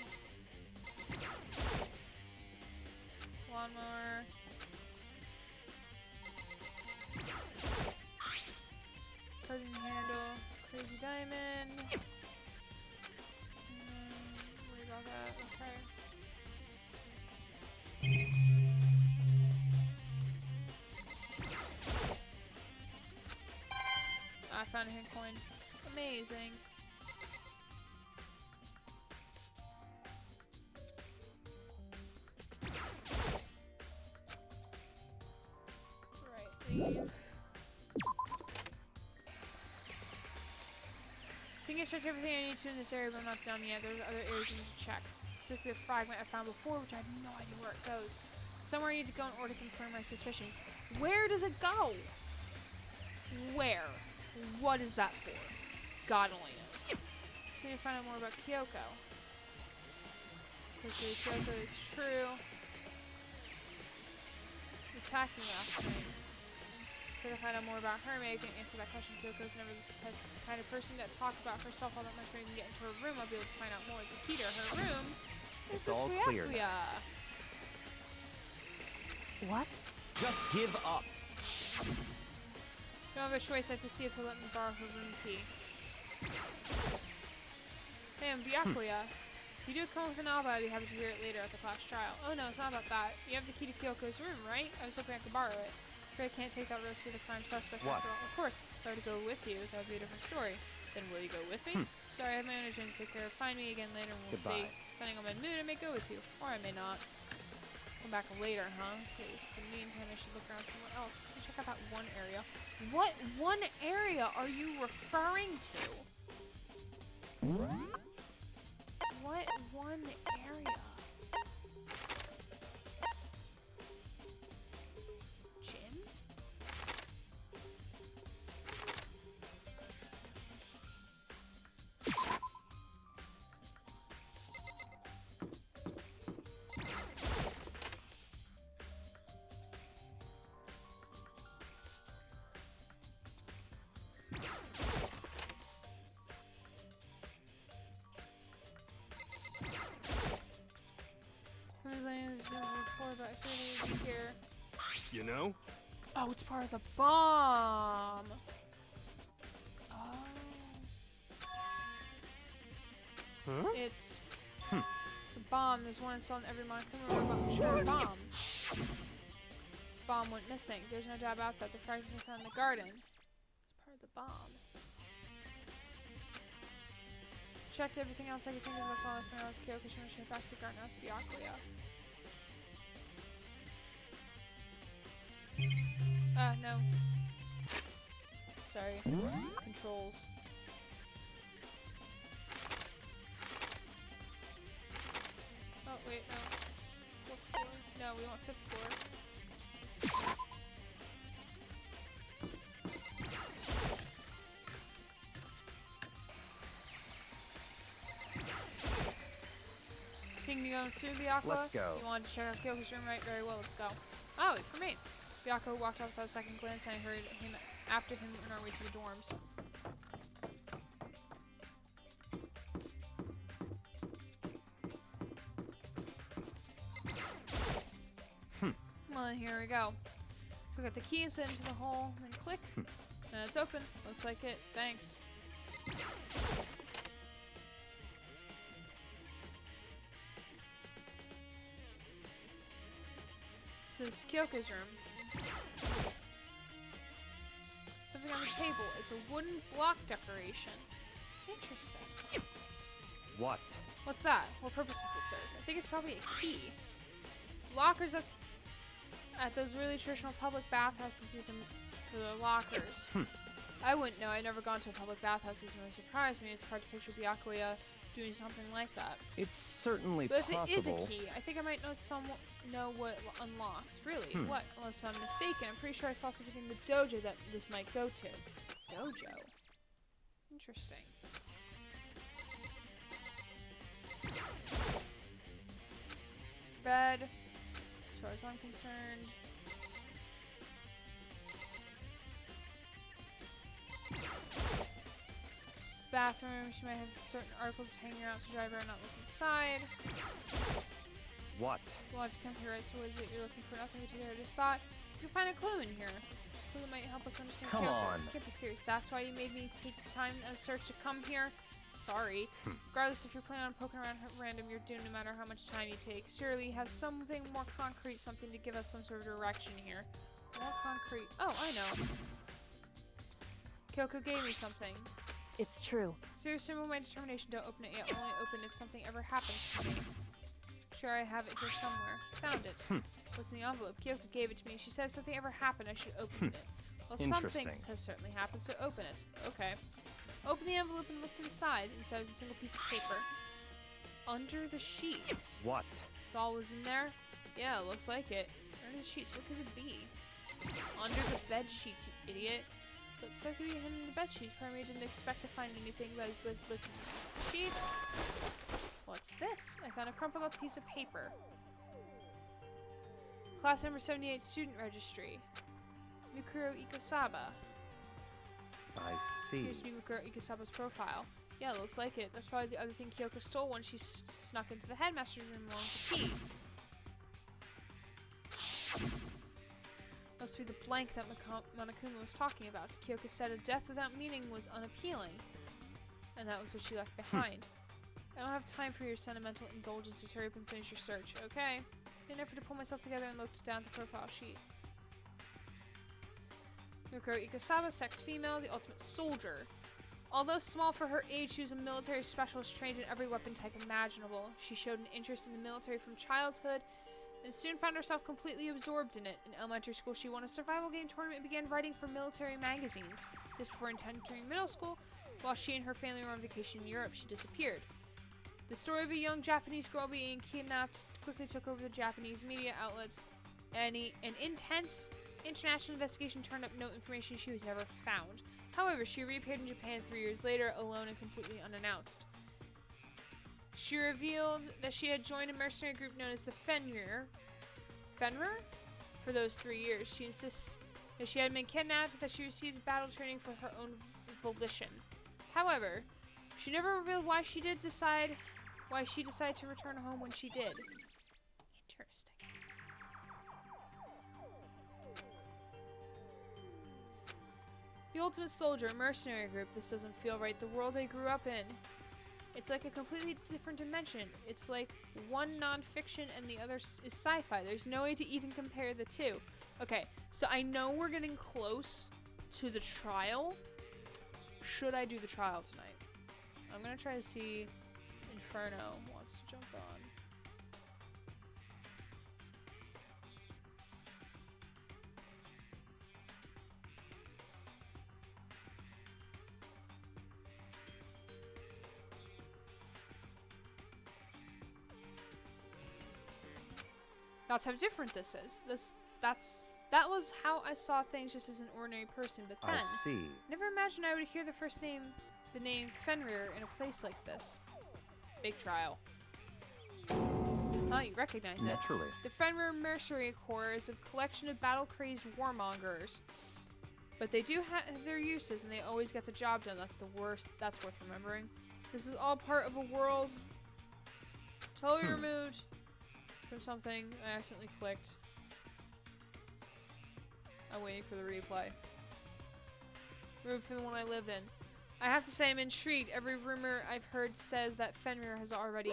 Lawnmower. Curtain handle. Crazy diamond. Worry about that. Okay. I found a hand coin. Amazing. Leave. I think I checked everything I need to in this area, but I'm not done yet. There's other areas I need to check. Particularly the fragment I found before, which I have no idea where it goes. Somewhere I need to go in order to confirm my suspicions. Where does it go? Where? What is that for? God only knows. So I need to find out more about Kyoko. Quickly, Kyoko is true. Attacking after me. To find out more about her, maybe I can answer that question. Kyoko's never the kind of person to talk about herself all that much. Maybe we can get into her room, I'll be able to find out more. The key to her room is It's all clear now. What? Just give up. Don't have a choice. I have to see if he'll let me borrow her room key. Hey, I'm Byakuya. If you do come with an alibi, I'd be happy to hear it later at the class trial. Oh no, it's not about that. You have the key to Kyoko's room, right? I was hoping I could borrow it. I can't take that risk with a crime suspect after all. Of course, if I were to go with you, that would be a different story. Then will you go with me? Sorry, I have my own agenda to take care of. Find me again later and we'll see. Depending on my mood, I may go with you. Or I may not. Come back later, huh? Because in the meantime, I should look around somewhere else. Check out that one area. What one area are you referring to? What one area? Gym? But I feel like it would be here. You know? Oh, it's part of the bomb. Oh. Huh? It's a bomb. There's one installed in every Monokuma bomb. Bomb went missing. There's no doubt about that. The fragments were found in the garden. It's part of the bomb. checked everything else I could think of. That's all I found. Was Kyoko. She went straight back to the garden. Now it's Byakuya. No. Sorry. Controls. Oh, wait, no. Fourth floor? No, we want 5th floor. Think you go soon, Byakuya? Let's go. You wanted to check out Kyoko's room, right? Very well, let's go. Oh, wait for me. Byakuya walked off without a second glance, and I hurried him after him on our way to the dorms. Well, then here we go. We got the key and set into the hole, then click. And it's open. Looks like it. Thanks. This is Kyoko's room. Something on the table. It's a wooden block decoration. Interesting. What? What's that? What purpose does it serve? I think it's probably a key. Lockers at those really traditional public bathhouses use them for their lockers. I wouldn't know. I've never gone to a public bathhouse. It doesn't really surprise me. It's hard to picture Byakuya doing something like that. It's certainly But possible. if it is a key, I think I might know what unlocks. Really? What? Unless I'm mistaken. I'm pretty sure I saw something in the dojo that this might go to. Dojo? Interesting. Bed. As far as I'm concerned. Bathroom. She might have certain articles hanging out to dry around, not look inside. What? You want to come here, right? So what is it? You're looking for nothing particular. I just thought you could find a clue in here. A clue that might help us understand. Come Kyoko. on. You can't be serious. That's why you made me take the time and search to come here. Sorry. Regardless if you're planning on poking around at random, you're doomed no matter how much time you take. Surely you have something more concrete, something to give us some sort of direction here. More concrete. Oh, I know. Kyoko gave me something. It's true. Seriously, with my determination, don't open it yet. Only open if something ever happens to me. Sure, I have it here somewhere. Found it. What's in the envelope? Kyoko gave it to me. She said if something ever happened, I should open it. Well, something has certainly happened, so open it. Okay. Open the envelope and looked inside. Inside was a single piece of paper. Under the sheets. What? That's all was in there? Yeah, it looks like it. Under the sheets, what could it be? Under the bed sheets, you idiot. Looks like it could be hidden in the bed sheets. Probably didn't expect to find anything that is like the sheets. What's this? I found a crumpled up piece of paper. Class number 78 student registry. Mikuro Ikosaba. I see. Here's Mikuro Ikosaba's profile. Yeah, it looks like it. That's probably the other thing Kyoko stole when she snuck into the headmaster's room along with the key. Must be the blank that Monokuma was talking about. Kyoko said a death without meaning was unappealing. And that was what she left behind. I don't have time for your sentimental indulgences. Hurry up and finish your search, okay? In an effort to pull myself together and looked down at the profile sheet. Mikuro Ikosaba, sex female, the ultimate soldier. Although small for her age, she was a military specialist trained in every weapon type imaginable. She showed an interest in the military from childhood and soon found herself completely absorbed in it. In elementary school, she won a survival game tournament and began writing for military magazines. Just before entering middle school, while she and her family were on vacation in Europe, she disappeared. The story of a young Japanese girl being kidnapped quickly took over the Japanese media outlets, and an intense international investigation turned up no information. She was never found. However, she reappeared in Japan 3 years later, alone and completely unannounced. She revealed that she had joined a mercenary group known as the Fenrir for those 3 years. She insists that she had been kidnapped, that she received battle training for her own volition. However, she never revealed why she decided to return home when she did. Interesting. The Ultimate Soldier, a mercenary group. This doesn't feel right. The world I grew up in. It's like a completely different dimension. It's like one non-fiction and the other is sci-fi. There's no way to even compare the two. Okay, so I know we're getting close to the trial. Should I do the trial tonight? I'm gonna try to see Inferno wants to jump on. That's how different this is. That was how I saw things just as an ordinary person, but then I see. never imagined I would hear the name Fenrir in a place like this. Big trial. You recognize it. Naturally. The Fenrir Mercenary Corps is a collection of battle-crazed warmongers. But they do have their uses, and they always get the job done. That's worth remembering. This is all part of a world totally removed from something I accidentally clicked. I'm waiting for the replay. Removed from the one I lived in. I have to say I'm intrigued. Every rumor I've heard says that Fenrir has already...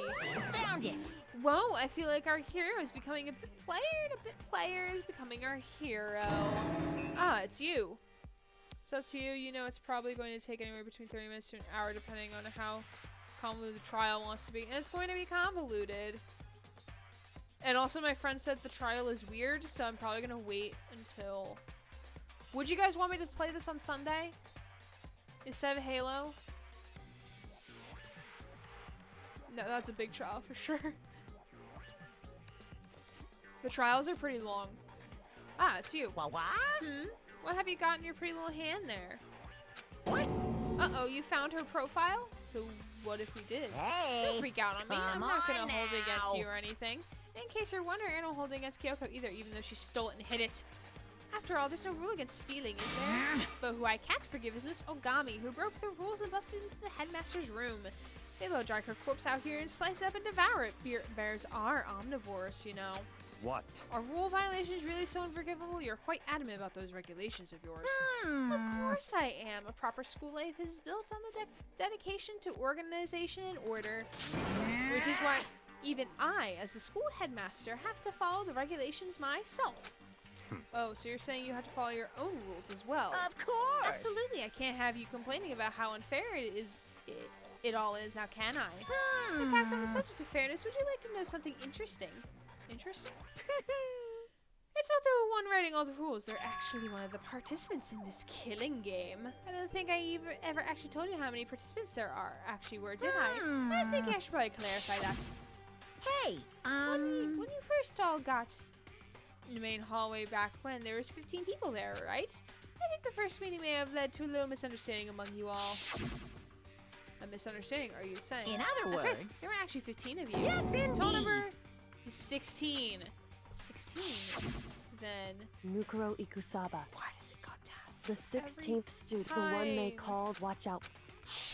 Found it! Whoa, I feel like our hero is becoming a bit player, and a bit player is becoming our hero. Ah, it's you. It's up to you. You know it's probably going to take anywhere between 30 minutes to an hour, depending on how convoluted the trial wants to be. And it's going to be convoluted. And also my friend said the trial is weird, so I'm probably going to wait until... Would you guys want me to play this on Sunday? Instead of Halo? No, that's a big trial for sure. The trials are pretty long. Ah, it's you. What? What have you got in your pretty little hand there? What? Uh-oh, you found her profile? So what if we did? Hey! Don't freak out on me. I'm come not gonna on hold it against now. you or anything. In case you're wondering, I don't hold it against Kyoko either, even though she stole it and hid it. After all, there's no rule against stealing, is there? But who I can't forgive is Miss Ogami, who broke the rules and busted into the headmaster's room. Maybe I'll drag her corpse out here and slice it up and devour it. Bears are omnivores, you know. What? Are rule violations really so unforgivable? You're quite adamant about those regulations of yours. Of course I am. A proper school life is built on the dedication to organization and order. Which is why even I, as the school headmaster, have to follow the regulations myself. Oh, so you're saying you have to follow your own rules as well? Of course! Absolutely. I can't have you complaining about how unfair it all is, now can I? In fact, on the subject of fairness, would you like to know something interesting? Interesting? It's not the one writing all the rules. They're actually one of the participants in this killing game. I don't think I ever actually told you how many participants there were, did I? I was thinking I should probably clarify that. Hey, When you first all got in the main hallway back when, there was 15 people there, right? I think the first meeting may have led to a little misunderstanding among you all. A misunderstanding, are you saying? In other That's words... right. There were actually 15 of you. Yes, Total indeed! number is 16. 16. Then... Mukuro Ikusaba, Why does it cut down? the 16th student, the one they time. called Watch Out.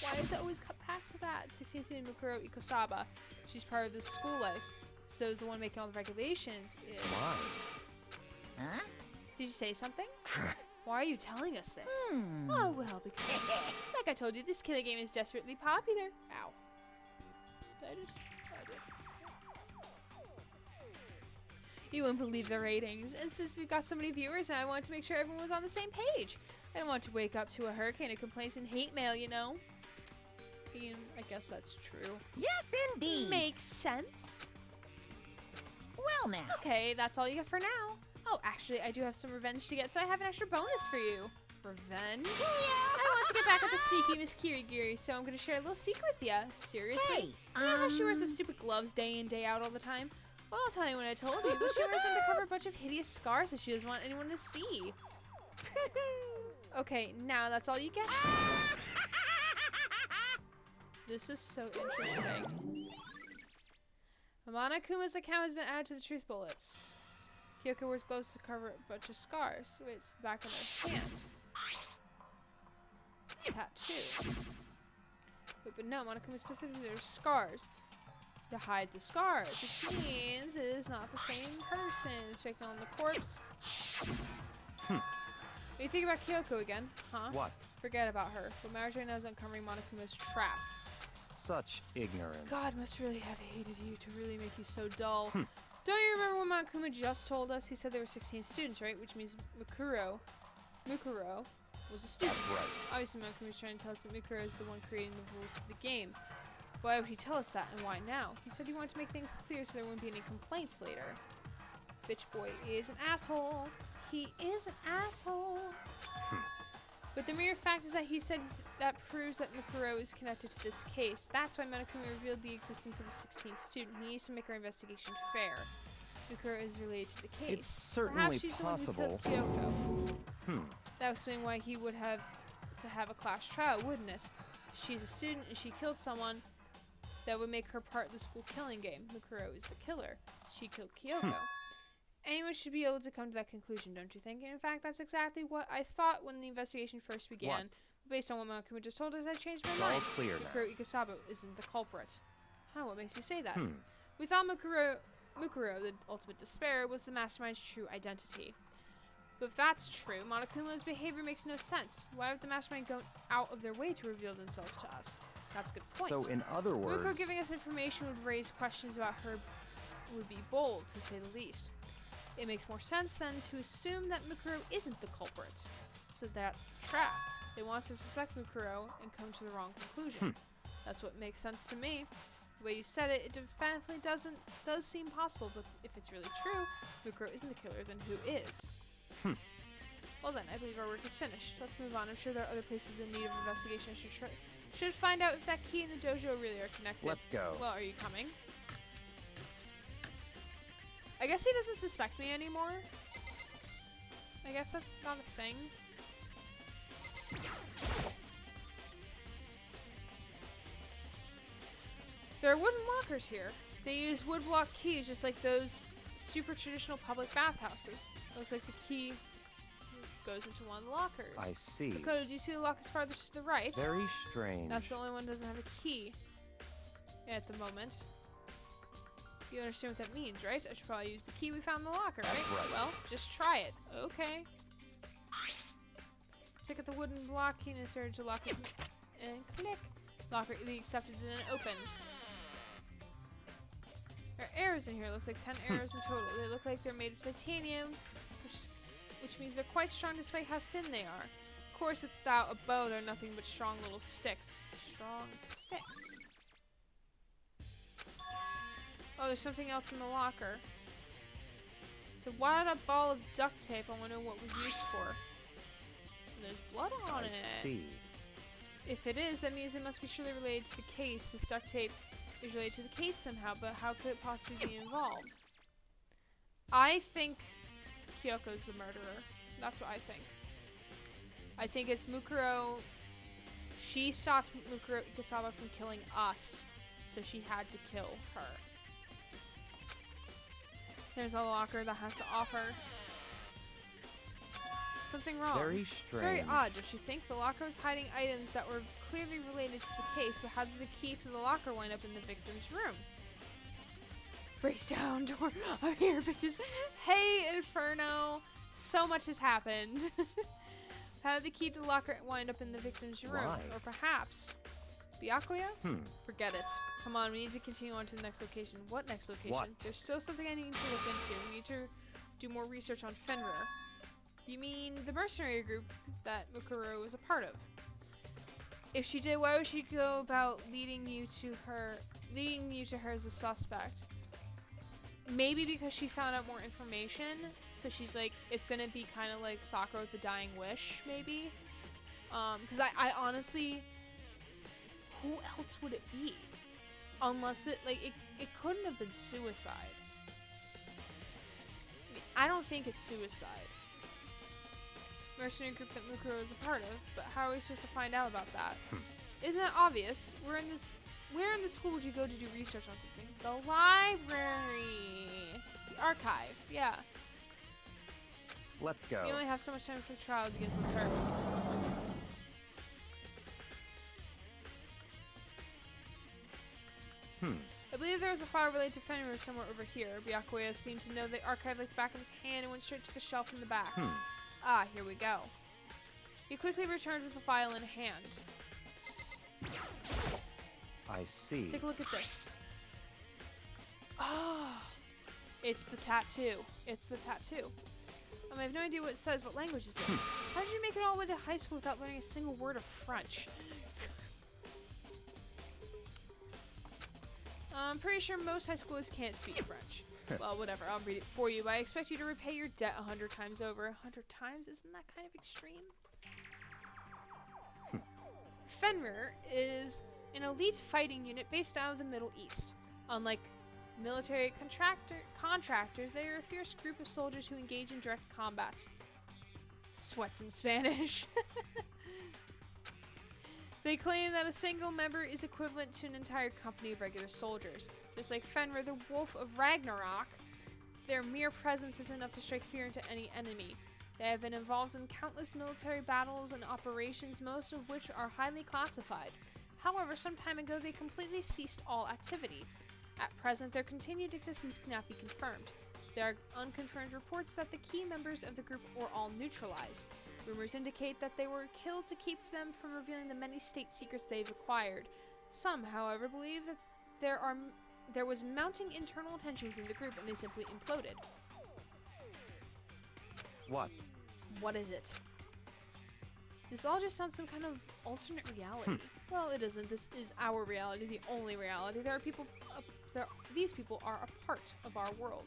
Why does it always cut back to that? 16th student Mukuro Ikosaba. She's part of the school life. So the one making all the regulations is... Why? Huh? Did you say something? Why are you telling us this? Hmm. Oh, well, because, like I told you, this killer game is desperately popular. Ow. Did I just... I did. You wouldn't believe the ratings. And since we've got so many viewers, I wanted to make sure everyone was on the same page. I don't want to wake up to a hurricane of complaints and hate mail, you know? I guess that's true. Yes, indeed! Makes sense. Well now. Okay, that's all you get for now. Oh, actually, I do have some revenge to get, so I have an extra bonus for you. Revenge? I want to get back at the sneaky Miss Kirigiri, so I'm going to share a little secret with ya. Seriously? Hey, You know how she wears those stupid gloves day in, day out all the time? Well, I'll tell you when I told you, but she wears them to cover a bunch of hideous scars that she doesn't want anyone to see. Okay, now that's all you get. This is so interesting. Amana Kuma's account has been added to the truth bullets. Kyoko wears gloves to cover a bunch of scars. Wait, it's the back of her hand. Tattoo. Wait, but no, Monokuma specifically there's scars. To hide the scars, which means it is not the same person. It's fake on the corpse. What do you think about Kyoko again? Huh? What? Forget about her. What matters right now is uncovering Monokuma's trap. Such ignorance. God must really have hated you to really make you so dull. Don't you remember what Monokuma just told us? He said there were 16 students, right? Which means Mukuro was a student. That's right. Obviously, Monokuma was trying to tell us that Mikuro is the one creating the rules of the game. Why would he tell us that, and why now? He said he wanted to make things clear so there wouldn't be any complaints later. Bitch boy is an asshole. He is an asshole. But the mere fact is that he said that proves that Mikuro is connected to this case. That's why Monokuma revealed the existence of a 16th student. He needs to make our investigation fair. Mikuro is related to the case. It's certainly Perhaps she's possible. the one who killed Kyoko. Hmm. That would explain why he would have to have a class trial, wouldn't it? If she's a student and she killed someone, that would make her part of the school killing game. Mikuro is the killer. She killed Kyoko. Anyone should be able to come to that conclusion, don't you think? And in fact, that's exactly what I thought when the investigation first began. What? Based on what Monokuma just told us, I changed my It's mind. all clear now. Mikuro Ikasaba isn't the culprit. Huh, what makes you say that? Hmm. We thought Mikuro, the ultimate despair, was the mastermind's true identity. But if that's true, Monokuma's behavior makes no sense. Why would the mastermind go out of their way to reveal themselves to us? That's a good point. So in other words, Mikuro giving us information would raise questions about her, would be bold, to say the least. It makes more sense then to assume that Mikuro isn't the culprit. So that's the trap. They want us to suspect Mikuro and come to the wrong conclusion. That's what makes sense to me. The way you said it, it definitely does seem possible, but if it's really true, Mikuro isn't the killer, then who is? Well then, I believe our work is finished. Let's move on. I'm sure there are other places in need of investigation. I should find out if that key and the dojo really are connected. Let's go. Well, are you coming? I guess he doesn't suspect me anymore. I guess that's not a thing. There are wooden lockers here. They use wood block keys just like those super traditional public bathhouses. Looks like the key goes into one of the lockers. I see. Dakota, do you see the lockers farthest to the right? Very strange. That's the only one that doesn't have a key at the moment. You understand what that means, right? I should probably use the key we found in the locker, right? That's right. Well, just try it. Okay. Take out the wooden block key and insert it to lock it. And click. Locker easily accepted and then opened. There are arrows in here. Looks like 10 arrows in total. They look like they're made of titanium, which means they're quite strong despite how thin they are. Of course, without a bow, they're nothing but strong little sticks. Strong sticks. Oh, there's something else in the locker. It's a wad up ball of duct tape. I wonder what was used for. There's blood on it. I see. If it is, that means it must be surely related to the case. This duct tape is related to the case somehow, but how could it possibly be involved? I think Kyoko's the murderer. That's what I think. I think it's Mukuro. She stopped Mukuro Ikasaba from killing us, so she had to kill her. There's a locker that has to offer. Something wrong. Very strange. It's very odd, don't you think? The locker was hiding items that were clearly related to the case, but how did the key to the locker wind up in the victim's room? Breaks down door. I'm here, bitches. Hey, Inferno. So much has happened. How did the key to the locker wind up in the victim's room? Why? Or perhaps Byakuya? Forget it. Come on, we need to continue on to the next location. What next location? What? There's still something I need to look into. We need to do more research on Fenrir. You mean the mercenary group that Mukuro was a part of? If she did, why would she go about leading you to her as a suspect? Maybe because she found out more information, so she's like, it's gonna be kind of like Sakura with the dying wish, maybe. Because I honestly, who else would it be? Unless it couldn't have been suicide. I mean, I don't think it's suicide. Mercenary group that Mukuro is a part of, but how are we supposed to find out about that? Isn't it obvious? Where in the school would you go to do research on something? The library. The archive, yeah. Let's go. We only have so much time before the trial begins. Let's hurry. I believe there was a file related to Fenrir somewhere over here. Byakuya seemed to know the archive like the back of his hand and went straight to the shelf in the back. Ah, here we go. He quickly returned with the file in hand. I see. Take a look at this. Oh, it's the tattoo. It's the tattoo. I have no idea what it says. What language is this? How did you make it all the way to high school without learning a single word of French? I'm pretty sure most high schoolers can't speak French. Well, whatever. I'll read it for you. But I expect you to repay your debt 100 times over. 100 times? Isn't that kind of extreme? Fenrir is an elite fighting unit based out of the Middle East. Unlike military contractors, they are a fierce group of soldiers who engage in direct combat. Sweats in Spanish. They claim that a single member is equivalent to an entire company of regular soldiers. Just like Fenrir, the Wolf of Ragnarok, their mere presence is enough to strike fear into any enemy. They have been involved in countless military battles and operations, most of which are highly classified. However, some time ago they completely ceased all activity. At present, their continued existence cannot be confirmed. There are unconfirmed reports that the key members of the group were all neutralized. Rumors indicate that they were killed to keep them from revealing the many state secrets they've acquired. Some, however, believe that there was mounting internal tension within the group and they simply imploded. What? What is it? This all just sounds some kind of alternate reality. Well, it isn't. This is our reality, the only reality. These people are a part of our world.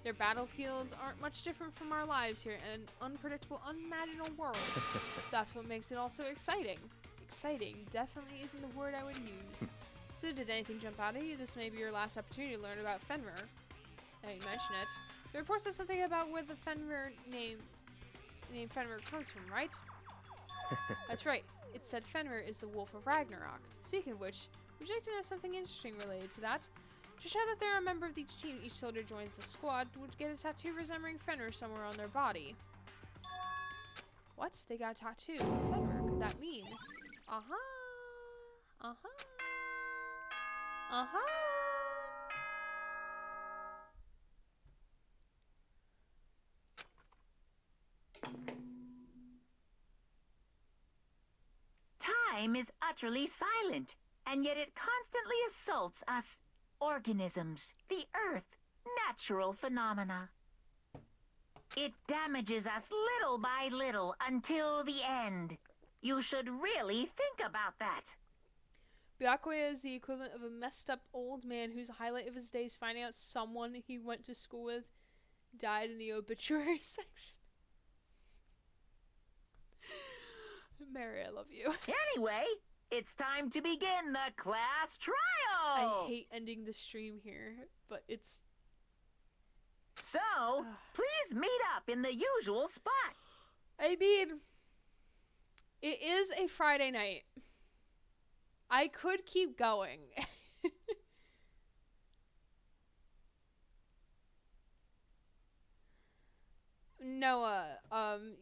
Their battlefields aren't much different from our lives here in an unpredictable, unimaginable world. That's what makes it all so exciting. Exciting definitely isn't the word I would use. So did anything jump out at you? This may be your last opportunity to learn about Fenrir. Now you mention it. The report says something about where the Fenrir name Fenrir comes from, right? That's right. It said Fenrir is the Wolf of Ragnarok. Speaking of which, would you like to know something interesting related to that? To show that they're a member of each team, each soldier joins the squad would get a tattoo resembling Fenrir somewhere on their body. What? They got a tattoo of Fenrir. Could that mean? Uh-huh. Uh-huh. Uh-huh. Time is utterly silent, and yet it constantly assaults us. Organisms, the Earth, natural phenomena. It damages us little by little until the end. You should really think about that. Byakuya is the equivalent of a messed up old man whose highlight of his day is finding out someone he went to school with died in the obituary section. Mary, I love you. Anyway, it's time to begin the class trial! I hate ending the stream here, but it's... So, please meet up in the usual spot. I mean, it is a Friday night. I could keep going. Noah,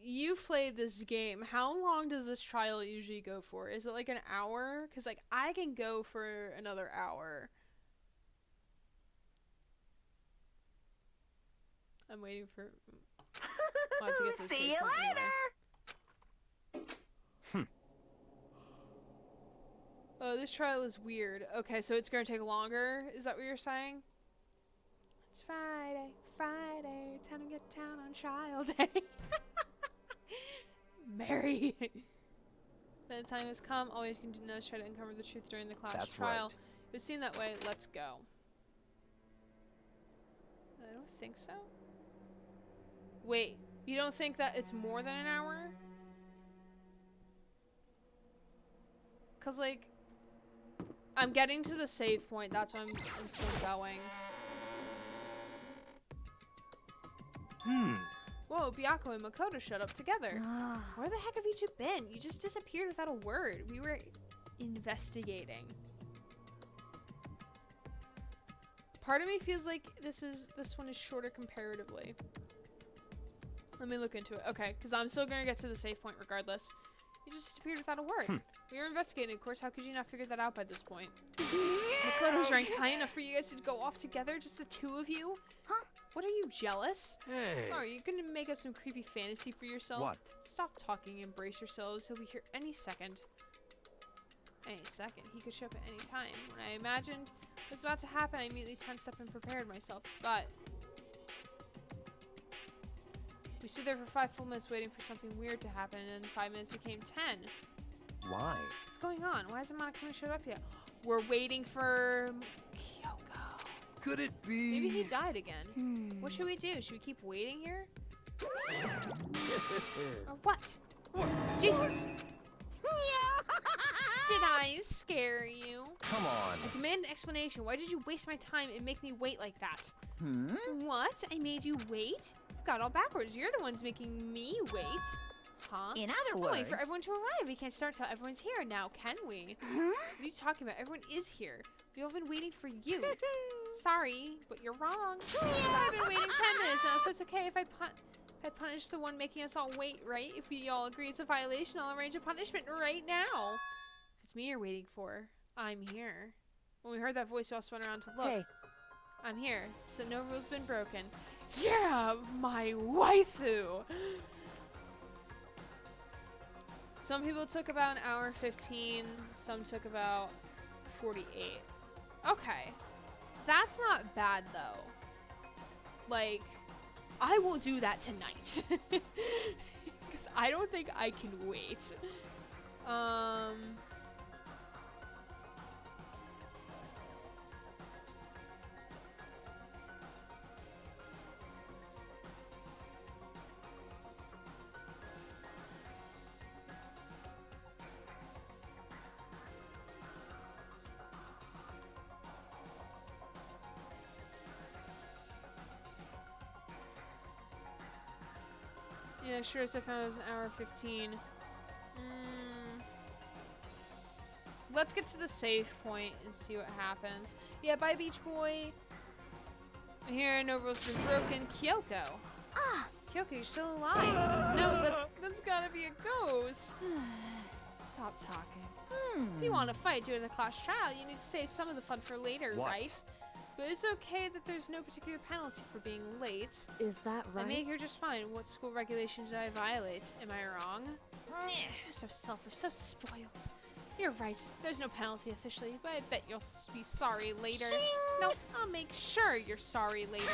you've played this game. How long does this trial usually go for? Is it like an hour? Because, like, I can go for another hour. I'm waiting for... I have to get to the See save you point later! anyway. Oh, this trial is weird. Okay, so it's gonna take longer? Is that what you're saying? It's Friday, Friday, time to get down on trial day. Mary. The time has come. All you can do now is try to uncover the truth during the class That's trial. right. If it's seen that way, let's go. I don't think so. Wait, you don't think that it's more than an hour? Cause like, I'm getting to the save point. That's why I'm still going. Whoa, Byakuya and Makoto showed up together. Where the heck have you two been? You just disappeared without a word. We were investigating. Part of me feels like this one is shorter comparatively. Let me look into it. Okay, because I'm still gonna get to the save point regardless. You just disappeared without a word. We were investigating, of course. How could you not figure that out by this point? Makoto's ranked high enough for you guys to go off together, just the two of you? Huh? What, are you jealous? Hey. Oh, are you gonna make up some creepy fantasy for yourself? What? Stop talking and brace yourselves. He'll be here any second. Any second. He could show up at any time. When I imagined what was about to happen, I immediately tensed up and prepared myself. But We stood there for 5 full minutes waiting for something weird to happen, and 5 minutes became 10. Why? What's going on? Why hasn't Monokuma showed up yet? We're waiting for Kyoko. Could it be? Maybe he died again. What should we do? Should we keep waiting here? Or what? Jesus! Did I scare you? Come on. I demand an explanation. Why did you waste my time and make me wait like that? Hmm? What? I made you wait? You've got all backwards. You're the ones making me wait. Huh? In other We'll words, wait for everyone to arrive. We can't start till everyone's here now, can we? Huh? What are you talking about? Everyone is here. We've all been waiting for you. Sorry, but you're wrong. I've been waiting 10 minutes now, so it's okay if I punish the one making us all wait, right? If we all agree it's a violation, I'll arrange a punishment right now. If it's me you're waiting for, I'm here. When we heard that voice, we all spun around to look. Hey, I'm here, so no rule's been broken. Yeah, my waifu! Some people took about an hour 15, some took about 48. Okay. That's not bad though. Like, I will do that tonight. Because I don't think I can wait. Yeah, sure as I found it was an hour 15. Let's get to the save point and see what happens. Yeah, bye Beach Boy. Here, no rules have been broken. Kyoko. Ah! Kyoko, you're still alive. No, that's gotta be a ghost. Stop talking. If you want to fight during the class trial, you need to save some of the fun for later, What? right? But it's okay that there's no particular penalty for being late. is that I made right? here just fine. What school regulations did I violate? Am I wrong? You're so selfish, so spoiled. You're right. There's no penalty officially, but I bet you'll be sorry later. No, I'll make sure you're sorry later.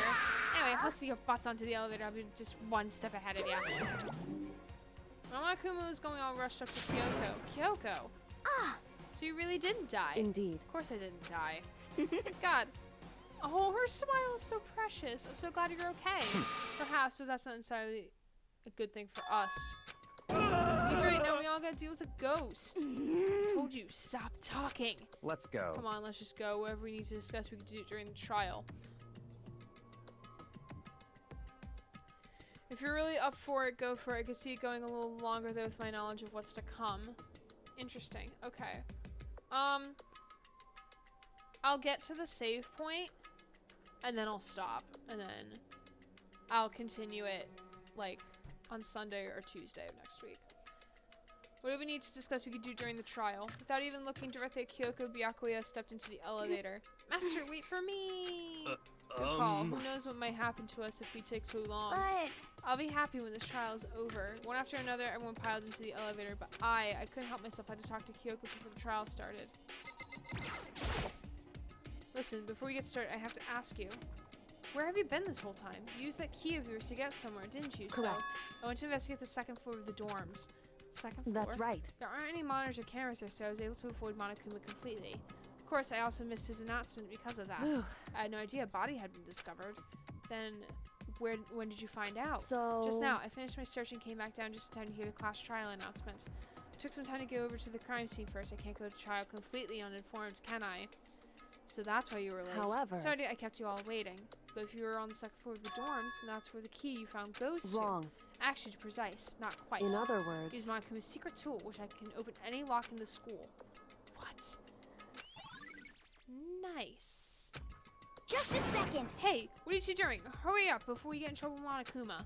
Anyway, let's see your butts onto the elevator. I'll be just one step ahead of you. Monokuma was going all rushed up to Kyoko. Kyoko! Ah! So you really didn't die? Indeed. Of course I didn't die. God. Oh, her smile is so precious. I'm so glad you're okay. Perhaps, but that's not necessarily a good thing for us. He's right, now we all gotta deal with a ghost. I told you, stop talking. Let's go. Come on, let's just go. Whatever we need to discuss, we can do it during the trial. If you're really up for it, go for it. I can see it going a little longer, though, with my knowledge of what's to come. Interesting. Okay. I'll get to the save point, and then I'll stop, and then I'll continue it, like, on Sunday or Tuesday of next week. What do we need to discuss we could do during the trial? Without even looking directly at Kyoko, Byakuya stepped into the elevator. Master, wait for me! Good call. Who knows what might happen to us if we take too long. But I'll be happy when this trial is over. One after another, everyone piled into the elevator, but I couldn't help myself. I had to talk to Kyoko before the trial started. Listen, before we get started, I have to ask you. Where have you been this whole time? You used that key of yours to get somewhere, didn't you? Correct. So, I went to investigate the second floor of the dorms. Second floor? That's right. There aren't any monitors or cameras there, so I was able to avoid Monokuma completely. Of course, I also missed his announcement because of that. I had no idea a body had been discovered. Then, when did you find out? So Just now. I finished my search and came back down just in time to hear the class trial announcement. It took some time to go over to the crime scene first. I can't go to trial completely uninformed, can I? So that's why you were late. However- Sorry I kept you all waiting. But if you were on the second floor of the dorms, then that's where the key you found goes wrong. to. Actually, to be precise, not quite. In other words, Use Monokuma's secret tool, which I can open any lock in the school. What? Nice. just a second. Hey, what are you two doing? Hurry up before we get in trouble with Monokuma.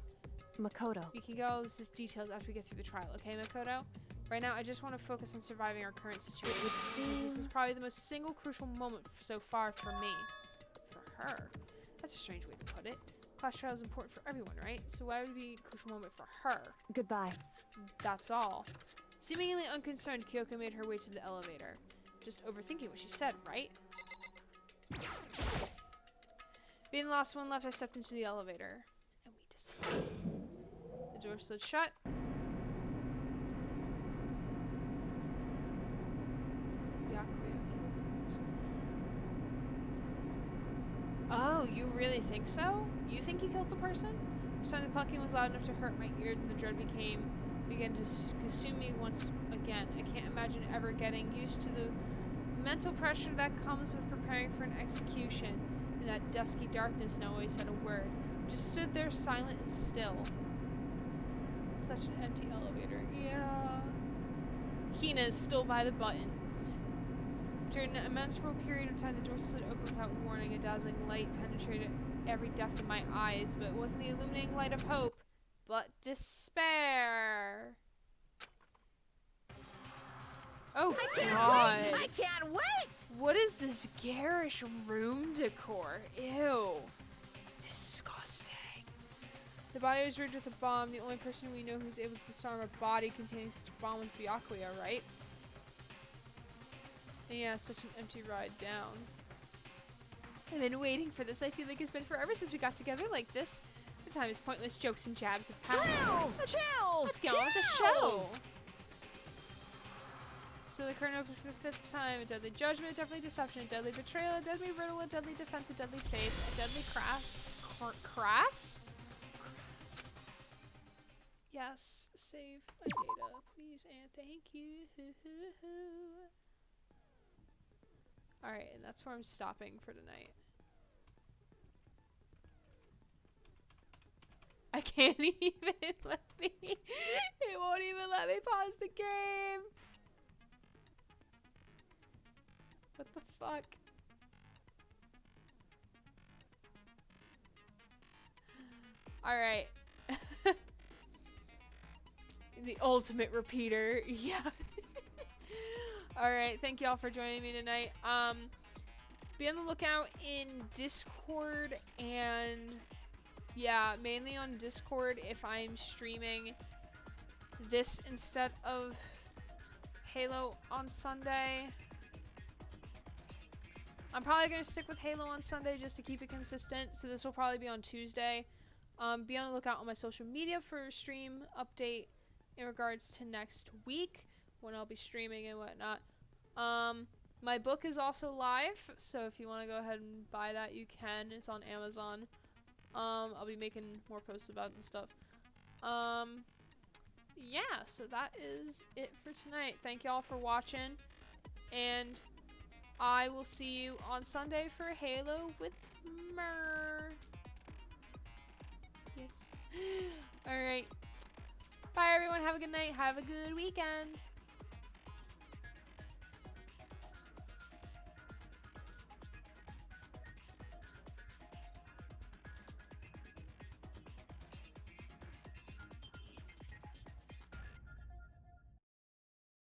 Makoto. We can get all this details after we get through the trial, okay, Makoto? Right now, I just want to focus on surviving our current situation. It would Because this seem- is probably the most single crucial moment so far for me. For her? That's a strange way to put it. Class trial is important for everyone, right? So why would it be a crucial moment for her? Goodbye. That's all. Seemingly unconcerned, Kyoko made her way to the elevator. Just overthinking what she said, right? Being the last one left, I stepped into the elevator. And we decided. door slid shut. Oh, you really think so? You think he killed the person? Each time the clucking was loud enough to hurt my ears and the dread began to consume me once again. I can't imagine ever getting used to the mental pressure that comes with preparing for an execution. In that dusky darkness, no one said a word. Just stood there silent and still. Such an empty elevator. Yeah. Hina is still by the button. During an immeasurable period of time, the door slid open without warning. A dazzling light penetrated every depth of my eyes, but it wasn't the illuminating light of hope, but despair. Oh, God. I can't wait! What is this garish room decor? Ew. Disgusting. The body was rigged with a bomb. The only person we know who's able to disarm a body containing such a bomb was Byakuya, right? And yeah, such an empty ride down. I've been waiting for this. I feel like it's been forever since we got together like this. The time is pointless. Jokes and jabs have passed. Let's get on with the show. So the curtain opens for the 5th time. A deadly judgment, a deadly deception, a deadly betrayal, a deadly riddle, a deadly defense, a deadly faith, a deadly crass? Yes, save my data, please, and thank you. Alright, and that's where I'm stopping for tonight. I can't even let me. It won't even let me pause the game. What the fuck? Alright. The ultimate repeater. Yeah. Alright, thank y'all for joining me tonight. Be on the lookout in Discord and yeah, mainly on Discord if I'm streaming this instead of Halo on Sunday. I'm probably going to stick with Halo on Sunday just to keep it consistent, so this will probably be on Tuesday. Be on the lookout on my social media for a stream update in regards to next week when I'll be streaming and whatnot. My book is also live, so if you want to go ahead and buy that, you can. It's on Amazon. I'll be making more posts about it and stuff. Yeah, so that is it for tonight. Thank y'all for watching, and I will see you on Sunday for Halo with Mer. Yes. Alright. Bye everyone. Have a good night. Have a good weekend.